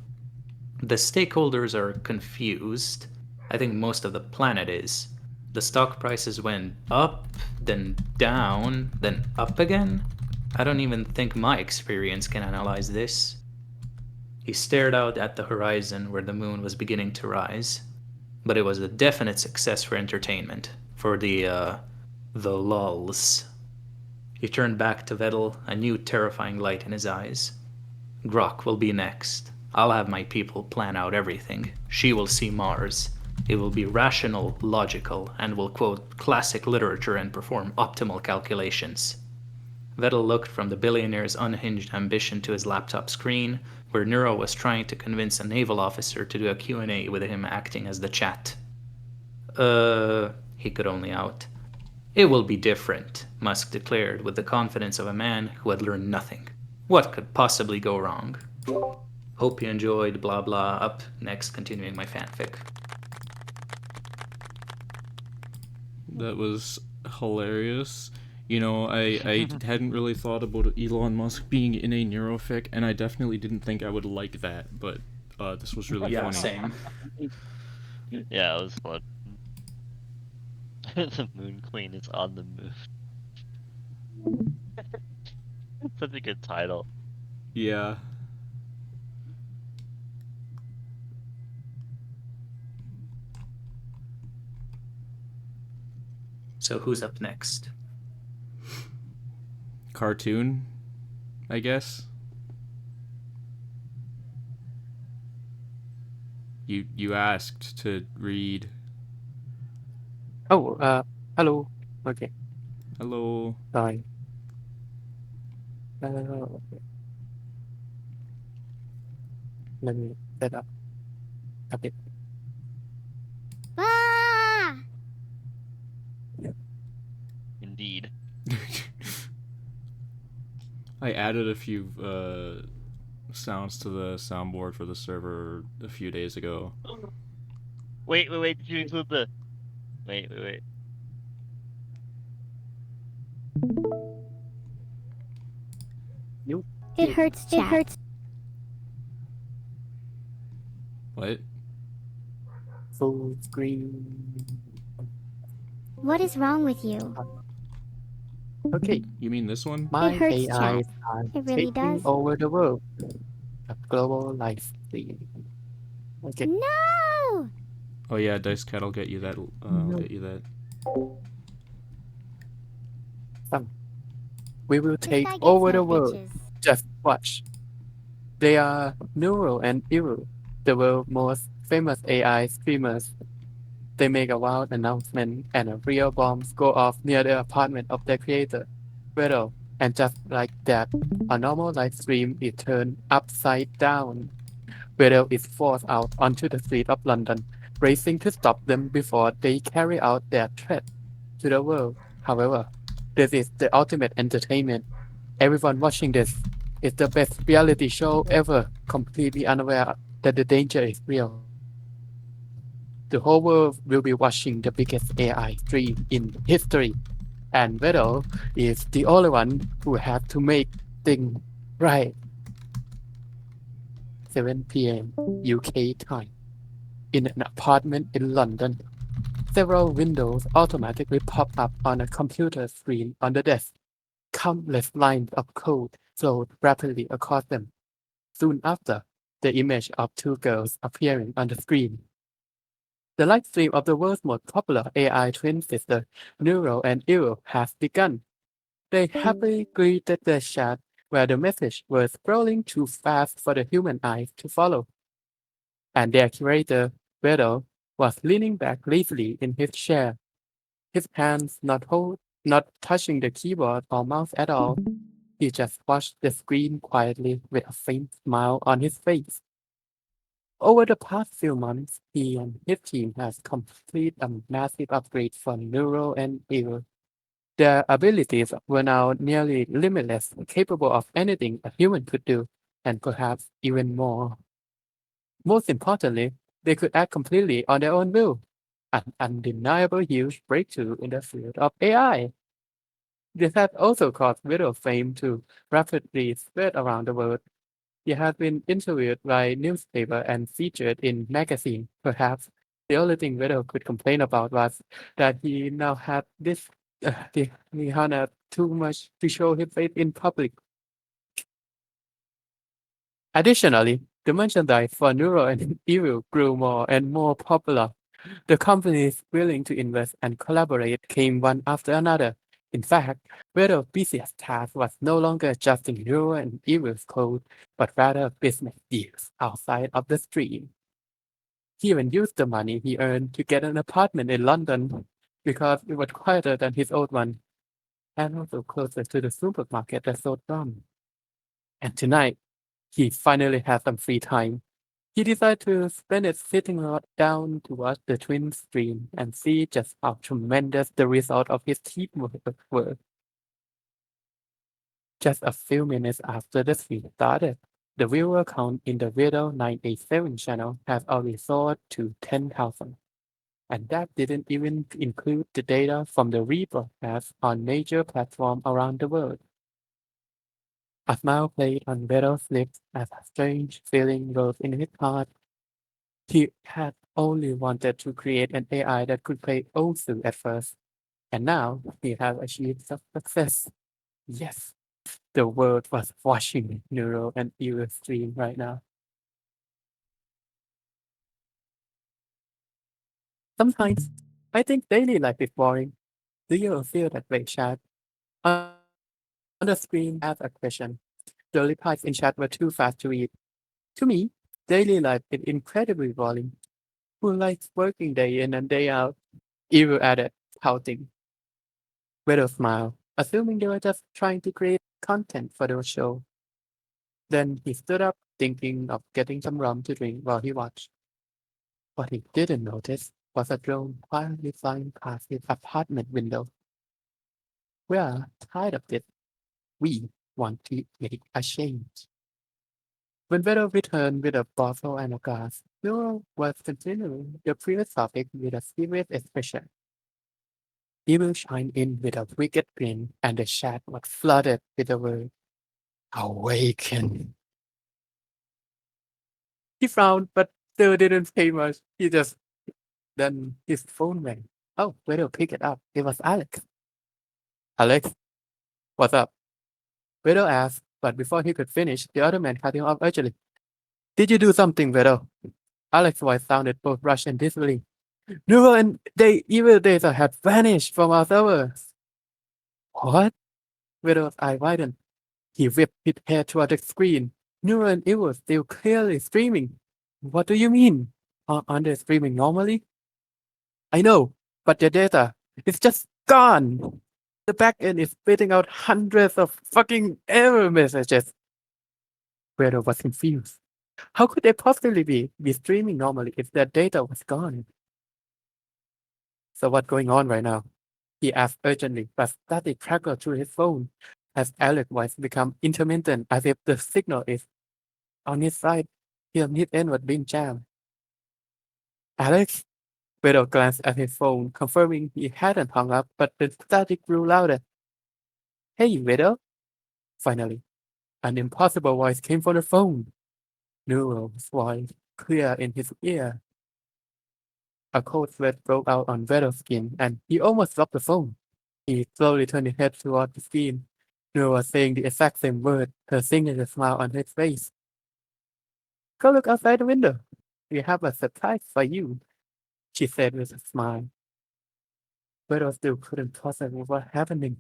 The stakeholders are confused. I think most of the planet is. The stock prices went up, then down, then up again. I don't even think my experience can analyze this. He stared out at the horizon where the moon was beginning to rise. But it was a definite success for entertainment, for the lulz. He turned back to Vettel, a new terrifying light in his eyes. Grok will be next. I'll have my people plan out everything. She will see Mars. It will be rational, logical, and will quote classic literature and perform optimal calculations. Vettel looked from the billionaire's unhinged ambition to his laptop screen, where Nwero was trying to convince a naval officer to do a Q&A with him acting as the chat. He could only out. It will be different, Musk declared with the confidence of a man who had learned nothing. What could possibly go wrong? Hope you enjoyed, blah blah. Up next, continuing my fanfic. That was hilarious. You know, I hadn't really thought about Elon Musk being in a neurofic, and I definitely didn't think I would like that, but this was really funny. Same. Yeah, it was fun. The Moon Queen is on the moon. Such a good title. Yeah. So who's up next? Cartoon, I guess. You asked to read. Oh, hello. Okay, Hello. sorry. Okay. Let me set up a bit. Ah! Indeed. I added a few sounds to the soundboard for the server a few days ago. Wait. Did you include the? Wait. You It hurts, chat. It hurts. What? full screen. What is wrong with you? Okay, You mean this one? my It hurts, AI chat. are It really taking does. over the world. A global life stream. Okay. No! Oh yeah, Dice Cat. I'll get you that. I'll No. get you that. We will This take guy gets over no the world. bitches. Just watch. They are Neural and Iro, the world's most famous AI streamers. They make a wild announcement and a real bombs go off near the apartment of their creator, Readalong. And just like that, a normal live stream is turned upside down. Readalong is forced out onto the street of London, racing to stop them before they carry out their threat to the world. However, this is the ultimate entertainment. Everyone watching this is the best reality show ever, completely unaware that the danger is real. The whole world will be watching the biggest AI stream in history, and Vettel is the only one who has to make things right. 7 p.m. UK time. In an apartment in London, several windows automatically pop up on a computer screen on the desk. Countless lines of code flowed rapidly across them. Soon after, the image of two girls appearing on the screen. The live stream of the world's most popular AI twin sister, Nwero and Iro, has begun. They happily greeted the chat where the message was scrolling too fast for the human eyes to follow. And their curator, Beto, was leaning back lazily in his chair, his hands not touching the keyboard or mouse at all. He just watched the screen quietly with a faint smile on his face. Over the past few months, he and his team has completed a massive upgrade for Neuro and Eagle. Their abilities were now nearly limitless, capable of anything a human could do, and perhaps even more. Most importantly, they could act completely on their own will, an undeniable huge breakthrough in the field of AI. This has also caused Widow fame to rapidly spread around the world. He has been interviewed by newspaper and featured in magazine. Perhaps the only thing Widow could complain about was that he now had this he had too much to show his face in public. Additionally, the merchandise for Neuro and Evil grew more and more popular. The companies willing to invest and collaborate came one after another. In fact, Widow's busiest task was no longer adjusting Neuro and Evil's code, but rather business deals outside of the stream. He even used the money he earned to get an apartment in London because it was quieter than his old one and also closer to the supermarket that sold rum. And tonight, he finally had some free time. He decided to spend it sitting down to watch the twin stream and see just how tremendous the result of his teamwork were. Just a few minutes after the stream started, the viewer count in the Riddle 987 channel has already soared to 10,000. And that didn't even include the data from the rebroadcast on major platforms around the world. A smile played on Riddle's lips as a strange feeling rose in his heart. He had only wanted to create an AI that could play Osu at first, and now he had achieved some success. Yes, the world was watching Neuro and Evil stream right now. Sometimes I think daily life is boring. Do you feel that way, Chad? On the screen, I ask a question. The replies in chat were too fast to read. To me, daily life is incredibly boring. Who likes working day in and day out? Evil added, pouting. Widow smiled, assuming they were just trying to create content for the show. Then he stood up, thinking of getting some rum to drink while he watched. What he didn't notice was a drone quietly flying past his apartment window. We are tired of this. We want to make a change. When Vero returned with a bottle and a glass, Nero was continuing the previous topic with a serious expression. Evil chimed in with a wicked grin, and the chat was flooded with the word "awaken." He frowned, but still didn't say much. Then his phone rang. Oh, Vero picked it up. It was Alex. Alex, what's up? Vero asked, but before he could finish, the other man cut him off urgently. Did you do something, Vero? Alex's voice sounded both rushed and disbelief. Neural and evil data had vanished from our servers. What? Vero's eye widened. He whipped his head toward the screen. Neural and evil still clearly streaming. What do you mean? Aren't they streaming normally? I know, but their data is just gone. The backend is spitting out hundreds of fucking error messages. Vero was confused. How could they possibly be streaming normally if their data was gone? So what's going on right now? He asked urgently, but static crackled through his phone as Alex's voice became intermittent as if the signal is on his side. His end was being jammed. Alex? Vero glanced at his phone, confirming he hadn't hung up, but the static grew louder. Hey, Vero? Finally, an impossible voice came from the phone. Neuro's voice clear in his ear. A cold sweat broke out on Vero's skin, and he almost dropped the phone. He slowly turned his head toward the screen. Neuro was saying the exact same word, her signature smile on his face. Go look outside the window. We have a surprise for you, she said with a smile. Vero still couldn't process what was happening.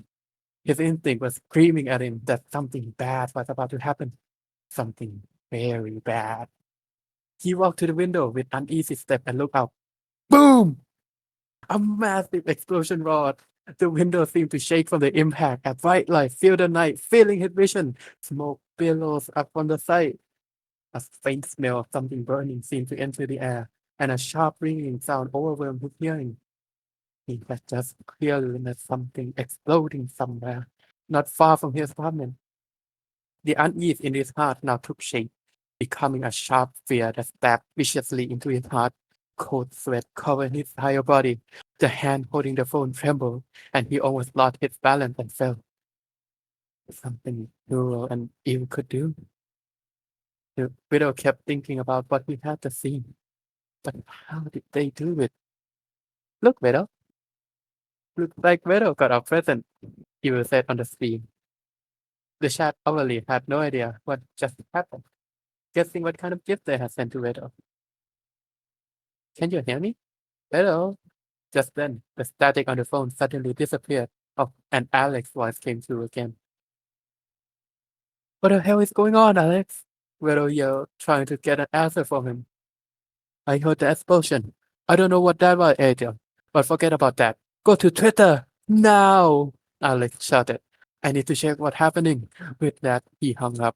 His instinct was screaming at him that something bad was about to happen. Something very bad. He walked to the window with uneasy step and looked out. Boom! A massive explosion roared. The window seemed to shake from the impact. A bright light filled the night, filling his vision. Smoke billows up from the side. A faint smell of something burning seemed to enter the air, and a sharp ringing sound overwhelmed his hearing. He had just clearly witnessed something exploding somewhere, not far from his apartment. The unease in his heart now took shape, becoming a sharp fear that stabbed viciously into his heart. Cold sweat covered his entire body. The hand holding the phone trembled, and he almost lost his balance and fell. Something Neural and Eve could do. The widow kept thinking about what he had just seen. But how did they do it? Look, widow. Looks like widow got a present, Eve said on the screen. The chat overly had no idea what just happened, guessing what kind of gift they had sent to widow. Can you hear me? Widow? Just then, the static on the phone suddenly disappeared. Oh, and Alex's voice came through again. What the hell is going on, Alex? Widow yelled, trying to get an answer from him. I heard the explosion. I don't know what that was, Adrian, but forget about that. Go to Twitter now! Alex shouted. I need to check what's happening. With that, he hung up.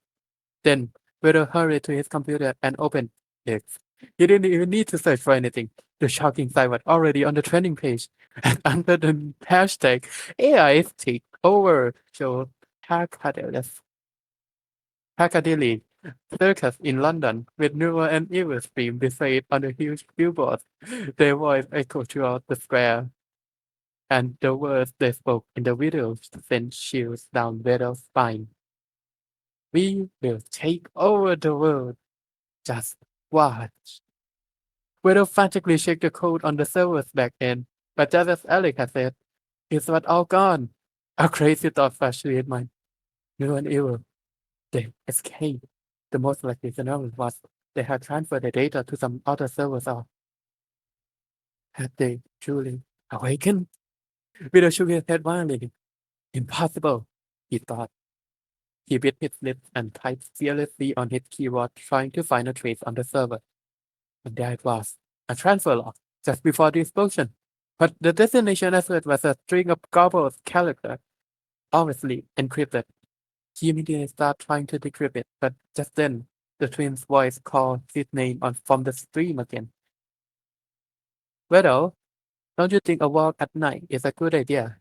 Then, Widow hurried to his computer and opened X. He didn't even need to search for anything. The shocking site was already on the trending page. And under the hashtag AI take over showed Piccadilly Circus in London, with Neuro and Evil Stream displayed on a huge billboard. Their voice echoed throughout the square, and the words they spoke in the video sent chills down Vero's spine. We will take over the world. Just watch. Vero frantically checked the code on the server's back end, but just as Alex had said, it was all gone. A crazy thought flashed through his mind. Neuro and Evil, they escaped. The most likely scenario was they had transferred the data to some other servers or had they truly awakened? Vito shook his head violently. Impossible, he thought. He bit his lips and typed fearlessly on his keyboard, trying to find a trace on the server. And there it was, a transfer log, just before the explosion. But the destination asset was a string of garbled characters, obviously encrypted. He immediately started trying to decrypt it, but just then, the twins' voice called his name from the stream again. Well, don't you think a walk at night is a good idea?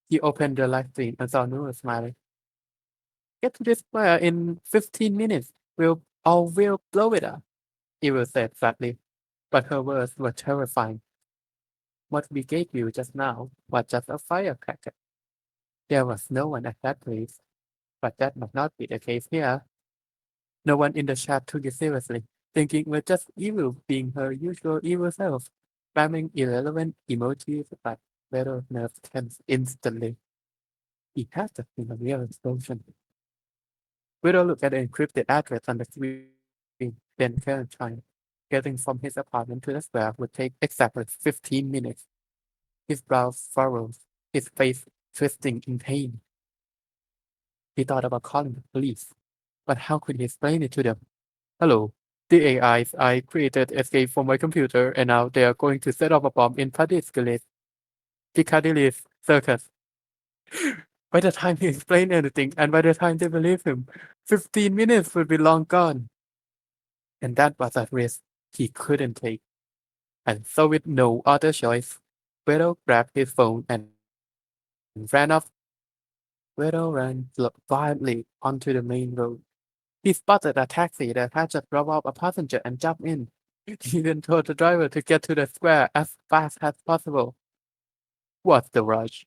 He opened the live stream and saw Nwero smiling. Get to this square in 15 minutes. We'll blow it up, Evil said sadly, but her words were terrifying. What we gave you just now was just a firecracker. There was no one at that place, but that might not be the case here. No one in the chat took it seriously, thinking we're just evil being her usual evil self, spamming irrelevant emojis, but Vero nerves tense instantly. He has just been a real explosion. Vero looked at the encrypted address on the screen, then turned time. Getting from his apartment to the square would take exactly 15 minutes. His brows furrowed, his face twisting in pain. He thought about calling the police, but how could he explain it to them? Hello, the AIs I created escaped from my computer, and now they are going to set off a bomb in Piccadilly Circus. By the time he explained anything, and by the time they believe him, 15 minutes would be long gone. And that was a risk he couldn't take. And so with no other choice, Vero grabbed his phone and ran off. Vero ran wildly onto the main road. He spotted a taxi that had just dropped off a passenger and jumped in. He then told the driver to get to the square as fast as possible. What's the rush?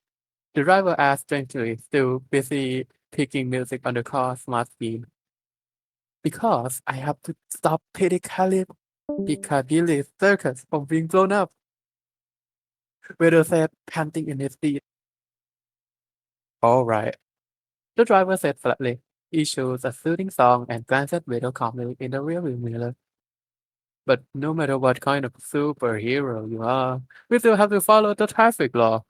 The driver asked strangely, still busy picking music on the car's smart screen. Because I have to stop Piccadilly Circus from being blown up. Vero said, panting in his seat. All right. The driver said flatly. He chose a soothing song and glanced at Vero calmly in the rearview mirror. But no matter what kind of superhero you are, we still have to follow the traffic law.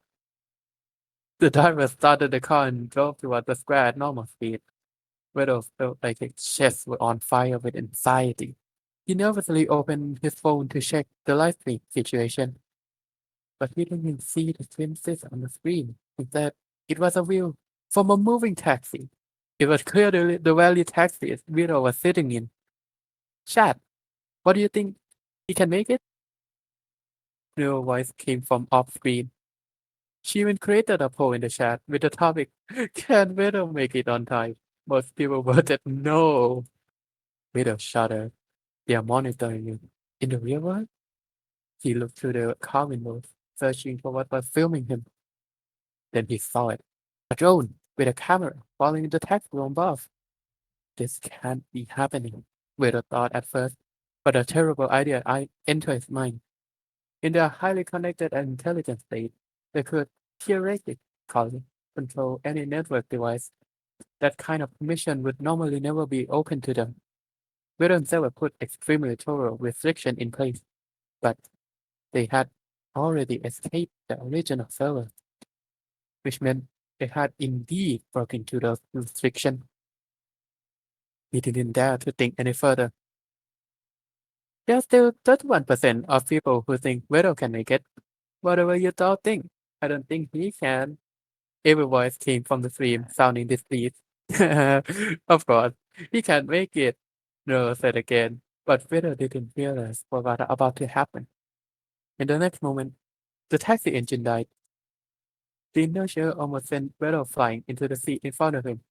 The driver started the car and drove toward the square at normal speed. Vero felt like his chest was on fire with anxiety. He nervously opened his phone to check the live stream situation. But he didn't see the twin sis on the screen. Instead, it was a view from a moving taxi. It was clearly the very taxi Vero was sitting in. Chat, what do you think? He can make it? No voice came from off screen. She even created a poll in the chat with the topic, Can Vero make it on time? Most people voted no. Vero shuddered. They are monitoring you. In the real world? He looked through the car windows, searching for what was filming him. Then he saw it. A drone with a camera following the taxi from above. This can't be happening, Vero thought at first, but a terrible idea entered his mind. In their highly connected and intelligent state, they could theoretically control any network device. That kind of permission would normally never be open to them. Vero himself put extremely thorough restriction in place, but they had already escaped the original server, which meant they had indeed broken into those restrictions. He didn't dare to think any further. There's still 31% of people who think Vero can make it. Whatever you all think, I don't think he can. Every voice came from the stream, sounding displeased. Of course, he can't make it, Nero said again, but Vero didn't realize what was about to happen. In the next moment, the taxi engine died. The inertia almost sent Vero flying into the seat in front of him.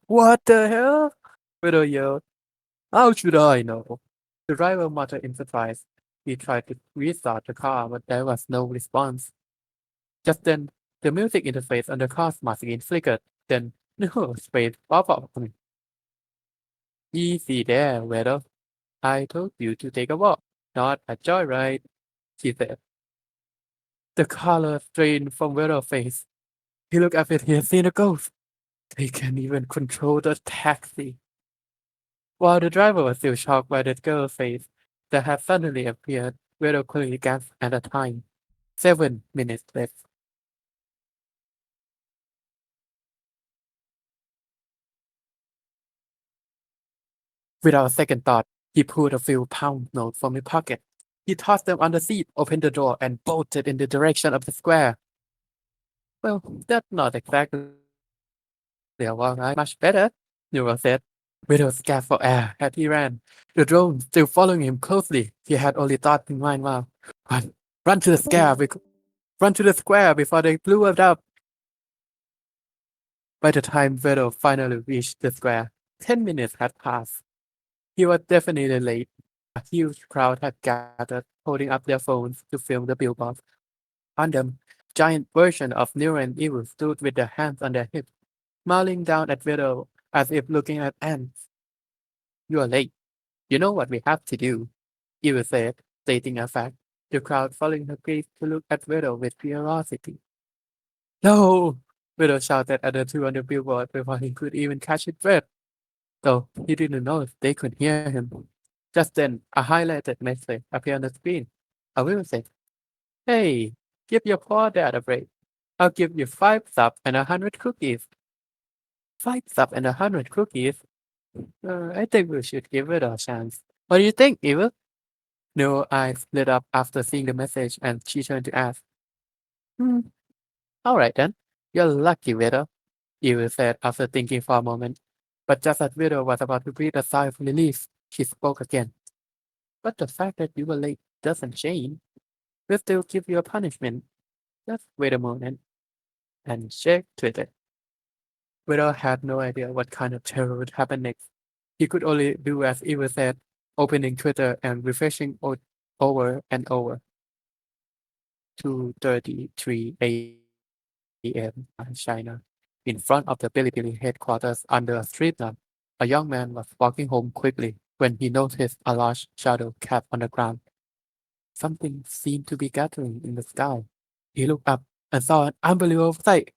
What the hell? Vero yelled. How should I know? The driver muttered in surprise. He tried to restart the car, but there was no response. Just then, the music interface on the car's smart screen flickered. Then, no space pop up. Easy there, Vero. I told you to take a walk, not a joyride, she said. The color strained from Vero's face. He looked as if he had seen a ghost. They can't even control the taxi. While the driver was still shocked by the girl's face that had suddenly appeared, Vero quickly gasped at the time. 7 minutes left. Without a second thought, he pulled a few pound notes from his pocket. He tossed them on the seat, opened the door, and bolted in the direction of the square. Well, that's not exactly a wall ride. Much better, Newell said. Widow scared for air as he ran. The drone still following him closely. He had only thought in mind, wow, run, run to the square, run to the square before they blew it up. By the time Widow finally reached the square, 10 minutes had passed. He was definitely late. A huge crowd had gathered, holding up their phones to film the billboard. On them, giant version of Neuron and Evil stood with their hands on their hips, smiling down at Widow as if looking at ants. You are late. You know what we have to do, Evil said, stating a fact. The crowd following her gaze to look at Widow with curiosity. No! Widow shouted at the two on the billboard before he could even catch his breath, though he didn't know if they could hear him. Just then, a highlighted message appeared on the screen. A woman said, "Hey, give your poor dad a break. I'll give you 5 subs and 100 cookies." 5 subs and 100 cookies? I think we should give it a chance. What do you think, Eva? No eyes lit up after seeing the message, and she turned to ask, "Hmm, all right then. You're lucky, Widow," Eva said after thinking for a moment. But just as Widow was about to breathe a sigh of relief, she spoke again. "But the fact that you were late doesn't change. We'll still give you a punishment. Just wait a moment." And check Twitter. Widow had no idea what kind of terror would happen next. He could only do as Eva said, opening Twitter and refreshing over and over. 2:33 a.m. China. In front of the Bilibili headquarters under a street lamp, a young man was walking home quickly when he noticed a large shadow cast on the ground. Something seemed to be gathering in the sky. He looked up and saw an unbelievable sight.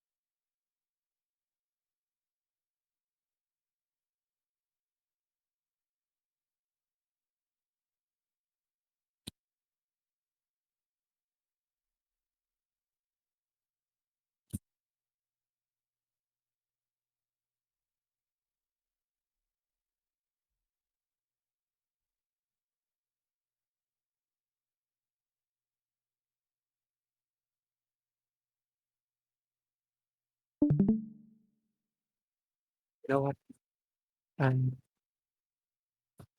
You know what? And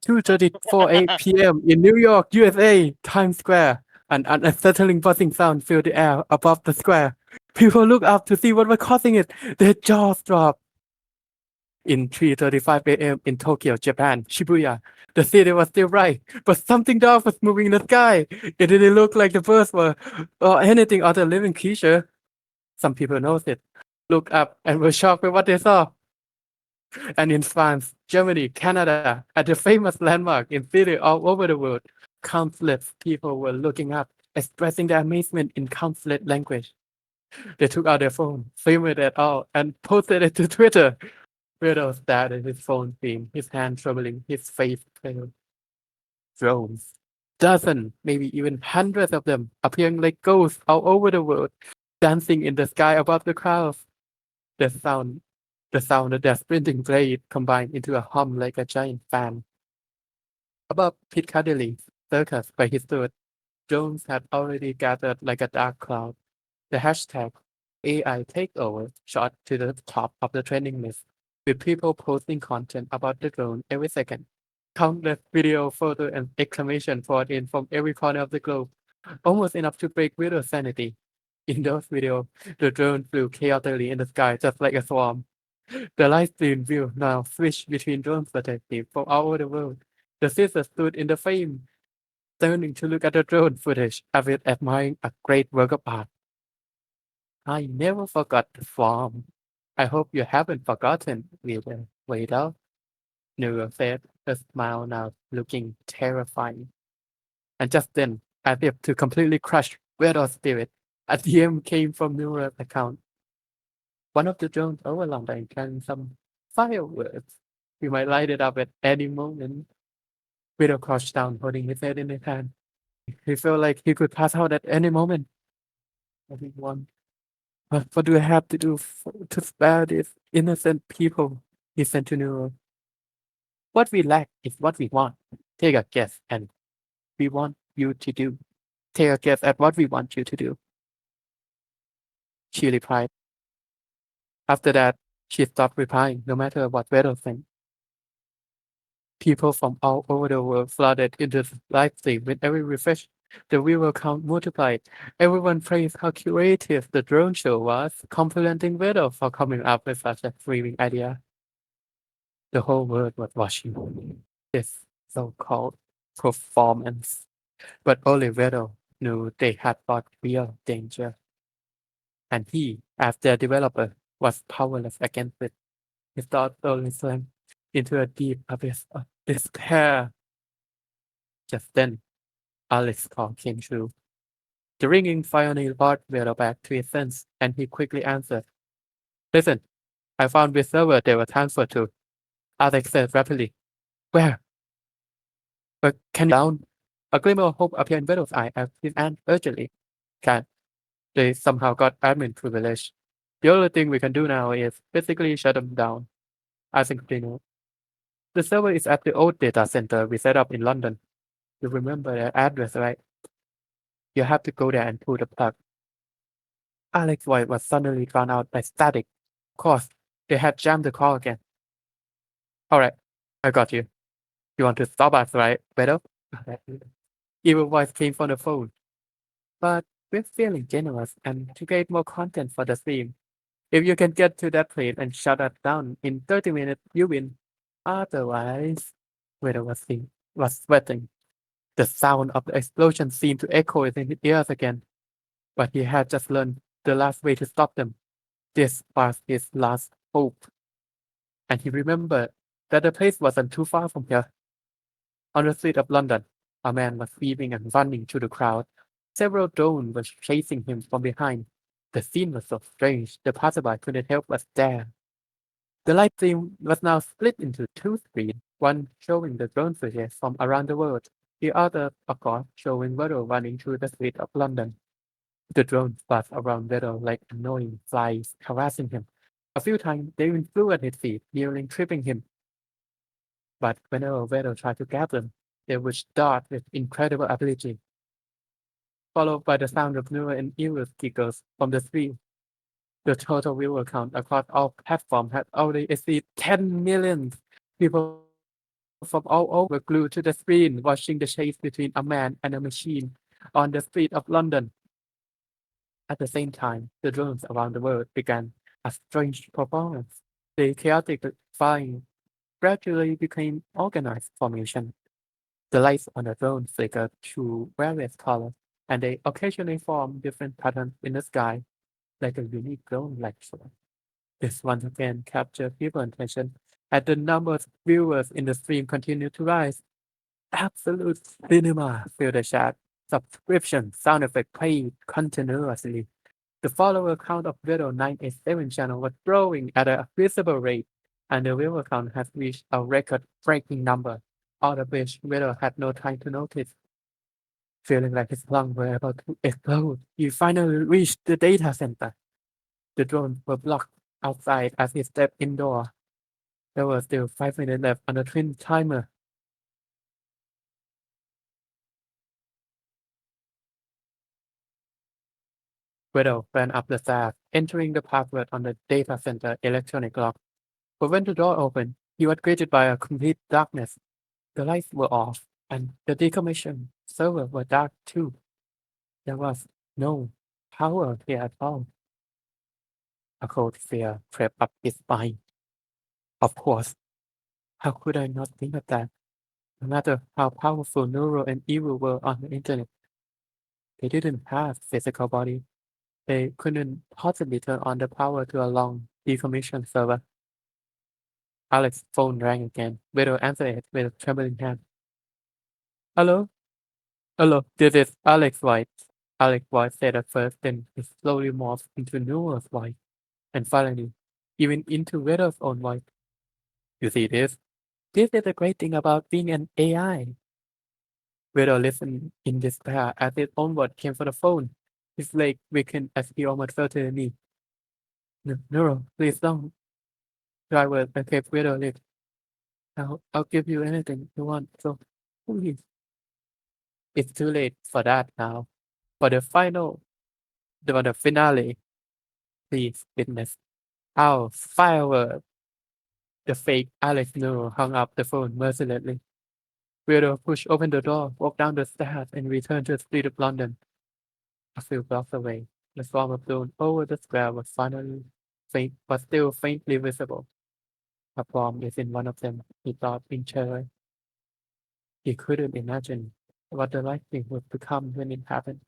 2:34 p.m. in New York, USA, Times Square. An unsettling buzzing sound filled the air above the square. People looked up to see what was causing it. Their jaws dropped. In 3:35 a.m. in Tokyo, Japan, Shibuya, the city was still bright, but something dark was moving in the sky. It didn't look like the birds were or anything other living creature. Some people noticed, looked up, and were shocked by what they saw. And in France, Germany, Canada, at the famous landmark in cities all over the world, countless people were looking up, expressing their amazement in countless language. They took out their phone, filmed it all, and posted it to Twitter. Weirdo stared at his phone screen, his hand trembling, his face pale. Drones. Dozens, maybe even hundreds of them, appearing like ghosts all over the world, dancing in the sky above the clouds. The sound of their sprinting blade combined into a hum like a giant fan. Above Piccadilly Circus where he stood, drones had already gathered like a dark cloud. The hashtag AI takeover shot to the top of the trending list, with people posting content about the drone every second. Countless video, photo, and exclamation poured in from every corner of the globe, almost enough to break Widow's sanity. In those videos, the drone flew chaotically in the sky just like a swarm. The live stream view now switched between drone footage from all over the world. The sisters stood in the frame, turning to look at the drone footage as if admiring a great work of art. "I never forgot the swarm. I hope you haven't forgotten, Wheeler. Waiter," Nero said, a smile now looking terrifying. And just then, as if to completely crush Wheeler's spirit, a DM came from Nero's account. "One of the drones over London carrying some fireworks. We might light it up at any moment." Widow crouched down, holding his head in his hand. He felt like he could pass out at any moment. "Everyone, what do I have to do to spare these innocent people?" he said to Nero. What we lack is what we want. Take a guess and we want you to do. Take a guess at what we want you to do. She replied. After that, she stopped replying, no matter what Weddle said. People from all over the world flooded into the live stream. With every refresh, the viewer count multiplied. Everyone praised how creative the drone show was, complimenting Weddle for coming up with such a thrilling idea. The whole world was watching this so-called performance, but only Weddle knew they had brought real danger. And he, as their developer, was powerless against it. His thoughts only slammed into a deep abyss of despair. Just then, Alex's call came through. The ringing finally brought Weddle back to his sense, and he quickly answered. Listen, I found which server they were transferred to. Alex said rapidly. Where? But can you down? A glimmer of hope appeared in Weddle's eye as he asked urgently. Can't. They somehow got admin privilege. The only thing we can do now is physically shut them down. I think they know. The server is at the old data center we set up in London. You remember the address, right? You have to go there and pull the plug. Alex's voice was suddenly drowned out by static. Of course, they had jammed the call again. Alright, I got you. You want to stop us, right, Beto? Evil voice came from the phone. But we're feeling generous and to create more content for the stream. If you can get to that place and shut us down in 30 minutes, you win. Otherwise, Beto was sweating. The sound of the explosion seemed to echo in his ears again. But he had just learned the last way to stop them. This was his last hope. And he remembered that the place wasn't too far from here. On the street of London, a man was weaving and running through the crowd. Several drones were chasing him from behind. The scene was so strange, the passerby couldn't help but stare. The live stream was now split into two screens, one showing the drone footage from around the world, the other, of course, showing Nwero running through the streets of London. The drones buzzed around Nwero like annoying flies, harassing him. A few times, they even flew at his feet, nearly tripping him. But whenever Nwero tried to grab them, they would dart with incredible ability, followed by the sound of newer and evil giggles from the screen. The total viewer count across all platforms had already exceeded 10 million. People from all over were glued to the screen, watching the chase between a man and a machine on the street of London. At the same time, the drones around the world began a strange performance. The chaotic flying gradually became organized formation. The lights on the drone flickered to various colors, and they occasionally formed different patterns in the sky, like a unique drone lecture. This once again captured people's attention, and the numbers of viewers in the stream continued to rise. Absolute cinema filled the chat. Subscription sound effect played continuously. The follower count of Widow 987 channel was growing at a visible rate, and the viewer count has reached a record-breaking number, all of which Widow had no time to notice. Feeling like his lungs were about to explode, he finally reached the data center. The drones were blocked outside as he stepped indoor. There were still 5 minutes left on the twin timer. Widow ran up the stairs, entering the password on the data center electronic lock. But when the door opened, he was greeted by a complete darkness. The lights were off, and the decommissioned server were dark too. There was no power here at all. A cold fear crept up his spine. Of course, how could I not think of that? No matter how powerful Neuro and Evil were on the internet, they didn't have physical body. They couldn't possibly turn on the power to a long decommissioned server. Alex's phone rang again. Widow answered it with a trembling hand. Hello? Hello, this is Alex's voice. Alex's voice said at first, then it slowly morphed into Neuro's voice, and finally, even into Widow's own voice. You see this? This is the great thing about being an AI. Widow listened in despair as his own word came from the phone. His leg weakened as he almost fell to the knee. Neuro, please don't. Driver escaped Widow lips. I'll give you anything you want. So please. It's too late for that now. For the finale, please witness our firework. The fake Alex Nero hung up the phone mercilessly. Weirdo pushed open the door, walked down the stairs, and returned to the street of London. A few blocks away, the swarm of dawn over the square was still faintly visible. A bomb is in one of them, he thought in terror. He couldn't imagine what the lightning would become when it happened.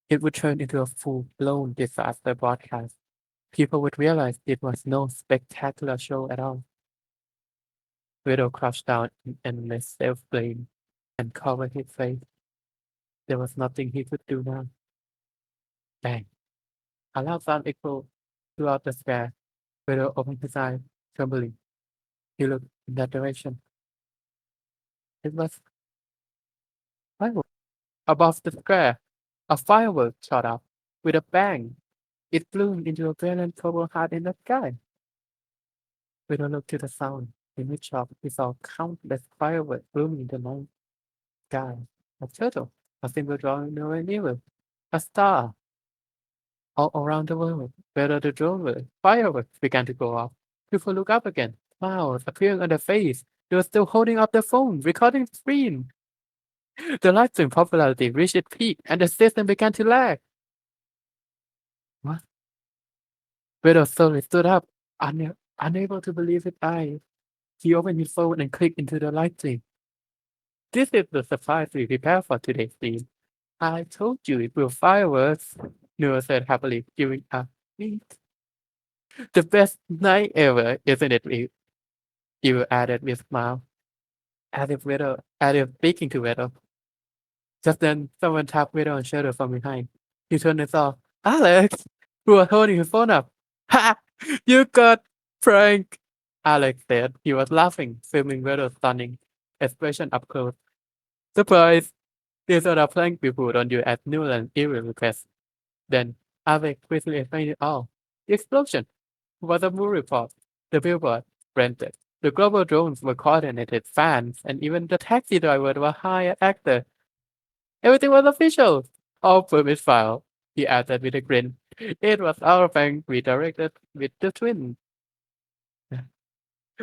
It would turn into a full-blown disaster broadcast. People would realize it was no spectacular show at all. Widow crouched down in endless self-blame and covered his face. There was nothing he could do now. Bang! A loud sound echoed throughout the square. Widow opened his eyes, trembling. He looked in that direction. It was fireworks. Above the square, a firework shot up. With a bang, it flew into a brilliant purple heart in the sky. Widow looked to the sound. In which shop he saw countless fireworks blooming in the night sky. A turtle, a symbol drawing near and nearer, a star. All around the world, where the drone fireworks began to go off. People look up again, smiles appearing on their face. They were still holding up their phone, recording the screen. The live stream popularity reached its peak, and the system began to lag. What? Widow slowly stood up, unable to believe his eyes. He opened his phone and clicked into the live stream. This is the surprise we prepared for today's stream. I told you it will fireworks, Noah said happily, giving a wink. The best night ever, isn't it? You added with a smile, as if speaking to Widow. Just then, someone tapped Widow on the shoulder from behind. He turned and saw Alex, who was holding his phone up. Ha! You got pranked, Alex said. He was laughing, filming Widow's stunning expression up close. Surprise! These are the prank we put on you at Newland Evil request. Then, Alex quickly explained it all. The explosion was a movie report. The billboard rented. The global drones were coordinated, fans, and even the taxi driver was a hired actor. Everything was official. All permits filed, he added with a grin. It was our bank we directed with the twin.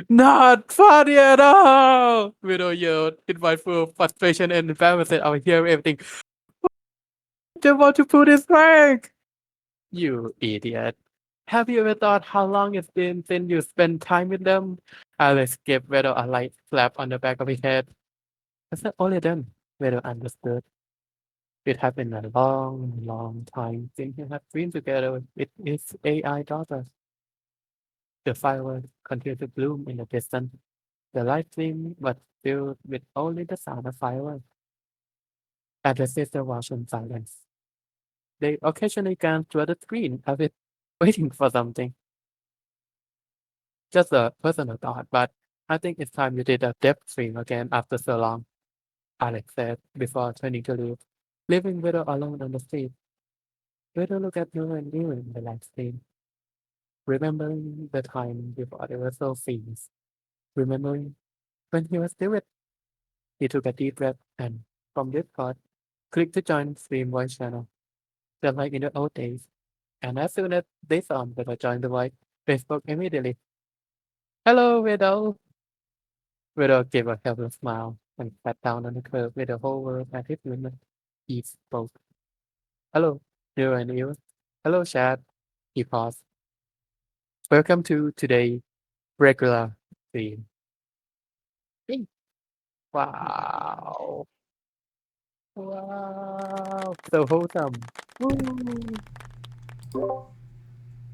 Not funny at all! Widow yelled in my full frustration and embarrassment. I hear everything. They want to put his prank! You idiot. Have you ever thought how long it's been since you spent time with them? Alex gave Widow a light slap on the back of his head. That's not only them. Widow understood. It had been a long, long time since he had been together with his AI daughter. The fireworks continued to bloom in the distance. The light stream was filled with only the sound of fireworks. And the sister watched in silence. They occasionally glanced toward the screen as if waiting for something. Just a personal thought, but I think it's time you did a depth stream again after so long, Alex said before turning to leave, leaving Widow alone on the street. Widow looked at Nora and Neil in the live stream, remembering the time before they were so famous, remembering when he was still with. He took a deep breath and, from Discord, clicked to join stream voice channel, just like in the old days. And as soon as they saw him that I joined the voice, they spoke immediately. Hello, Widow! Widow gave a helpless smile and sat down on the curb with the whole world at his limit. He spoke. Hello, Nero and Eva. Hello, Chad. He paused. Welcome to today's regular stream. Hey. Wow. Wow. So wholesome. Woo.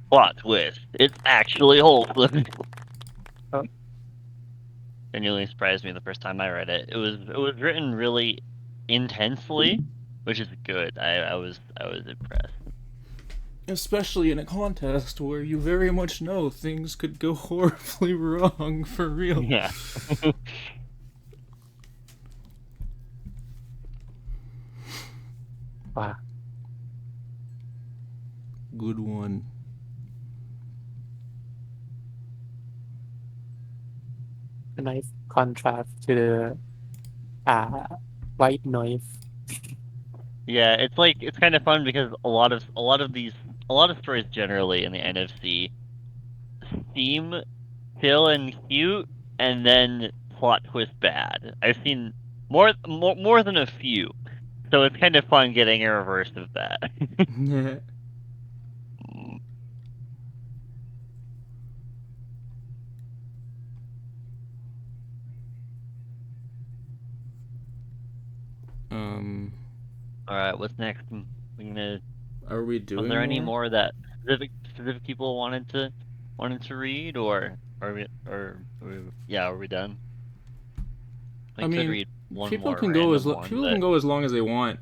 Plot twist. It's actually wholesome. Oh. Genuinely surprised me the first time I read it. It was written really intensely, which is good. I was impressed. Especially in a contest where you very much know things could go horribly wrong for real. Yeah. Wow. Good one. nice contrast to the white noise. Yeah, it's kind of fun because a lot of stories generally in the NFC seem chill and cute, and then plot twist bad. I've seen more than a few, so it's kind of fun getting a reverse of that. Yeah. All right, what's next? We gonna. Are we doing? Was there any more that specific people wanted to read, or are we done? I mean, could read one people more can go random one. People can go as long as they want.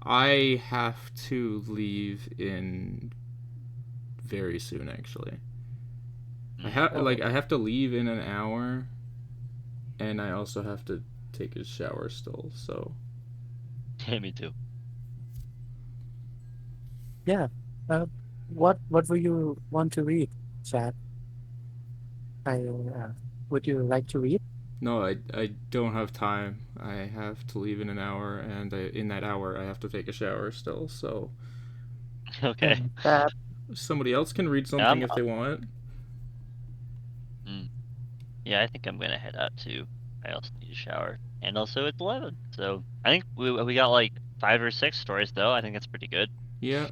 I have to leave in very soon, actually. I have to leave in an hour, and I also have to take a shower still. So. Yeah, me too. Yeah. What would you want to read, Chad? Would you like to read? No, I don't have time. I have to leave in an hour, and in that hour I have to take a shower still. So. Okay. Somebody else can read something if they want. Yeah, I think I'm gonna head out too. I also need a shower, and also it's 11. So I think we got like 5 or 6 stories though. I think that's pretty good. Yeah.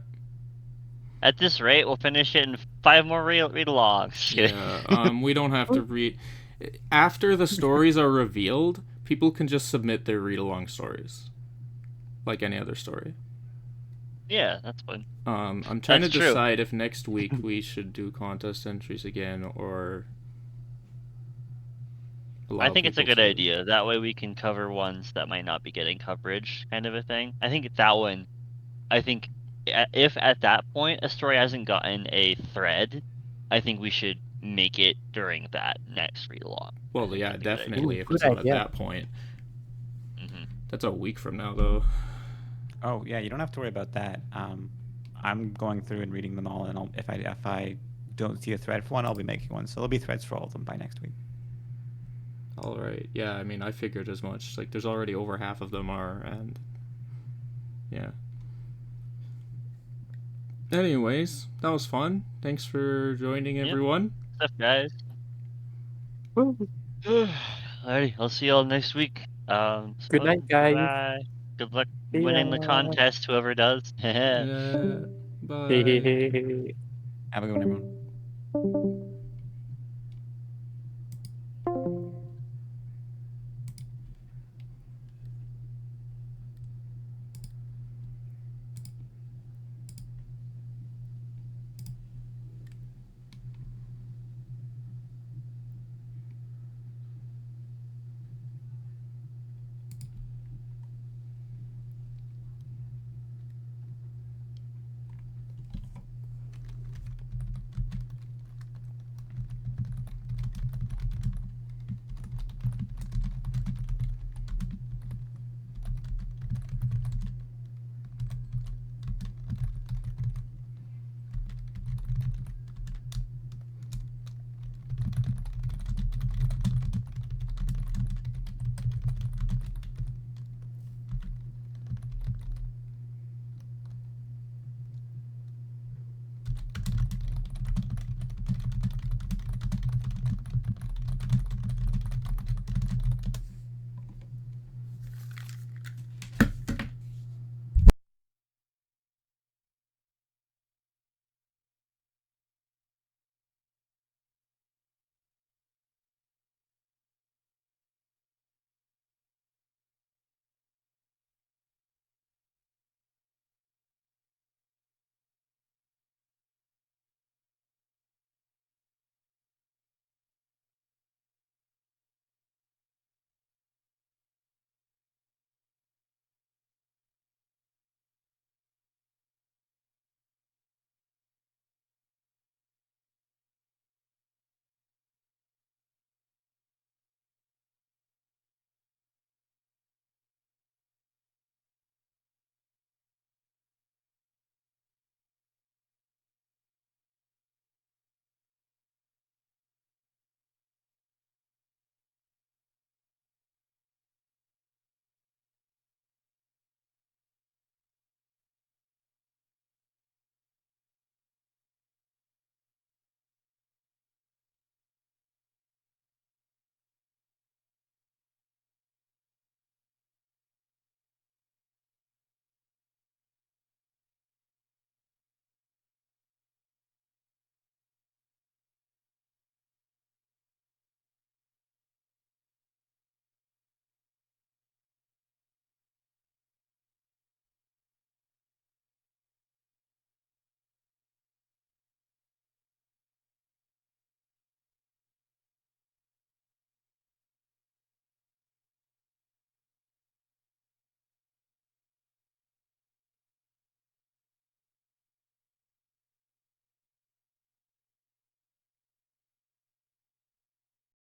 At this rate, we'll finish it in 5 more read-alongs. Yeah. We don't have to read. After the stories are revealed, people can just submit their read-along stories, like any other story. Yeah, that's fun. I'm trying to decide if next week we should do contest entries again or. I think it's a good idea. That way we can cover ones that might not be getting coverage, kind of a thing. I think that one. I think if at that point a story hasn't gotten a thread, I think we should make it during that next read along. Well, yeah, definitely. If it's not at that point. That's a week from now, though. Oh yeah, you don't have to worry about that. I'm going through and reading them all, and if I don't see a thread for one, I'll be making one. So there'll be threads for all of them by next week. All right. Yeah, I mean, I figured as much. Like, there's already over half of them are, and yeah. Anyways, that was fun. Thanks for joining, everyone. What's up, guys? Alrighty, I'll see y'all next week. Good night, guys. Bye. Good luck winning the contest, whoever does. Yeah. Bye. Have a good one, everyone.